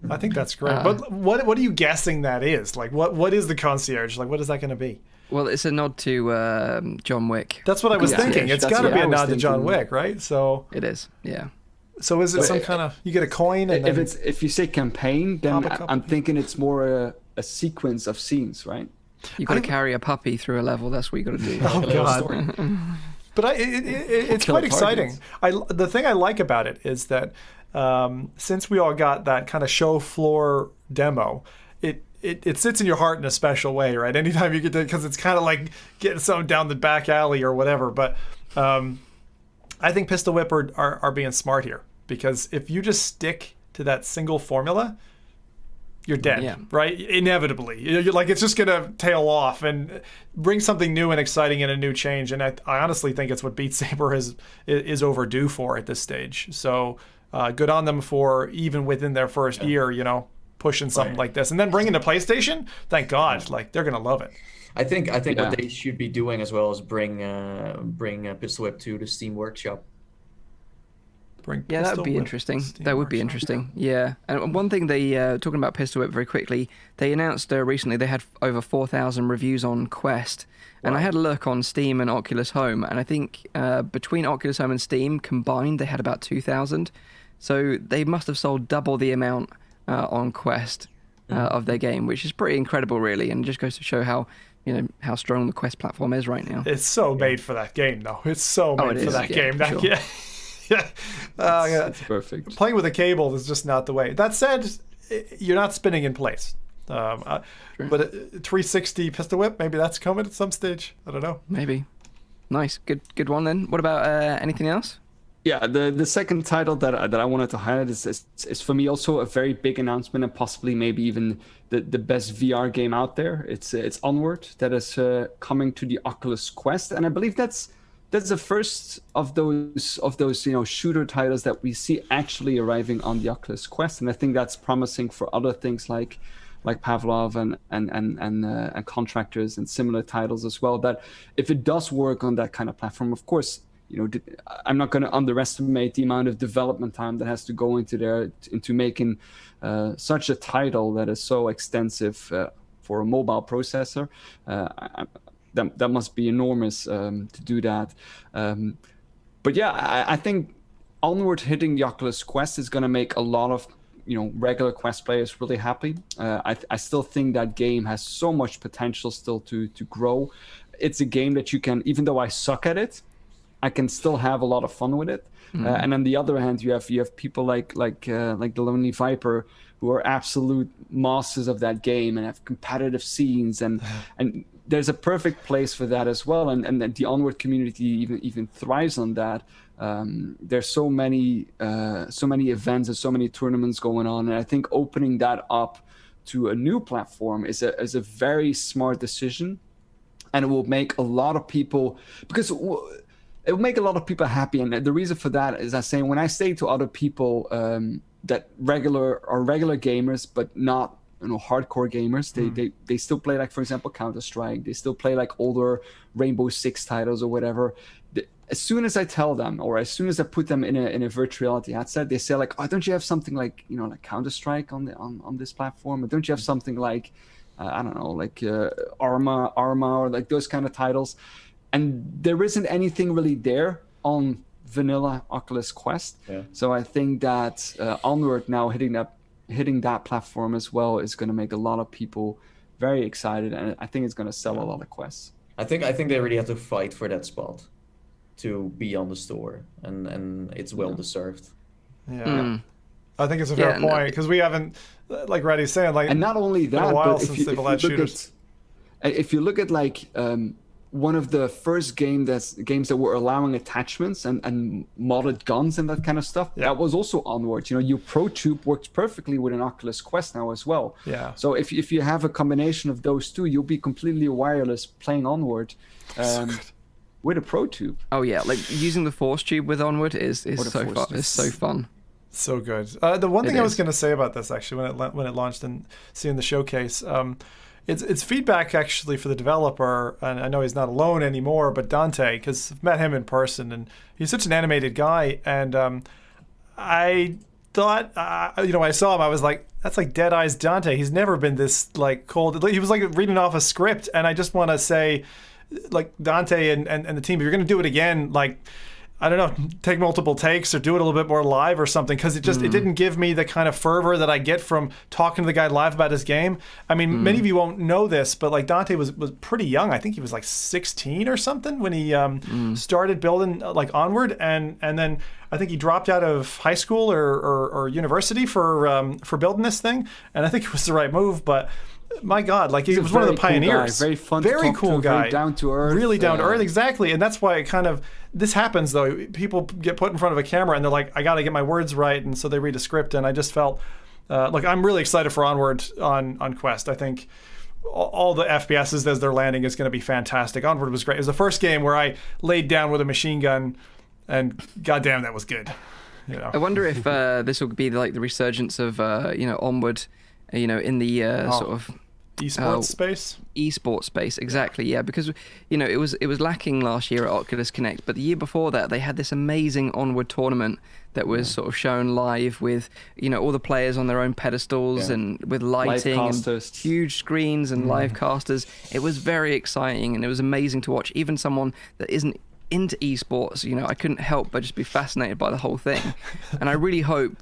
I think that's great. But what are you guessing that is? What is The Concierge? What is that going to be? Well, it's a nod to John Wick. That's what I was thinking. It's got to be a nod to John Wick, right? So it is, yeah. So is it some kind of, you get a coin? And if you say campaign, then I'm thinking it's more a sequence of scenes, right? You got to carry a puppy through a level. That's what you got to do. Oh God! But it's quite exciting. The thing I like about it is that since we all got that kind of show floor demo, it sits in your heart in a special way, right? Anytime you get to, because it's kind of like getting something down the back alley or whatever. But I think Pistol Whip are being smart here, because if you just stick to that single formula, you're dead, right? Inevitably. You're it's just going to tail off, and bring something new and exciting and a new change. And I honestly think it's what Beat Saber is overdue for at this stage. So good on them for, even within their first year, pushing something like this, and then bringing the PlayStation. Thank God, they're gonna love it. I think what they should be doing as well is bring Pistol Whip to the Steam Workshop. That would be interesting. That would be interesting. Yeah, and one thing they talking about Pistol Whip very quickly, they announced recently they had over 4,000 reviews on Quest, and I had a look on Steam and Oculus Home, and I think between Oculus Home and Steam combined, they had about 2,000. So they must have sold double the amount on Quest of their game, which is pretty incredible, really, and just goes to show how strong the Quest platform is right now. It's so made for that game, though. It's so made for that game. It's perfect. Playing with a cable is just not the way. That said, you're not spinning in place. But a 360 Pistol Whip, maybe that's coming at some stage. I don't know. Maybe. Nice, good one then. What about anything else? Yeah, the second title that I wanted to highlight is for me also a very big announcement, and possibly maybe even the best VR game out there. It's Onward, that is coming to the Oculus Quest, and I believe that's the first of those shooter titles that we see actually arriving on the Oculus Quest, and I think that's promising for other things like Pavlov and Contractors and similar titles as well. That if it does work on that kind of platform, of course. I'm not going to underestimate the amount of development time that has to go into making such a title that is so extensive for a mobile processor. That must be enormous to do that. But yeah, I think Onward hitting the Oculus Quest is going to make a lot of regular Quest players really happy. I still think that game has so much potential still to grow. It's a game that you can, even though I suck at it, I can still have a lot of fun with it. And on the other hand, you have people like the Lonely Viper who are absolute masters of that game and have competitive scenes, and there's a perfect place for that as well. And the Onward community even thrives on that. There's so many events and so many tournaments going on, and I think opening that up to a new platform is a very smart decision, and it will make a lot of people, because it will make a lot of people happy. And the reason for that is when I say to other people that regular gamers, but not hardcore gamers, they still play, like, for example, Counter-Strike, they still play like older Rainbow Six titles or whatever. As soon as I tell them, or as soon as I put them in a virtual reality headset, they say like, oh, don't you have something like like Counter-Strike on this platform? Or don't you have something like I don't know, like Arma or like those kind of titles? And there isn't anything really there on vanilla Oculus Quest. Yeah. So I think that Onward now hitting that platform as well is going to make a lot of people very excited, and I think it's going to sell a lot of Quests. I think they really have to fight for that spot to be on the store, and it's well deserved. Yeah. I think it's a fair point, because we haven't, like Reddy's saying, like, and not only that, been a while since they've allowed shooters. If you look at like one of the first games that were allowing attachments and modded guns and that kind of stuff, that was also Onward. Your Pro Tube works perfectly with an Oculus Quest now as well. Yeah. So if you have a combination of those two, you'll be completely wireless playing Onward. With a Pro Tube. Oh yeah, like using the Force Tube with Onward is so fun. It's so fun. So good. The one thing I was going to say about this, actually, when it launched and seeing the showcase, it's feedback actually for the developer, and I know he's not alone anymore, but Dante, because I've met him in person, and he's such an animated guy, and I thought, when I saw him, I was like, that's like Dead Eyes Dante. He's never been this like cold. He was like reading off a script, and I just want to say, like, Dante and the team, if you're going to do it again, like, I don't know, take multiple takes or do it a little bit more live or something, because it didn't give me the kind of fervor that I get from talking to the guy live about his game. I mean, many of you won't know this, but like Dante was pretty young. I think he was like 16 or something when he started building like Onward, and then I think he dropped out of high school or university for building this thing, and I think it was the right move, but my God, like, he was one of the pioneers. Cool, very fun, very cool guy, very down to earth, really down to earth, exactly. And that's why it kind of, this happens though. People get put in front of a camera and they're like, I got to get my words right, and so they read a script. And I just felt, look, I'm really excited for Onward on Quest. I think all the FPSs as they're landing is going to be fantastic. Onward was great. It was the first game where I laid down with a machine gun, and goddamn, that was good. I wonder if this will be like the resurgence of Onward, in the sort of esports space. Esports space, exactly. Yeah, because it was lacking last year at Oculus Connect, but the year before that they had this amazing Onward tournament that was sort of shown live with all the players on their own pedestals and with lighting and huge screens and live casters. It was very exciting, and it was amazing to watch. Even someone that isn't into esports, I couldn't help but just be fascinated by the whole thing. And I really hope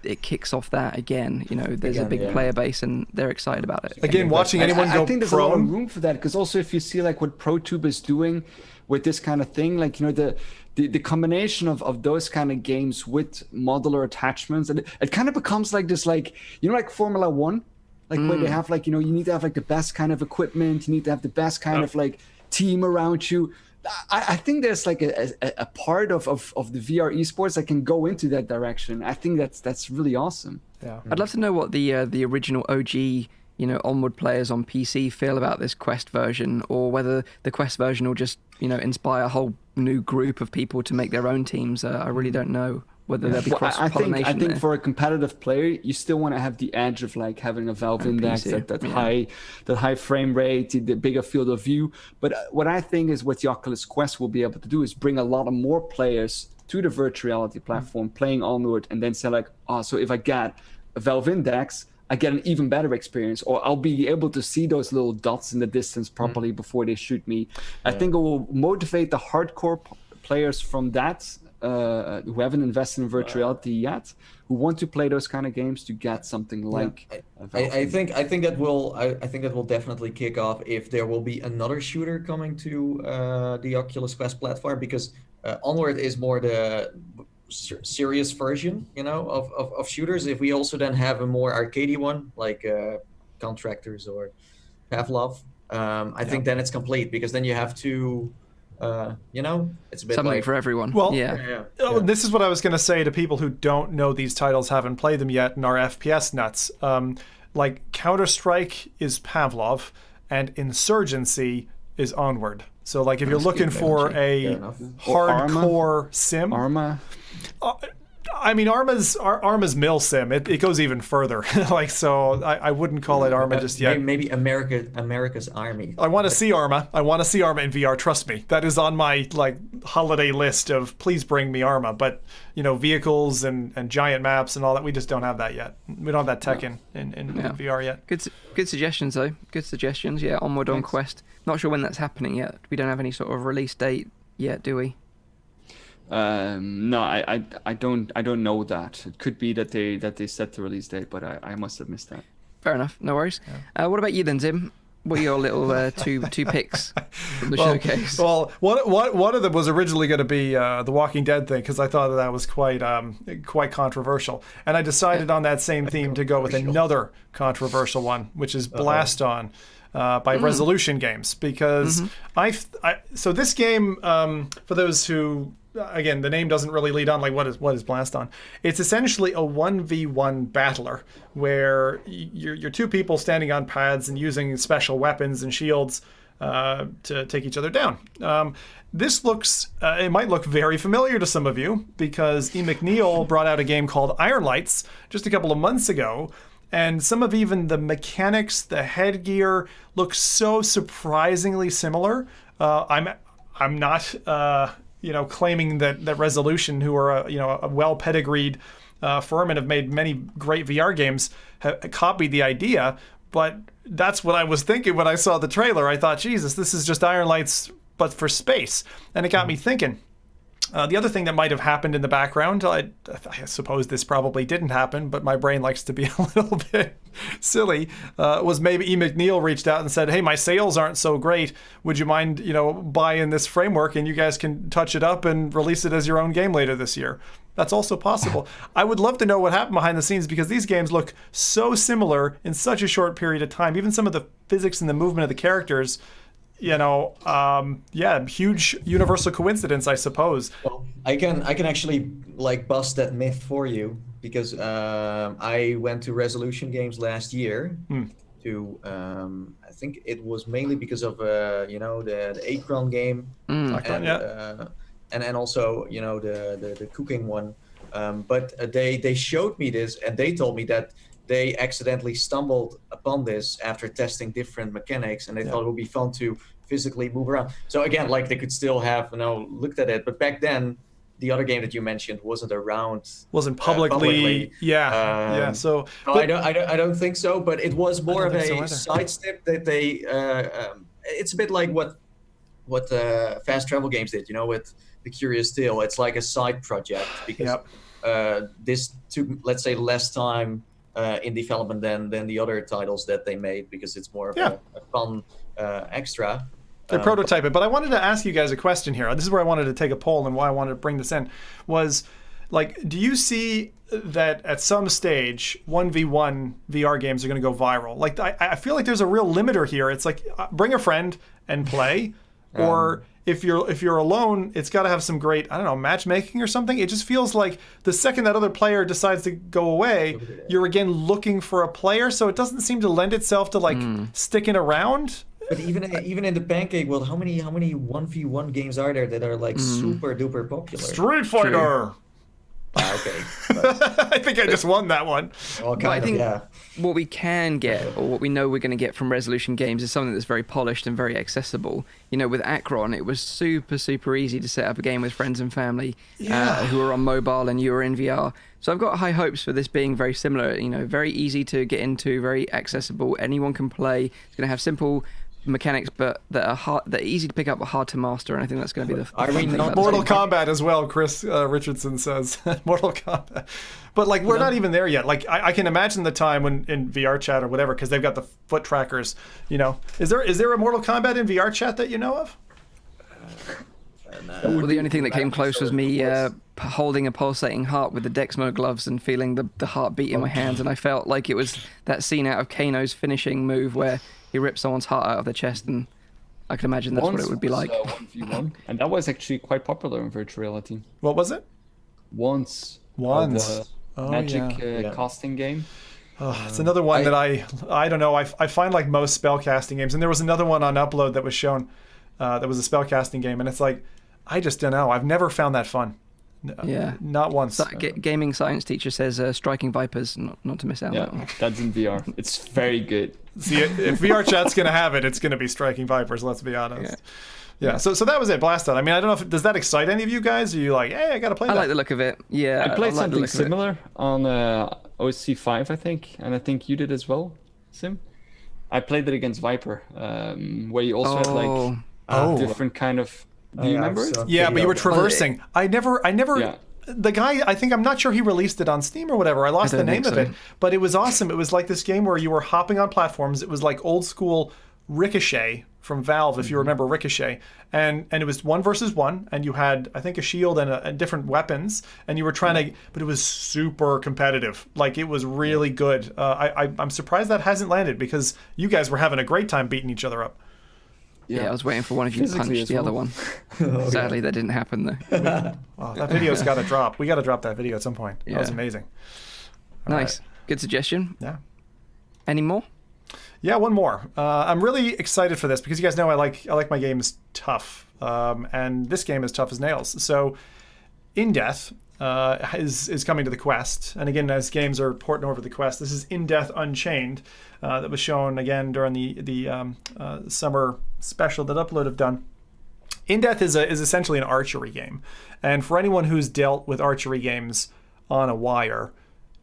it kicks off that again. There's a big player base and they're excited about it. Again, watching anyone go I think there's a lot of room for that, because also if you see like what ProTube is doing with this kind of thing, like the combination of those kind of games with modular attachments, and it kind of becomes like this, like like Formula One, like where they have like you need to have like the best kind of equipment, you need to have the best kind of like team around you. I think there's like a part of the VR esports that can go into that direction. I think that's really awesome. Yeah. I'd love to know what the original OG, Onward players on PC feel about this Quest version, or whether the Quest version will just, inspire a whole new group of people to make their own teams. I really don't know whether there'll be cross-pollination. I think for a competitive player, you still want to have the edge of like having a Valve Index, that high frame rate, the bigger field of view. But what I think is what the Oculus Quest will be able to do is bring a lot of more players to the virtual reality platform, playing Onward, and then say like, so if I get a Valve Index, I get an even better experience, or I'll be able to see those little dots in the distance properly before they shoot me. I think it will motivate the hardcore players from that, who haven't invested in virtual reality yet, who want to play those kind of games, to get something like. I think that will definitely kick off if there will be another shooter coming to the Oculus Quest platform, because Onward is more the serious version, of shooters. If we also then have a more arcadey one like Contractors or Pavlov, I think then it's complete, because then you have to. It's a bit something like, for everyone. Well, yeah. This is what I was going to say to people who don't know these titles, haven't played them yet, and are FPS nuts. Like Counter-Strike is Pavlov, and Insurgency is Onward. So, like, if you're looking for a hardcore sim, Arma. I mean, Arma's mil sim. It goes even further. So I wouldn't call it Arma just yet. Maybe America's Army. I want to see Arma. I want to see Arma in VR. Trust me, that is on my holiday list of please bring me Arma. But vehicles and giant maps and all that, we just don't have that yet. We don't have that tech in VR yet. Good suggestions though. Good suggestions. Yeah, Onward on Quest. Not sure when that's happening yet. We don't have any sort of release date yet, do we? No, I don't know that. It could be that they set the release date, but I must have missed that. Fair enough, no worries. Yeah. What about you then, Zim? What are your little two picks from the showcase? Well, one of them was originally going to be the Walking Dead thing, because I thought that was quite controversial, and I decided on that same theme to go with another controversial one, which is Blast On. By Resolution Games, because so this game, for those who, again, the name doesn't really lead on, like what is Blast On? It's essentially a 1v1 battler where you're two people standing on pads and using special weapons and shields to take each other down. This looks, it might look very familiar to some of you, because E. McNeil brought out a game called Iron Lights just a couple of months ago. And some of even the mechanics, the headgear, look so surprisingly similar. I'm not claiming that Resolution, who are a well pedigreed firm and have made many great VR games, copied the idea. But that's what I was thinking when I saw the trailer. I thought, Jesus, this is just Iron Lights but for space, and it got me thinking. The other thing that might have happened in the background, I suppose this probably didn't happen, but my brain likes to be a little bit silly, was maybe E. McNeil reached out and said, hey, my sales aren't so great. Would you mind, buying this framework, and you guys can touch it up and release it as your own game later this year? That's also possible. I would love to know what happened behind the scenes, because these games look so similar in such a short period of time. Even some of the physics and the movement of the characters, huge universal coincidence, I suppose. Well, I can actually bust that myth for you, because I went to Resolution Games last year to I think it was mainly because of the Acron game and also the cooking one, but they showed me this, and they told me that they accidentally stumbled upon this after testing different mechanics, and they thought it would be fun to physically move around. So again, they could still have looked at it, but back then the other game that you mentioned wasn't around, wasn't publicly. So no, I don't think so, but it was more of a sidestep that they. It's a bit like what Fast Travel Games did, with the Curious Tale. It's like a side project, because this took, let's say, less time in development than the other titles that they made, because it's more of a fun extra. They prototype it. But I wanted to ask you guys a question here. This is where I wanted to take a poll, and why I wanted to bring this in was, do you see that at some stage 1v1 VR games are going to go viral? I feel like there's a real limiter here. It's bring a friend and play, or if you're alone, it's got to have some great, I don't know, matchmaking or something. It just feels like the second that other player decides to go away, you're again looking for a player. So it doesn't seem to lend itself to like sticking around. But even in the pancake world, how many 1v1 games are there that are like super duper popular? Street Fighter. True. Okay. I think I just won that one. Well, I think what we can get, or what we know we're going to get from Resolution Games, is something that's very polished and very accessible. You know, with Akron, it was super, super easy to set up a game with friends and family who are on mobile and you were in VR. So I've got high hopes for this being very similar. You know, very easy to get into, very accessible. Anyone can play. It's going to have simple mechanics, but that are easy to pick up, but hard to master. And I think that's going to be the fun thing about Mortal Kombat as well. Chris Richardson says Mortal Kombat, but like we're not even there yet. Like I can imagine the time when in VR chat or whatever, because they've got the foot trackers. You know, is there a Mortal Kombat in VR chat that you know of? Well, the only thing that came close was me holding a pulsating heart with the Dexmo gloves and feeling the heartbeat in my hands, and I felt like it was that scene out of Kano's finishing move where he ripped someone's heart out of their chest, and I can imagine that's what it would be like. 1v1, and that was actually quite popular in virtual reality. What was it? Once. Magic casting game. It's another one that I don't know. I find like most spellcasting games, and there was another one on Upload that was shown that was a spellcasting game, and it's like, I just don't know. I've never found that fun. Not once. Gaming science teacher says Striking Vipers, not to miss out. Yeah, that's in VR. It's very good. See, if VR chat's going to have it, it's going to be Striking Vipers, let's be honest. Yeah. So that was it, Blast Out. I mean, I don't know does that excite any of you guys? Are you like, hey, I got to play that? I like the look of it. Yeah. I played something similar on OC5, I think, and I think you did as well, Sim. I played it against Viper, where you also had like different kind of. Do you remember it? Yeah, but you were traversing. I never. The guy, I'm not sure he released it on Steam or whatever. I lost the name of it, but it was awesome. It was like this game where you were hopping on platforms. It was like old school Ricochet from Valve, if you remember Ricochet, and it was 1 versus 1, and you had, I think, a shield and different weapons, and you were trying to, but it was super competitive. Like, it was really good. I'm surprised that hasn't landed, because you guys were having a great time beating each other up. Yeah, I was waiting for one of you to punch the other one. Sadly, that didn't happen, though. Wow, that video's got to drop. We got to drop that video at some point. That was amazing. Nice. Good suggestion. Yeah. Any more? Yeah, one more. I'm really excited for this because you guys know I like my games tough, and this game is tough as nails. So, In Death is coming to the Quest, and again, as games are porting over the Quest, this is In Death Unchained that was shown again during the summer special that Upload have done. In Death is essentially an archery game, and for anyone who's dealt with archery games on a wire,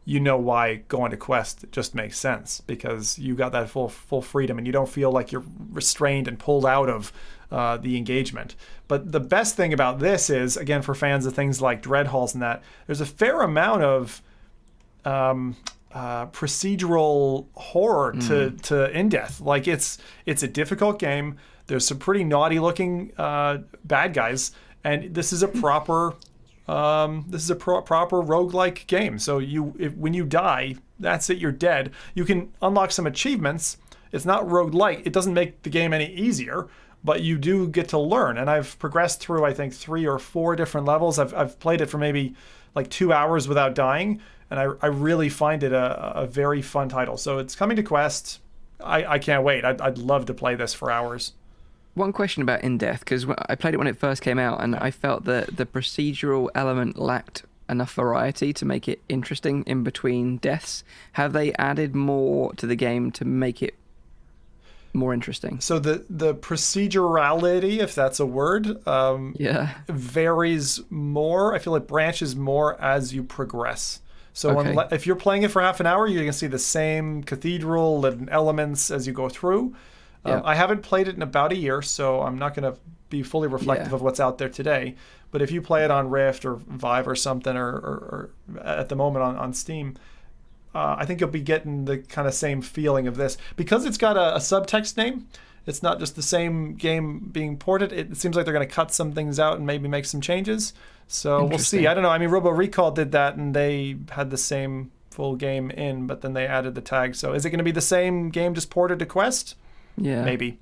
you know why going to Quest just makes sense, because you got that full freedom and you don't feel like you're restrained and pulled out of the engagement. But the best thing about this is, again, for fans of things like Dread Halls and that, there's a fair amount of procedural horror to In Death. Like, it's a difficult game. There's some pretty naughty looking bad guys, and this is a proper proper roguelike game. So when you die, that's it, you're dead. You can unlock some achievements. It's not roguelike. It doesn't make the game any easier, but you do get to learn. And I've progressed through, I think, 3 or 4 different levels. I've played it for maybe like 2 hours without dying, and I really find it a very fun title. So it's coming to Quest. I can't wait. I'd love to play this for hours. One question about In Death, because I played it when it first came out, and I felt that the procedural element lacked enough variety to make it interesting in between deaths. Have they added more to the game to make it more interesting? So the procedurality, if that's a word, varies more. I feel it branches more as you progress. So if you're playing it for half an hour, you're going to see the same cathedral and elements as you go through. I haven't played it in about a year, so I'm not going to be fully reflective of what's out there today. But if you play it on Rift or Vive or something, or at the moment on Steam, I think you'll be getting the kind of same feeling of this. Because it's got a subtext name, it's not just the same game being ported. It seems like they're going to cut some things out and maybe make some changes. So we'll see. I don't know. I mean, Robo Recall did that, and they had the same full game in, but then they added the tag. So is it going to be the same game just ported to Quest? Yeah. Maybe.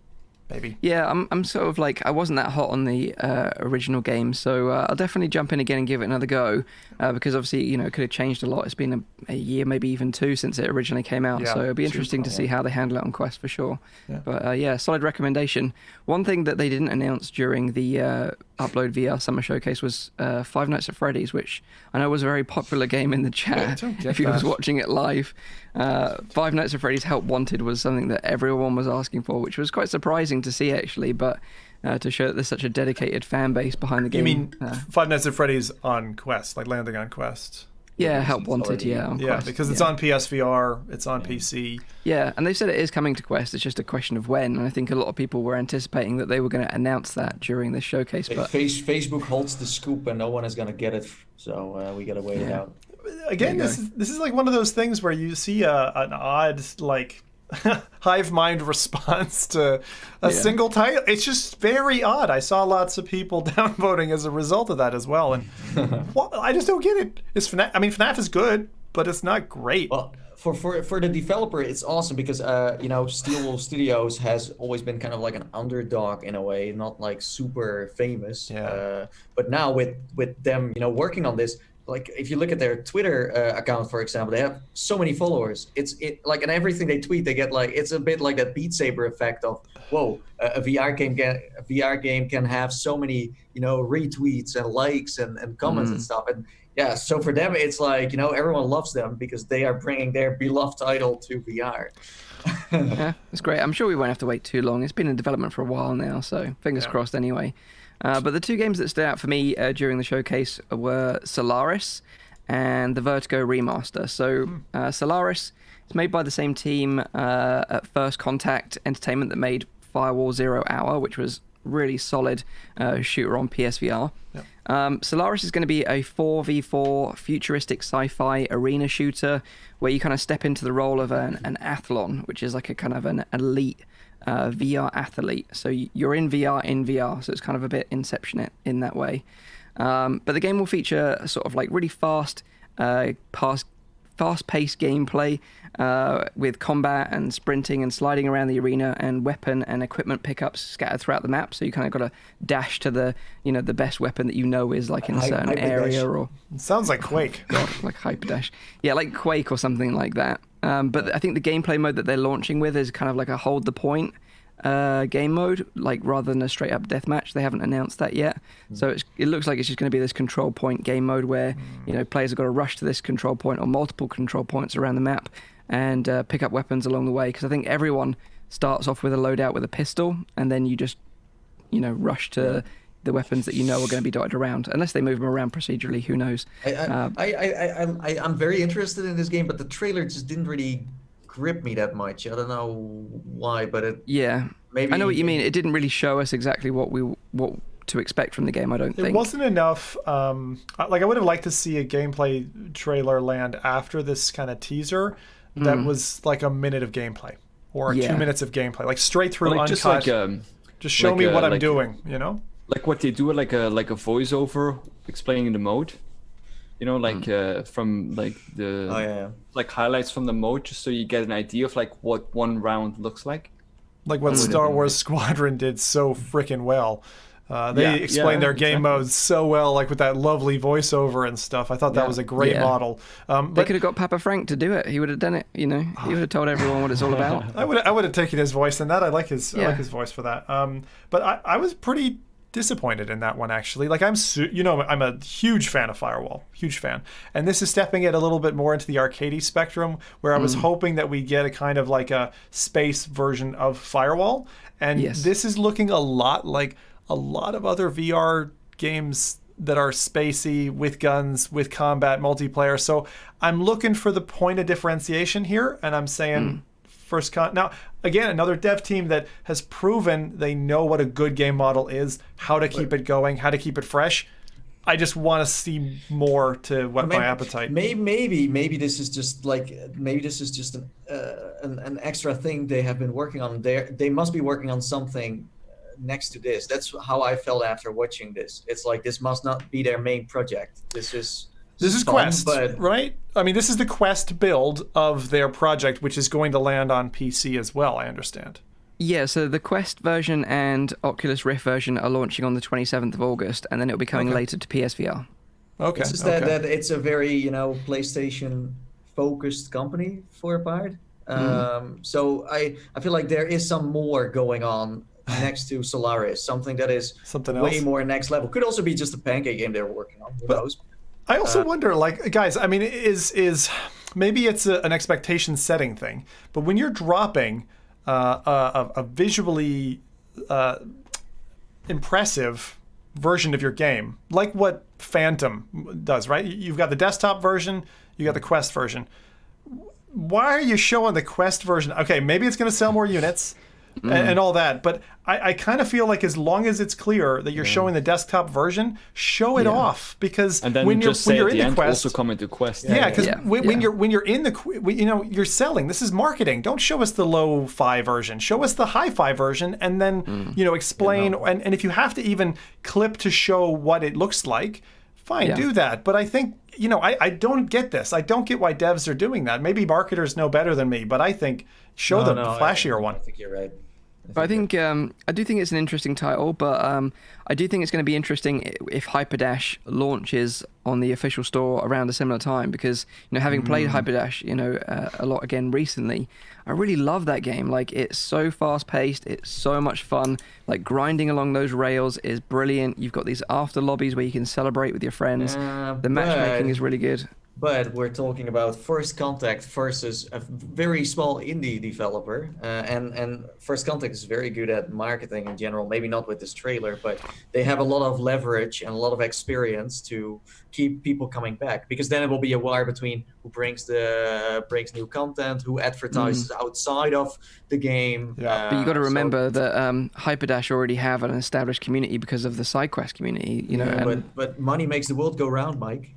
maybe. Yeah, I'm sort of like, I wasn't that hot on the original game, so I'll definitely jump in again and give it another go, because obviously, it could have changed a lot. It's been a year, maybe even 2 since it originally came out, so it'll be interesting to see how they handle it on Quest for sure. Yeah. But solid recommendation. One thing that they didn't announce during the Upload VR Summer Showcase was Five Nights at Freddy's, which I know was a very popular game in the chat if you was watching it live. Five Nights at Freddy's Help Wanted was something that everyone was asking for, which was quite surprising to see actually, but to show that there's such a dedicated fan base behind the game. You mean Five Nights at Freddy's on Quest, like landing on Quest? Yeah, Help Wanted, on Quest. Because it's on PSVR, it's on PC. Yeah, and they said it is coming to Quest, it's just a question of when, and I think a lot of people were anticipating that they were going to announce that during this showcase. But Facebook holds the scoop and no one is going to get it, so we got to wait it out. Again, this is like one of those things where you see an odd, like, hive mind response to a single title. It's just very odd. I saw lots of people downvoting as a result of that as well, and I just don't get it. FNAF is good, but it's not great. Well, for the developer, it's awesome because Steel Studios has always been kind of like an underdog in a way, not like super famous. But now with them, working on this. Like if you look at their Twitter account, for example, they have so many followers. It's and everything they tweet, they get like, it's a bit like that Beat Saber effect of, whoa, a VR game can have so many retweets and likes and comments and stuff. And yeah, so for them it's like everyone loves them because they are bringing their beloved title to VR. Yeah, it's great. I'm sure we won't have to wait too long. It's been in development for a while now, so fingers crossed anyway. But the two games that stood out for me during the showcase were Solaris and the Vertigo remaster. So Solaris is made by the same team at First Contact Entertainment that made Firewall Zero Hour, which was really solid shooter on PSVR. Yep. Solaris is going to be a 4v4 futuristic sci-fi arena shooter where you kind of step into the role of an athlon, which is like a kind of an elite VR athlete. So you're in VR, so it's kind of a bit Inception in that way. But the game will feature sort of like really fast-paced gameplay with combat and sprinting and sliding around the arena and weapon and equipment pickups scattered throughout the map. So you kind of got to dash to the the best weapon that is like in a certain area. Or it sounds like Quake. Like Hyper Dash. Yeah, like Quake or something like that. But I think the gameplay mode that they're launching with is kind of like a hold the point game mode, like rather than a straight up deathmatch. They haven't announced that yet. So it looks like it's just going to be this control point game mode where players have got to rush to this control point or multiple control points around the map and pick up weapons along the way. Because I think everyone starts off with a loadout with a pistol, and then you just rush to the weapons that are going to be dotted around, unless they move them around procedurally. Who knows? I'm very interested in this game, but the trailer just didn't really grip me that much. I don't know why, but maybe I know what you mean. It didn't really show us exactly what to expect from the game. I don't think it wasn't enough. I would have liked to see a gameplay trailer land after this kind of teaser that was like a minute of gameplay or 2 minutes of gameplay, like straight through, uncut. Just show me what I'm doing. Like what they do, like a voiceover explaining the mode. From like the like highlights from the mode, just so you get an idea of like what one round looks like. Like what Star Wars Squadron did so freaking well. They explained their game modes so well, like with that lovely voiceover and stuff. I thought that was a great model. But they could have got Papa Frank to do it. He would have done it. He would have told everyone what it's all about. I would have taken his voice in that. I like his voice for that. But I was pretty disappointed in that one, actually. Like I'm a huge fan of Firewall, huge fan, and this is stepping it a little bit more into the arcadey spectrum, where I was hoping that we get a kind of like a space version of Firewall, and this is looking a lot like a lot of other VR games that are spacey, with guns, with combat, multiplayer. So I'm looking for the point of differentiation here, and I'm saying Now, again, another dev team that has proven they know what a good game model is, how to keep it going, how to keep it fresh. I just want to see more to whet my appetite. Maybe this is just an extra thing they have been working on. They must be working on something next to this. That's how I felt after watching this. It's like this must not be their main project. This is fun, Quest, right? I mean, this is the Quest build of their project, which is going to land on PC as well, I understand. Yeah, so the Quest version and Oculus Rift version are launching on the 27th of August, and then it'll be coming later to PSVR. Okay. It's just that it's a very, PlayStation-focused company for a part. So I feel like there is some more going on next to Solaris, something that is way more next level. Could also be just a pancake game they're working on. Who knows? I also wonder, guys, I mean, is maybe it's an expectation setting thing, but when you're dropping a visually impressive version of your game, like what Phantom does, right? You've got the desktop version, you got the Quest version. Why are you showing the Quest version? Okay, maybe it's going to sell more units and all that, but I kind of feel like as long as it's clear that you're showing the desktop version, show it off, because and then when just you're in the end, Quest, also come into Quest. when you're in the, you're selling. This is marketing. Don't show us the low-fi version. Show us the hi-fi version, and then explain. And if you have to even clip to show what it looks like, fine, do that. But I think I don't get this. I don't get why devs are doing that. Maybe marketers know better than me, but I think show the flashier one. I think you're right. I think I do think it's an interesting title, but I do think it's going to be interesting if Hyperdash launches on the official store around a similar time, because having played Hyperdash a lot again recently, I really love that game. Like, it's so fast paced, it's so much fun. Like, grinding along those rails is brilliant. You've got these after lobbies where you can celebrate with your friends. The matchmaking is really good. But we're talking about First Contact versus a very small indie developer, and First Contact is very good at marketing in general. Maybe not with this trailer, but they have a lot of leverage and a lot of experience to keep people coming back. Because then it will be a war between who brings new content, who advertises outside of the game. Yeah. But you got to remember that Hyperdash already have an established community because of the SideQuest community. But money makes the world go round, Mike.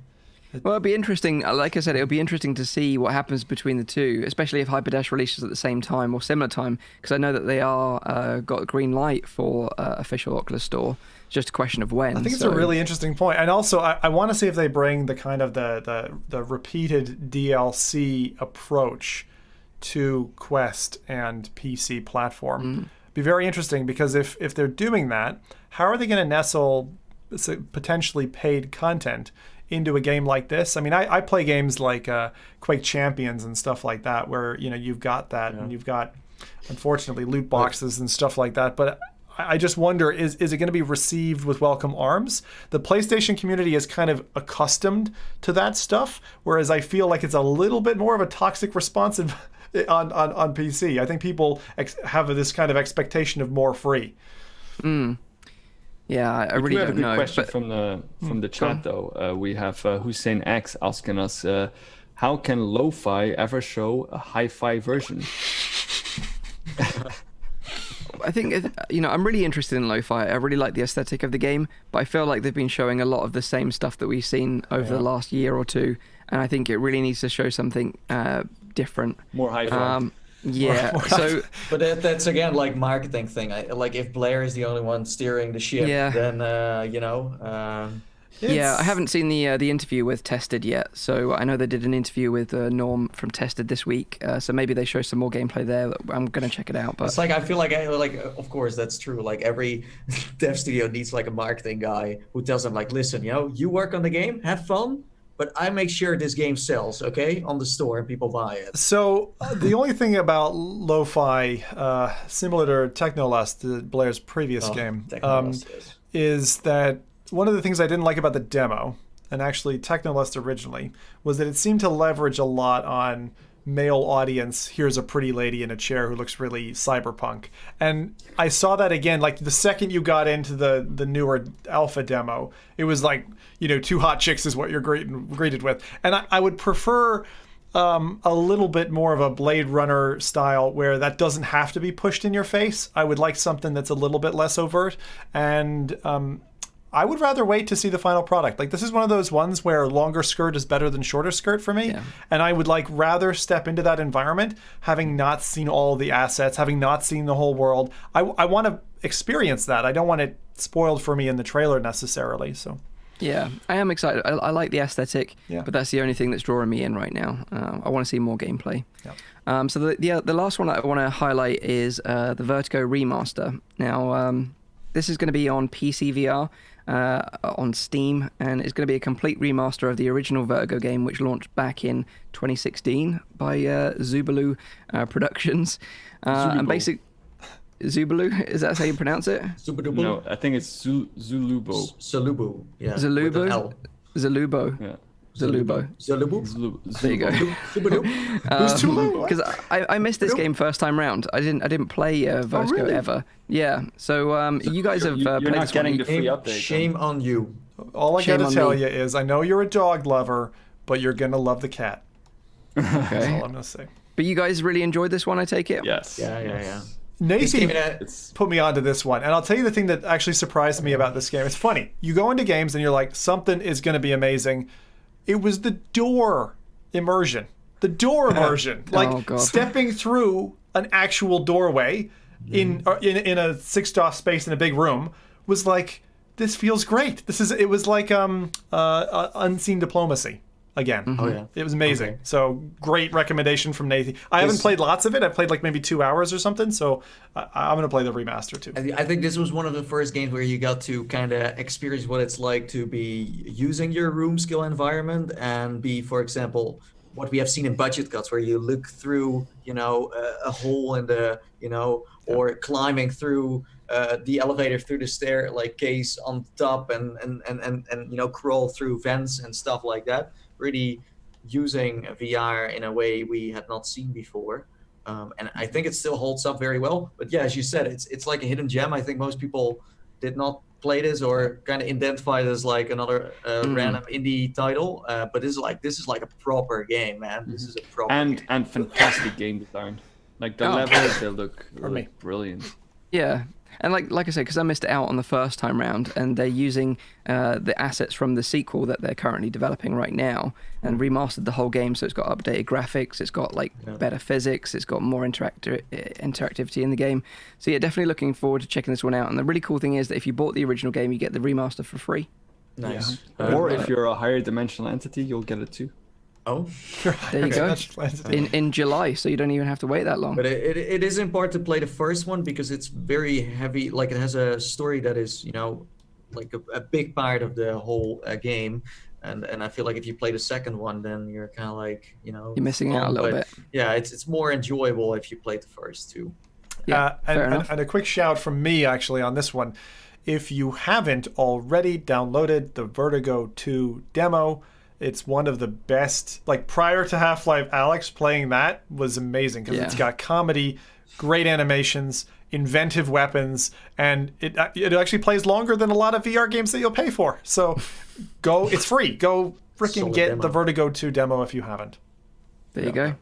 Well, it'll be interesting. Like I said, it'll be interesting to see what happens between the two, especially if Hyperdash releases at the same time or similar time, because I know that they are got green light for official Oculus Store. It's just a question of when. I think it's a really interesting point. And also, I want to see if they bring the kind of the repeated DLC approach to Quest and PC platform. Be very interesting, because if they're doing that, how are they going to nestle potentially paid content into a game like this? I mean, I play games like Quake Champions and stuff like that, where you've got that, and you've got, unfortunately, loot boxes and stuff like that. But I just wonder, is it going to be received with welcome arms? The PlayStation community is kind of accustomed to that stuff, whereas I feel like it's a little bit more of a toxic response on PC. I think people have this kind of expectation of more free. Yeah, I really don't know. We have a good question from the chat, though. We have Hussein X asking us, how can lo-fi ever show a hi-fi version? I think, I'm really interested in lo-fi. I really like the aesthetic of the game, but I feel like they've been showing a lot of the same stuff that we've seen over the last year or two, and I think it really needs to show something different. More hi-fi. Yeah, so but that's again like marketing thing. Like if Blair is the only one steering the ship, then I haven't seen the interview with Tested yet, so I know they did an interview with Norm from Tested this week, so maybe they show some more gameplay there. I'm gonna check it out. But it's like I feel like of course that's true. Like every dev studio needs like a marketing guy who tells them like, listen, you work on the game, have fun, but I make sure this game sells, okay, on the store and people buy it. So the only thing about lo-fi, similar to Technolust, Blair's previous game, is that one of the things I didn't like about the demo, and actually Technolust originally, was that it seemed to leverage a lot on male audience. Here's a pretty lady in a chair who looks really cyberpunk. And I saw that again, like the second you got into the newer alpha demo, it was like, two hot chicks is what you're greeted with. And I would prefer a little bit more of a Blade Runner style where that doesn't have to be pushed in your face. I would like something that's a little bit less overt. And I would rather wait to see the final product. Like, this is one of those ones where longer skirt is better than shorter skirt for me. Yeah. And I would rather step into that environment having not seen all the assets, having not seen the whole world. I want to experience that. I don't want it spoiled for me in the trailer necessarily. So Yeah, I am excited. I like the aesthetic, Yeah. but that's the only thing that's drawing me in right now. I want to see more gameplay. Yeah. So the last one I want to highlight is the Vertigo remaster. Now, this is going to be on PC VR, on Steam, and it's going to be a complete remaster of the original Vertigo game, which launched back in 2016 by Zubalu Productions. And basic Zubalu, is that how you pronounce it? Zubadubu? No, I think it's Zulubo. Zalubo, yeah. Zalubo? Zalubo. Yeah. Zalubo. Zalubo? There you go. Who's Tulu? Because I missed this game first time round. I didn't play Vertigo really? ever. Yeah. So you guys have you're played not this getting one. the free update. Shame on you. All I Shame gotta on tell me. you is, I know you're a dog lover, but you're gonna love the cat. That's Okay. all I'm gonna say. But you guys really enjoyed this one, I take it? Yes. Yeah. Nathan It's put me onto this one, and I'll tell you the thing that actually surprised me about this game. It's funny. You go into games and you're like, something is going to be amazing. It was the door immersion. The door immersion, like Oh, God. stepping through an actual doorway in a 6-DOS space in a big room was like, this feels great. It was like unseen diplomacy. Again. Oh, yeah. It was amazing. Okay. So great recommendation from Nathan. I haven't played lots of it. I've played like maybe 2 hours or something. So I'm going to play the remaster too. I think this was one of the first games where you got to kind of experience what it's like to be using your room scale environment and be, for example, what we have seen in budget cuts where you look through, a hole in the, or climbing through the elevator through the stair like case on top and crawl through vents and stuff like that. Really using VR in a way we had not seen before. And I think it still holds up very well. But yeah, as you said, it's like a hidden gem. I think most people did not play this or kind of identify it as like another random indie title. But this is like a proper game, man. This is a proper game. and fantastic game design. Like the levels, they look brilliant. Yeah. And like I said, because I missed it out on the first time round, and they're using the assets from the sequel that they're currently developing right now, and remastered the whole game. So it's got updated graphics, it's got better physics, it's got more interactivity in the game. So yeah, definitely looking forward to checking this one out. And the really cool thing is that if you bought the original game, you get the remaster for free. Nice. Or if you're a higher dimensional entity, you'll get it too. Oh, There you go. In July, so you don't even have to wait that long. but it is important to play the first one because it's very heavy. Like it has a story that is, like a big part of the whole game. And I feel like if you play the second one, then you're kind of like, You're missing out a little bit. Yeah, it's more enjoyable if you played the first two. Yeah, fair enough. And a quick shout from me actually on this one. If you haven't already downloaded the Vertigo 2 demo, it's one of the best. Like prior to Half-Life Alyx, playing that was amazing because it's got comedy, great animations, inventive weapons, and it actually plays longer than a lot of VR games that you'll pay for. So it's free. Go freaking get the Vertigo 2 demo if you haven't. There you go.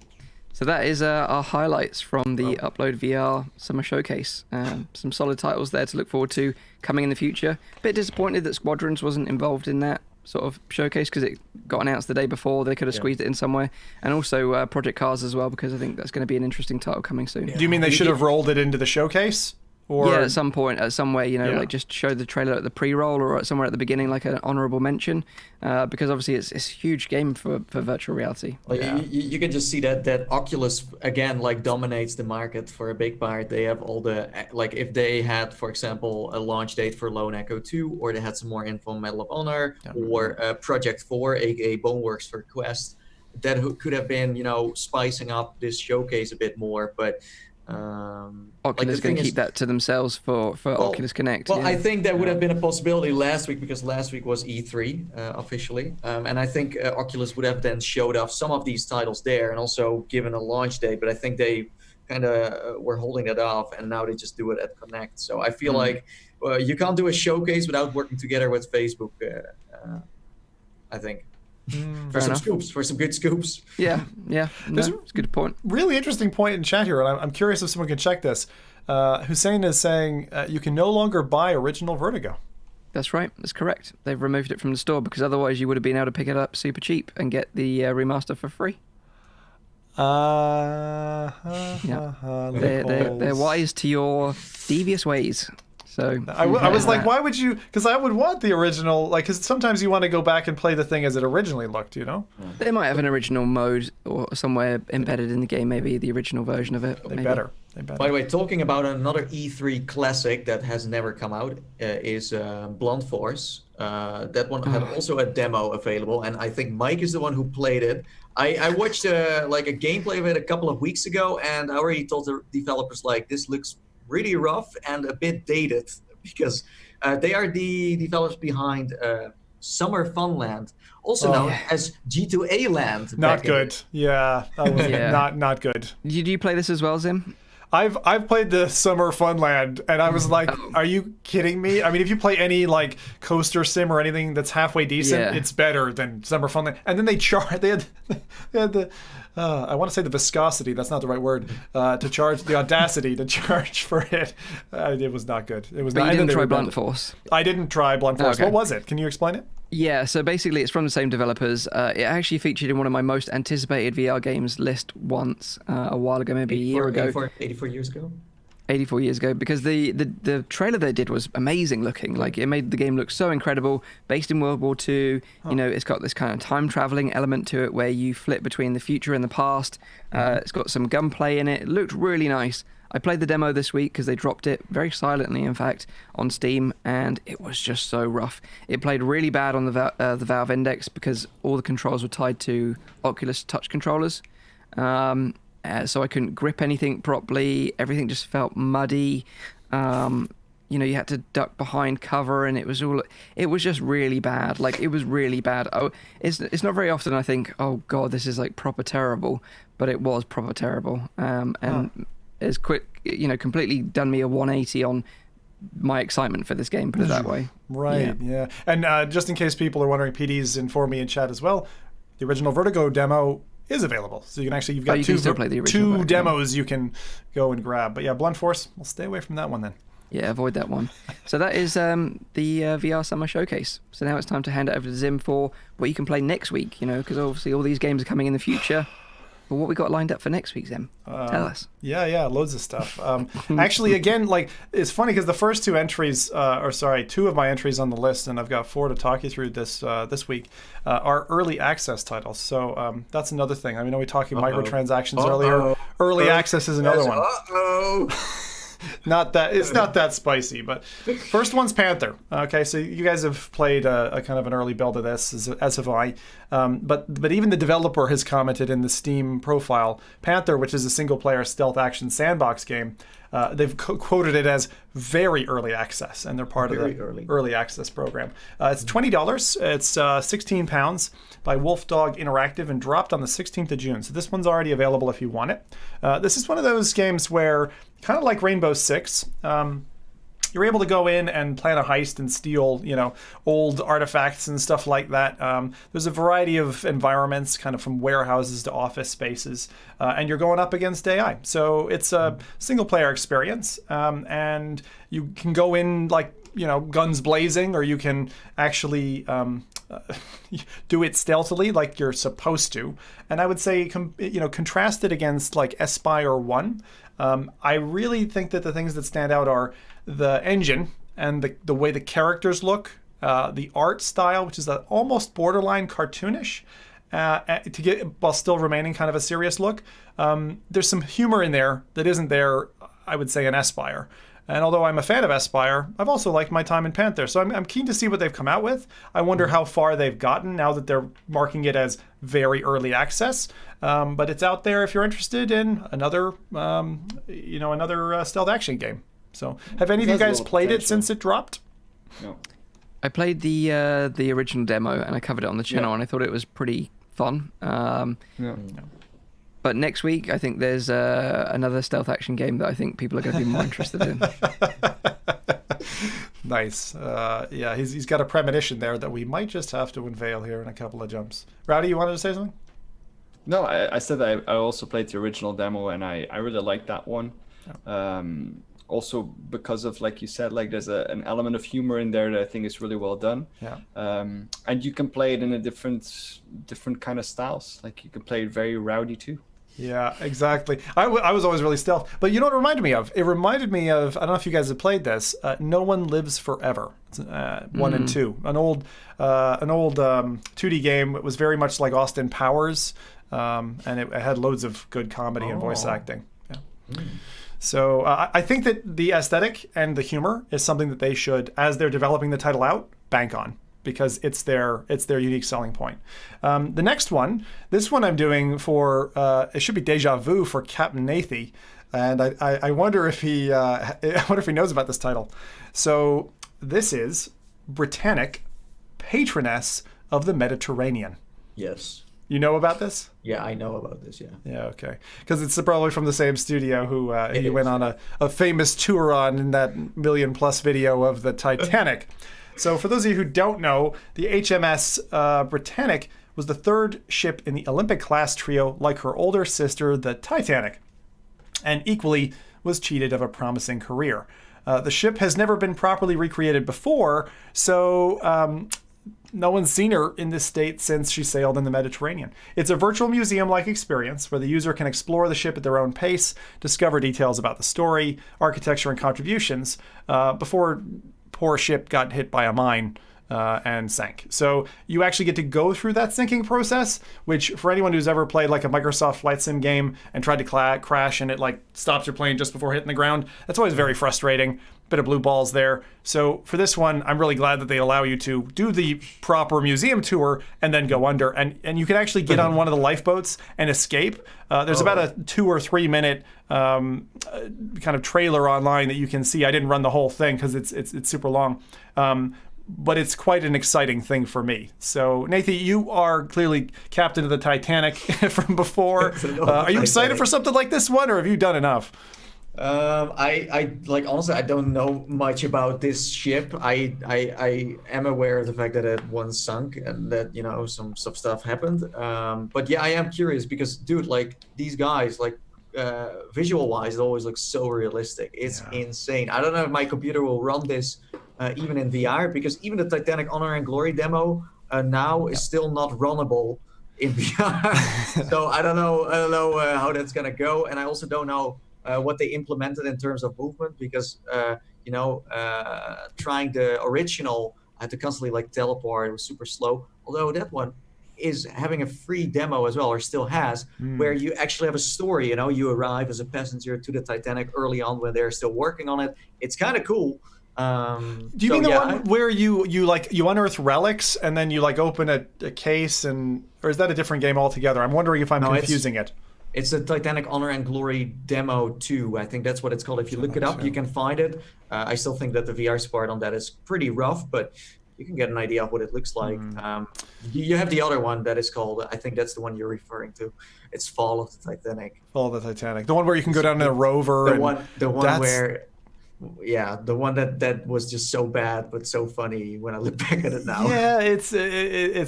So that is our highlights from the Upload VR Summer Showcase. Some solid titles there to look forward to coming in the future. Bit disappointed that Squadrons wasn't involved in that sort of showcase because it got announced the day before. They could have squeezed it in somewhere. And also Project Cars as well, because I think that's going to be an interesting title coming soon. Do you mean they should have rolled it into the showcase? Or... Yeah, at some point, somewhere, like just show the trailer at the pre-roll or somewhere at the beginning, like an honorable mention, because obviously it's a huge game for virtual reality. Like you can just see that Oculus again like dominates the market for a big part. They have all the if they had, for example, a launch date for Lone Echo 2, or they had some more info on Medal of Honor, or Project 4, aka Boneworks for Quest, that could have been spicing up this showcase a bit more, but. Oculus going to keep that to themselves for Oculus Connect. Well, I think that would have been a possibility last week because last week was E3 officially, and I think Oculus would have then showed off some of these titles there and also given a launch date. But I think they kind of were holding that off, and now they just do it at Connect. So I feel like you can't do a showcase without working together with Facebook. I think. For some good scoops. Yeah. No, it's a good point. Really interesting point in chat here, and I'm curious if someone can check this. Hussein is saying you can no longer buy original Vertigo. That's right. That's correct. They've removed it from the store because otherwise you would have been able to pick it up super cheap and get the remaster for free. They're They're wise to your devious ways. So I was like, why would you? Because I would want the original, like, because sometimes you want to go back and play the thing as it originally looked, you know? They might have an original mode or somewhere embedded in the game, maybe the original version of it. They better. By the way, talking about another E3 classic that has never come out is Blunt Force. That one had also a demo available, and I think Mike is the one who played it. I watched a gameplay of it a couple of weeks ago, and I already told the developers, like, this looks really rough and a bit dated, because they are the developers behind Summer Funland, also known as G2A Land. Not good. Yeah, that was not good. Did you play this as well, Zim? I've played the Summer Funland, and I was like, are you kidding me? I mean, if you play any like coaster sim or anything that's halfway decent, it's better than Summer Funland. And then they had the I want to say the viscosity, that's not the right word, to charge, the audacity to charge for it. It was not good. It was but not. You didn't try Blunt Force? I didn't try Blunt Force. Okay. What was it? Can you explain it? Yeah, so basically it's from the same developers. It actually featured in one of my most anticipated VR games list once, a while ago, maybe a year ago. 84 years ago? 84 years ago, because the trailer they did was amazing looking. Like, it made the game look so incredible, based in World War II. You know, it's got this kind of time traveling element to it where you flip between the future and the past. It's got some gunplay in it. It looked really nice. I played the demo this week because they dropped it very silently, in fact, on Steam, and it was just so rough. It played really bad on the Valve Index because all the controls were tied to Oculus touch controllers. So I couldn't grip anything properly. Everything just felt muddy. You know, you had to duck behind cover, and it was just really bad. Like, it was really bad. Oh, it's not very often I think, oh God, this is like proper terrible, but it was proper terrible. And it's completely done me a 180 on my excitement for this game, put it that way. Right, yeah. And just in case people are wondering, PD's informed me in chat as well, the original Vertigo demo is available. So you can actually, you've got two demos you can go and grab. But yeah, Blunt Force, we'll stay away from that one then. Yeah, avoid that one. So that is the VR Summer Showcase. So now it's time to hand it over to Zim for what you can play next week, you know, because obviously all these games are coming in the future. But what we got lined up for next week, Zim? Tell us. Yeah, loads of stuff. Actually, again, like, it's funny because the first two of my entries on the list, and I've got 4 to talk you through this week, are early access titles. So that's another thing. I mean, we talking microtransactions earlier. Early access is another one. Not that it's not that spicy, but first one's Panther. Okay, so you guys have played a kind of an early build of this, as have I. But even the developer has commented in the Steam profile, Panther, which is a single-player stealth action sandbox game. They've quoted it as very early access, and they're part of the early access program. It's $20. It's £16 by Wolf Dog Interactive, and dropped on the 16th of June. So this one's already available if you want it. This is one of those games where, kind of like Rainbow Six, you're able to go in and plan a heist and steal, old artifacts and stuff like that. There's a variety of environments, kind of from warehouses to office spaces, and you're going up against AI. So it's a single-player experience, and you can go in like, guns blazing, or you can actually do it stealthily like you're supposed to. And I would say, contrast it against like Espire 1. I really think that the things that stand out are the engine and the way the characters look, the art style, which is almost borderline cartoonish, to get while still remaining kind of a serious look. There's some humor in there that isn't there, I would say, in Espire. And although I'm a fan of Espire, I've also liked my time in Panther. So I'm keen to see what they've come out with. I wonder how far they've gotten now that they're marking it as very early access. But it's out there if you're interested in another stealth action game. So have any of you guys played it since it dropped? No. I played the original demo, and I covered it on the channel, and I thought it was pretty fun. But next week, I think there's another stealth action game that I think people are going to be more interested in. Nice. He's got a premonition there that we might just have to unveil here in a couple of jumps. Rowdy, you wanted to say something? No, I said I also played the original demo, and I really liked that one. Also because of, like you said, like there's an element of humor in there that I think is really well done. Yeah. And you can play it in a different kind of styles. Like you can play it very rowdy too. Yeah, exactly. I was always really stealth. But you know what it reminded me of? It reminded me of, I don't know if you guys have played this, No One Lives Forever. It's, 1 and 2. An old 2D game. It was very much like Austin Powers, and it had loads of good comedy and voice acting. Yeah. So I think that the aesthetic and the humor is something that they should, as they're developing the title out, bank on, because it's their unique selling point. The next one, this one I'm doing for, it should be Deja Vu for Captain Nathy, and I wonder if he knows about this title. So this is Britannic, Patroness of the Mediterranean. Yes. You know about this? Yeah, I know about this, yeah. Yeah, okay. Because it's probably from the same studio who he went on a famous tour on in that 1 million+ video of the Titanic. So for those of you who don't know, the HMS Britannic was the third ship in the Olympic-class trio, like her older sister, the Titanic, and equally was cheated of a promising career. The ship has never been properly recreated before, so no one's seen her in this state since she sailed in the Mediterranean. It's a virtual museum-like experience where the user can explore the ship at their own pace, discover details about the story, architecture, and contributions before poor ship got hit by a mine and sank. So you actually get to go through that sinking process, which for anyone who's ever played like a Microsoft Flight Sim game and tried to crash and it like stops your plane just before hitting the ground, that's always very frustrating. Bit of blue balls there. So for this one, I'm really glad that they allow you to do the proper museum tour and then go under. And you can actually get on one of the lifeboats and escape. There's about a 2 or 3 minute kind of trailer online that you can see. I didn't run the whole thing because it's super long. But it's quite an exciting thing for me. So, Nathan, you are clearly captain of the Titanic from before. Are you excited for something like this one, or have you done enough? I like, honestly, I don't know much about this ship. I am aware of the fact that it once sunk and that, you know, some stuff happened. But yeah, I am curious because, dude, like these guys, like visual wise, it always looks so realistic. It's insane. I don't know if my computer will run this even in VR, because even the Titanic Honor and Glory demo now is still not runnable in VR. So I don't know how that's gonna go, and I also don't know what they implemented in terms of movement, because trying the original, I had to constantly like teleport. It was super slow. Although that one is having a free demo as well, or still has, where you actually have a story. You know, you arrive as a passenger to the Titanic early on when they're still working on it. It's kind of cool. Do you mean the one where you unearth relics and then you like open a case, or is that a different game altogether? I'm wondering if I'm confusing it. It's the Titanic Honor and Glory Demo 2. I think that's what it's called. If you look it up, you can find it. I still think that the VR part on that is pretty rough, but you can get an idea of what it looks like. You have the other one that is called, I think that's the one you're referring to. It's Fall of the Titanic. Fall of the Titanic. The one where you can go down in a rover. The one where... Yeah, the one that was just so bad but so funny when I look back at it now. Yeah, it's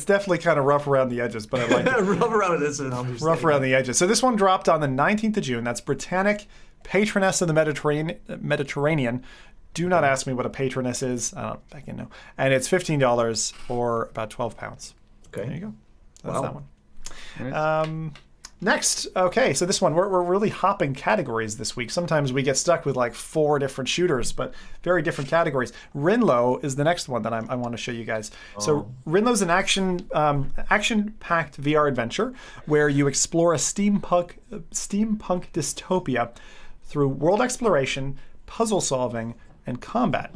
definitely kind of rough around the edges, but I like it. Rough around it is an understatement. Rough around the edges. So this one dropped on the 19th of June. That's Britannic, Patroness of the Mediterranean. Do not ask me what a patroness is. I don't fucking know. And it's $15 or about £12. Okay. There you go. That's that one. Right. Next, okay, so this one, we're really hopping categories this week. Sometimes we get stuck with like 4 different shooters, but very different categories. Rinlo is the next one that I want to show you guys. So Rinlo's an action-packed VR adventure where you explore a steampunk dystopia through world exploration, puzzle solving, and combat.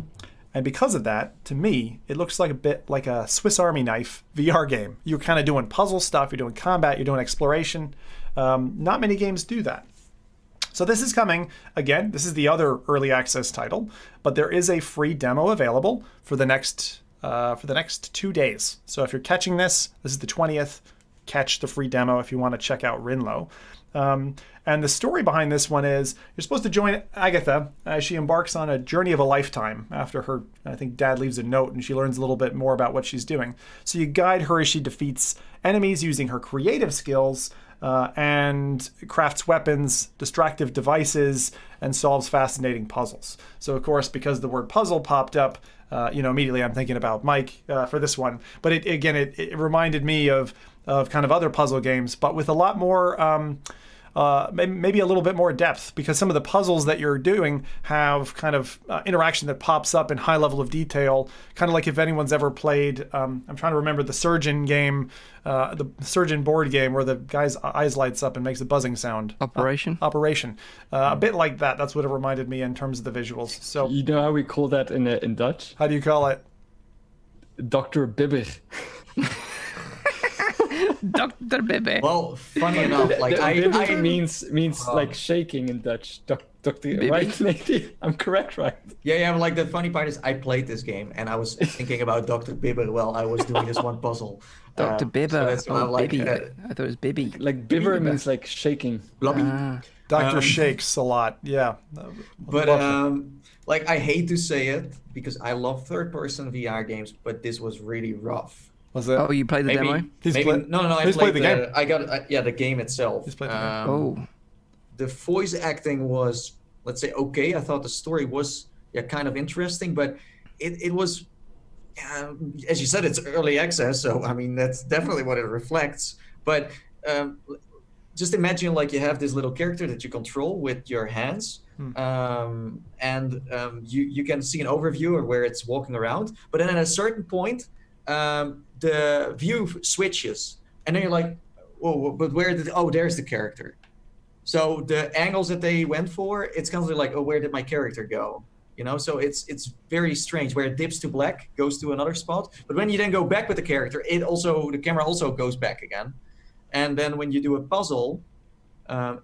And because of that, to me, it looks like a bit like a Swiss Army knife VR game. You're kind of doing puzzle stuff, you're doing combat, you're doing exploration. Not many games do that. So this is coming, again, this is the other early access title, but there is a free demo available for the next 2 days. So if you're catching this is the 20th, catch the free demo if you want to check out Rinlo. And the story behind this one is you're supposed to join Agatha as she embarks on a journey of a lifetime after her, I think, dad leaves a note and she learns a little bit more about what she's doing. So you guide her as she defeats enemies using her creative skills and crafts weapons, distractive devices, and solves fascinating puzzles. So, of course, because the word puzzle popped up, immediately I'm thinking about Mike for this one. But it reminded me of kind of other puzzle games, but with a lot more maybe a little bit more depth, because some of the puzzles that you're doing have kind of interaction that pops up in high level of detail, kind of like if anyone's ever played, I'm trying to remember the Surgeon game, the Surgeon board game where the guy's eyes lights up and makes a buzzing sound. Operation? Operation. A bit like that. That's what it reminded me in terms of the visuals. So you know how we call that in Dutch? How do you call it? Dr. Bibber. Dr. Bibby. Well, funny enough, like I means like shaking in Dutch. Doctor, right? Nathan? I'm correct, right? Yeah. But like the funny part is, I played this game and I was thinking about Dr. Bibber while I was doing this one puzzle. Dr. Bibber. So Bibby. I thought it was Bibby. Like Bibber means like shaking. Blobby. Doctor shakes a lot. Yeah. But like I hate to say it because I love third-person VR games, but this was really rough. Was it? Oh, you played the demo? No. I played the game. I got the game itself. He's played the game. The voice acting was, let's say, okay. I thought the story was kind of interesting, but it was, as you said, it's early access, so I mean that's definitely what it reflects. But just imagine like you have this little character that you control with your hands, and you can see an overview of where it's walking around. But then at a certain point, the view switches, and then you're like, oh, but there's the character. So the angles that they went for, it's kind of like, oh, where did my character go? You know, so it's very strange where it dips to black, goes to another spot. But when you then go back with the character, the camera also goes back again. And then when you do a puzzle,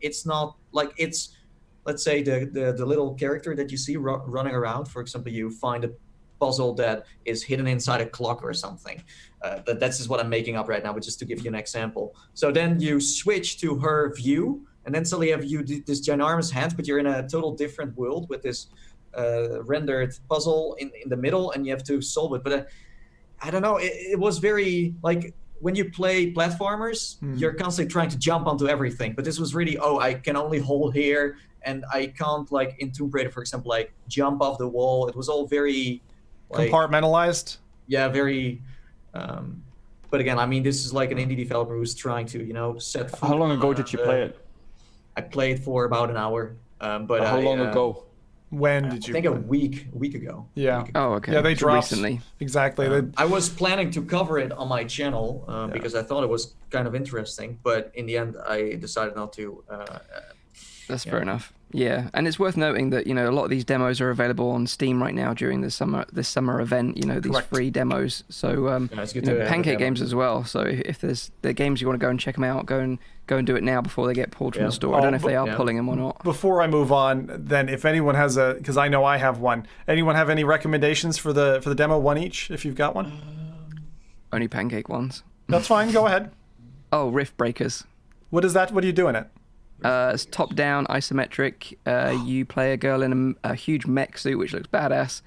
it's not like it's, let's say the little character that you see running around. For example, you find a puzzle that is hidden inside a clock or something. That's just what I'm making up right now, but just to give you an example. So then you switch to her view, and then suddenly you have this ginormous hand, but you're in a total different world with this rendered puzzle in the middle, and you have to solve it. But I don't know, it was very, like, when you play platformers, you're constantly trying to jump onto everything. But this was really, I can only hold here, and I can't, like, in Tomb Raider, for example, like, jump off the wall. It was all very... like, compartmentalized? Yeah, very... but again, I mean, this is like an indie developer who's trying to, set... How long ago did you play it? I played for about an hour. But how long ago? When did you? I think a week ago. Yeah. Oh, okay. Yeah, they dropped recently. Exactly. I was planning to cover it on my channel because I thought it was kind of interesting, but in the end, I decided not to. That's fair enough. Yeah, and it's worth noting that a lot of these demos are available on Steam right now during this summer event. These Correct. free demos. So Pancake Games as well. So if there's the games you want to go and check them out, go and do it now before they get pulled from the store. I don't know if they are pulling them or not. Before I move on, then if anyone has because I know I have one. Anyone have any recommendations for the demo? One each, if you've got one. Only Pancake ones. That's fine. Go ahead. Oh, Rift Breakers. What is that? What do you do in it? It's top-down, isometric. You play a girl in a huge mech suit, which looks badass.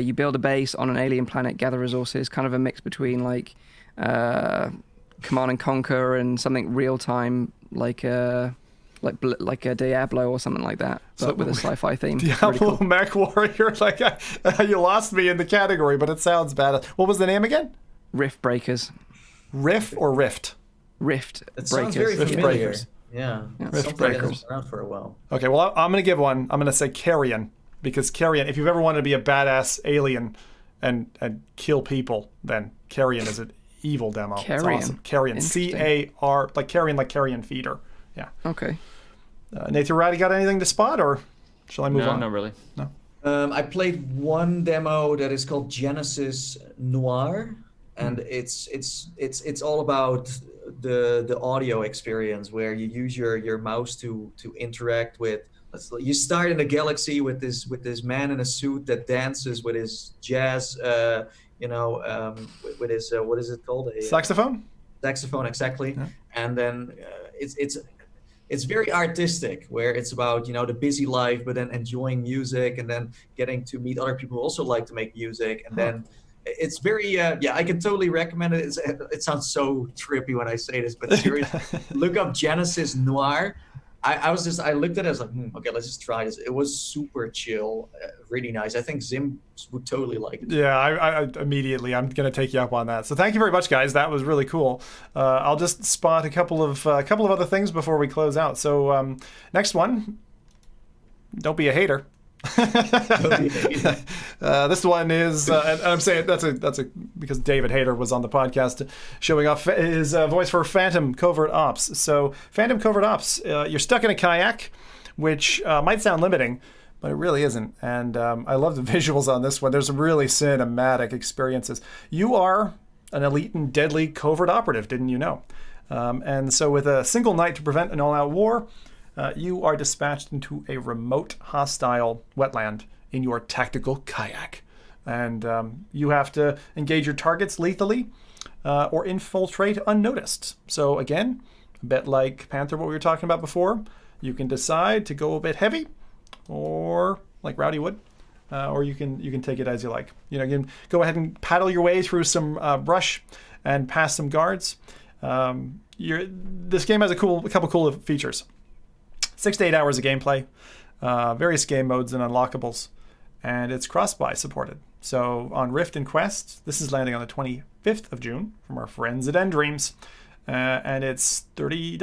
You build a base on an alien planet, gather resources, kind of a mix between like Command and Conquer and something real-time, like a Diablo or something like that, but with a sci-fi theme. Diablo, really cool. Mech Warrior. Like you lost me in the category, but it sounds badass. What was the name again? Rift Breakers. Riff or Rift? Rift. It Breakers. sounds very Rift familiar. Breakers. Yeah, Rift Breakers. That's been around for a while. Okay, well, I'm going to give one. I'm going to say Carrion, because Carrion, if you've ever wanted to be a badass alien and kill people, then Carrion is an evil demo. Carrion. It's awesome. Carrion. C-A-R, like carrion feeder. Yeah. Okay. Nathan, Ratty, got anything to spot, or shall I move on? No, not really. No. I played one demo that is called Genesis Noir, and it's all about the audio experience where you use your mouse to interact with. You start in a galaxy with this man in a suit that dances with his jazz, with his what is it called? Saxophone. Saxophone, exactly. Yeah. And then it's very artistic, where it's about the busy life, but then enjoying music, and then getting to meet other people who also like to make music, and then. It's very, I can totally recommend it. It sounds so trippy when I say this, but seriously, look up Genesis Noir, I looked at it as like, okay, let's just try this. It was super chill, really nice. I think Zim would totally like it. Yeah, I immediately, I'm going to take you up on that. So thank you very much, guys. That was really cool. I'll just spot a couple of other things before we close out. So next one, don't be a hater. This one is, and I'm saying that's a because David Hayter was on the podcast showing off his voice for Phantom Covert Ops. So Phantom Covert Ops, you're stuck in a kayak, which might sound limiting, but it really isn't. And I love the visuals on this one. There's some really cinematic experiences. You are an elite and deadly covert operative, didn't you know? And so with a single night to prevent an all-out war, you are dispatched into a remote, hostile wetland in your tactical kayak. And you have to engage your targets lethally or infiltrate unnoticed. So again, a bit like Panther, what we were talking about before, you can decide to go a bit heavy or like Rowdy would, or you can take it as you like. You can go ahead and paddle your way through some brush and past some guards. This game has a couple cool features. 6 to 8 hours of gameplay, various game modes and unlockables, and it's cross-buy supported. So on Rift and Quest, this is landing on the 25th of June from our friends at Endreams, and it's $30,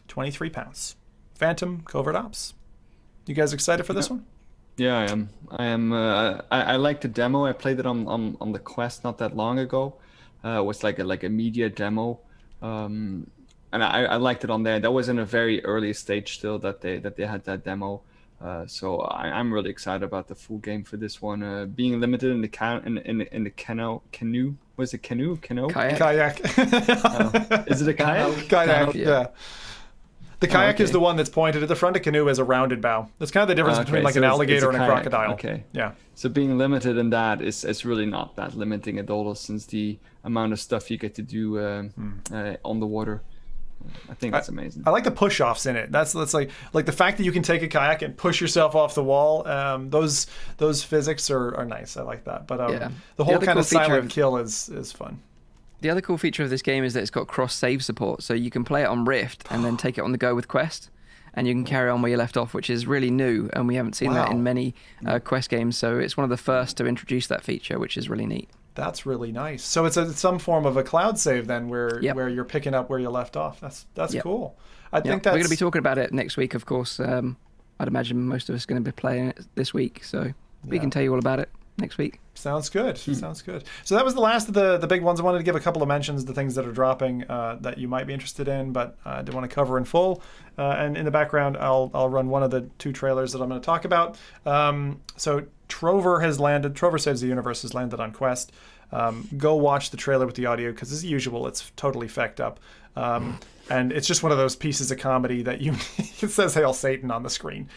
£23. Phantom Covert Ops. You guys excited for this one? Yeah, I am. I like the demo. I played it on the Quest not that long ago. It was like a media demo. And I liked it on there. That was in a very early stage still that they had that demo. So I'm really excited about the full game for this one. Being limited in the canoe. Was it canoe? Kayak. Is it a kayak? Kayak. Yeah. The kayak is the one that's pointed at the front. A canoe is a rounded bow. That's kind of the difference between like an alligator and a crocodile. Okay. Yeah. So being limited in that is really not that limiting at all, since the amount of stuff you get to do on the water. I think that's amazing. I like the push-offs in it. That's like the fact that you can take a kayak and push yourself off the wall. Those physics are nice. I like that. But the whole kind of silent kill is fun. The other cool feature of this game is that it's got cross-save support, so you can play it on Rift and then take it on the go with Quest, and you can carry on where you left off, which is really new, and we haven't seen that in many Quest games. So it's one of the first to introduce that feature, which is really neat. That's really nice. So it's some form of a cloud save then, where you're picking up where you left off. That's cool. I think we're going to be talking about it next week, of course. I'd imagine most of us are going to be playing it this week, so we can tell you all about it next week. Sounds good. Sounds good. So that was the last of the big ones. I wanted to give a couple of mentions, the things that are dropping that you might be interested in, but I didn't want to cover in full. And in the background, I'll run one of the two trailers that I'm going to talk about. So Trover has landed. Trover Saves the Universe has landed on Quest. Go watch the trailer with the audio, because as usual, it's totally fecked up. And it's just one of those pieces of comedy that it says Hail Satan on the screen.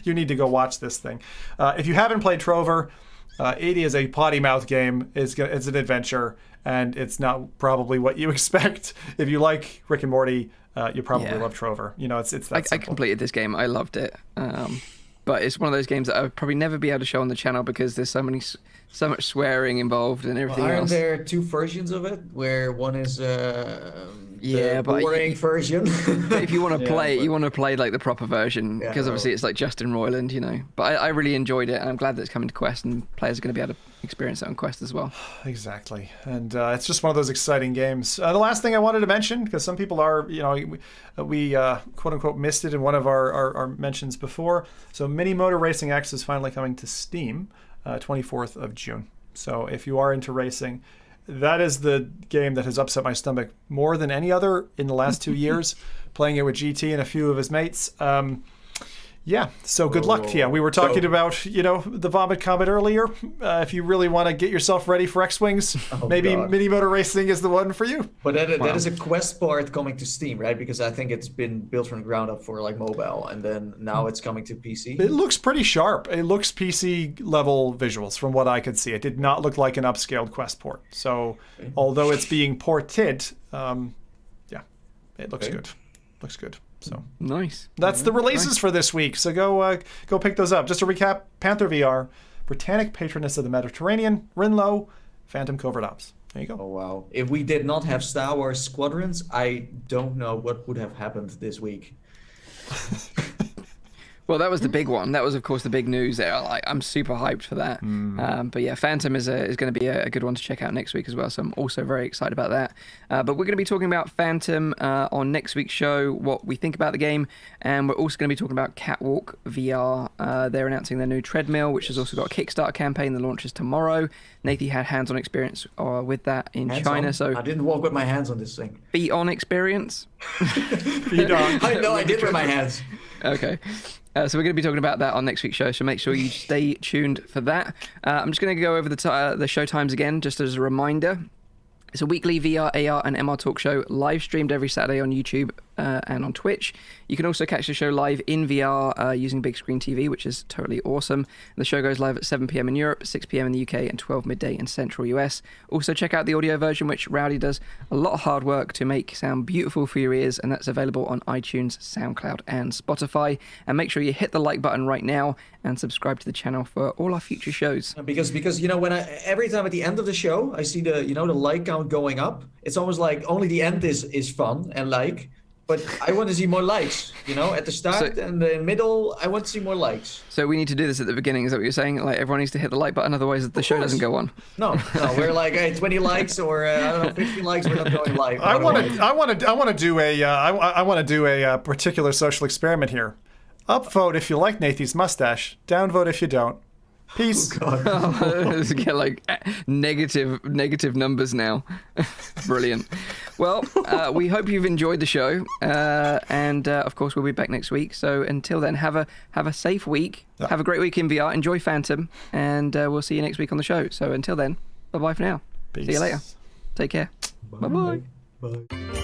You need to go watch this thing. If you haven't played Trover, it is a potty mouth game. It's an adventure, and it's not probably what you expect. If you like Rick and Morty, you probably love Trover. It's that simple. I completed this game. I loved it. But it's one of those games that I would probably never be able to show on the channel because there's so much swearing involved and everything else. Aren't there two versions of it, where one is the boring version? But if you want to play it, you want to play like the proper version, because obviously it's like Justin Roiland, But I really enjoyed it, and I'm glad that it's coming to Quest, and players are going to be able to experience it on Quest as well. Exactly. And it's just one of those exciting games. The last thing I wanted to mention, because some people are, we quote unquote missed it in one of our mentions before. So Mini Motor Racing X is finally coming to Steam, 24th of June. So if you are into racing, that is the game that has upset my stomach more than any other in the last 2 years, playing it with GT and a few of his mates. So good luck. We were talking about, the Vomit Comet earlier. If you really want to get yourself ready for X-Wings, maybe Mini Motor Racing is the one for you. But that is a Quest part coming to Steam, right? Because I think it's been built from the ground up for like mobile, and then now it's coming to PC. It looks pretty sharp. It looks PC level visuals from what I could see. It did not look like an upscaled Quest port. So although it's being ported, it looks good. Looks good. So nice. That's the releases for this week. So go pick those up. Just to recap: Panther VR, Britannic Patroness of the Mediterranean, Rinlo, Phantom Covert Ops. There you go. Oh, wow. If we did not have Star Wars Squadrons, I don't know what would have happened this week. Well, that was the big one. That was, of course, the big news there. Like, I'm super hyped for that. But yeah, Phantom is going to be a good one to check out next week as well. So I'm also very excited about that. But we're going to be talking about Phantom on next week's show, what we think about the game. And we're also going to be talking about Catwalk VR. They're announcing their new treadmill, which has also got a Kickstarter campaign that launches tomorrow. Nathan had hands-on experience with that in China. So I didn't walk with my hands on this thing. Feet-on experience? Feet on. I did with my hands. Okay. So we're going to be talking about that on next week's show, so make sure you stay tuned for that. I'm just going to go over the show times again, just as a reminder. It's a weekly VR, AR, and MR talk show live streamed every Saturday on YouTube and on Twitch. You can also catch the show live in VR using big screen TV, which is totally awesome. The show goes live at 7 p.m. in Europe, 6 p.m. in the UK, and 12 midday in Central US. Also, check out the audio version, which Rowdy does a lot of hard work to make sound beautiful for your ears, and that's available on iTunes, SoundCloud, and Spotify. And make sure you hit the like button right now and subscribe to the channel for all our future shows. Because when every time at the end of the show I see the like count going up, it's almost like only the end is fun and like. But I want to see more likes, at the start and the middle, I want to see more likes. So we need to do this at the beginning, is that what you're saying? Like, everyone needs to hit the like button, otherwise the show doesn't go on. No, we're like, hey, 20 likes or, 50 likes, we're not going live. I want to do a particular social experiment here. Upvote if you like Nathan's mustache, downvote if you don't. Peace. Oh, God. Get like negative numbers now. Brilliant. Well, we hope you've enjoyed the show, and of course we'll be back next week. So until then, have a safe week. Yeah. Have a great week in VR. Enjoy Phantom, and we'll see you next week on the show. So until then, bye bye for now. Peace. See you later. Take care. Bye. Bye.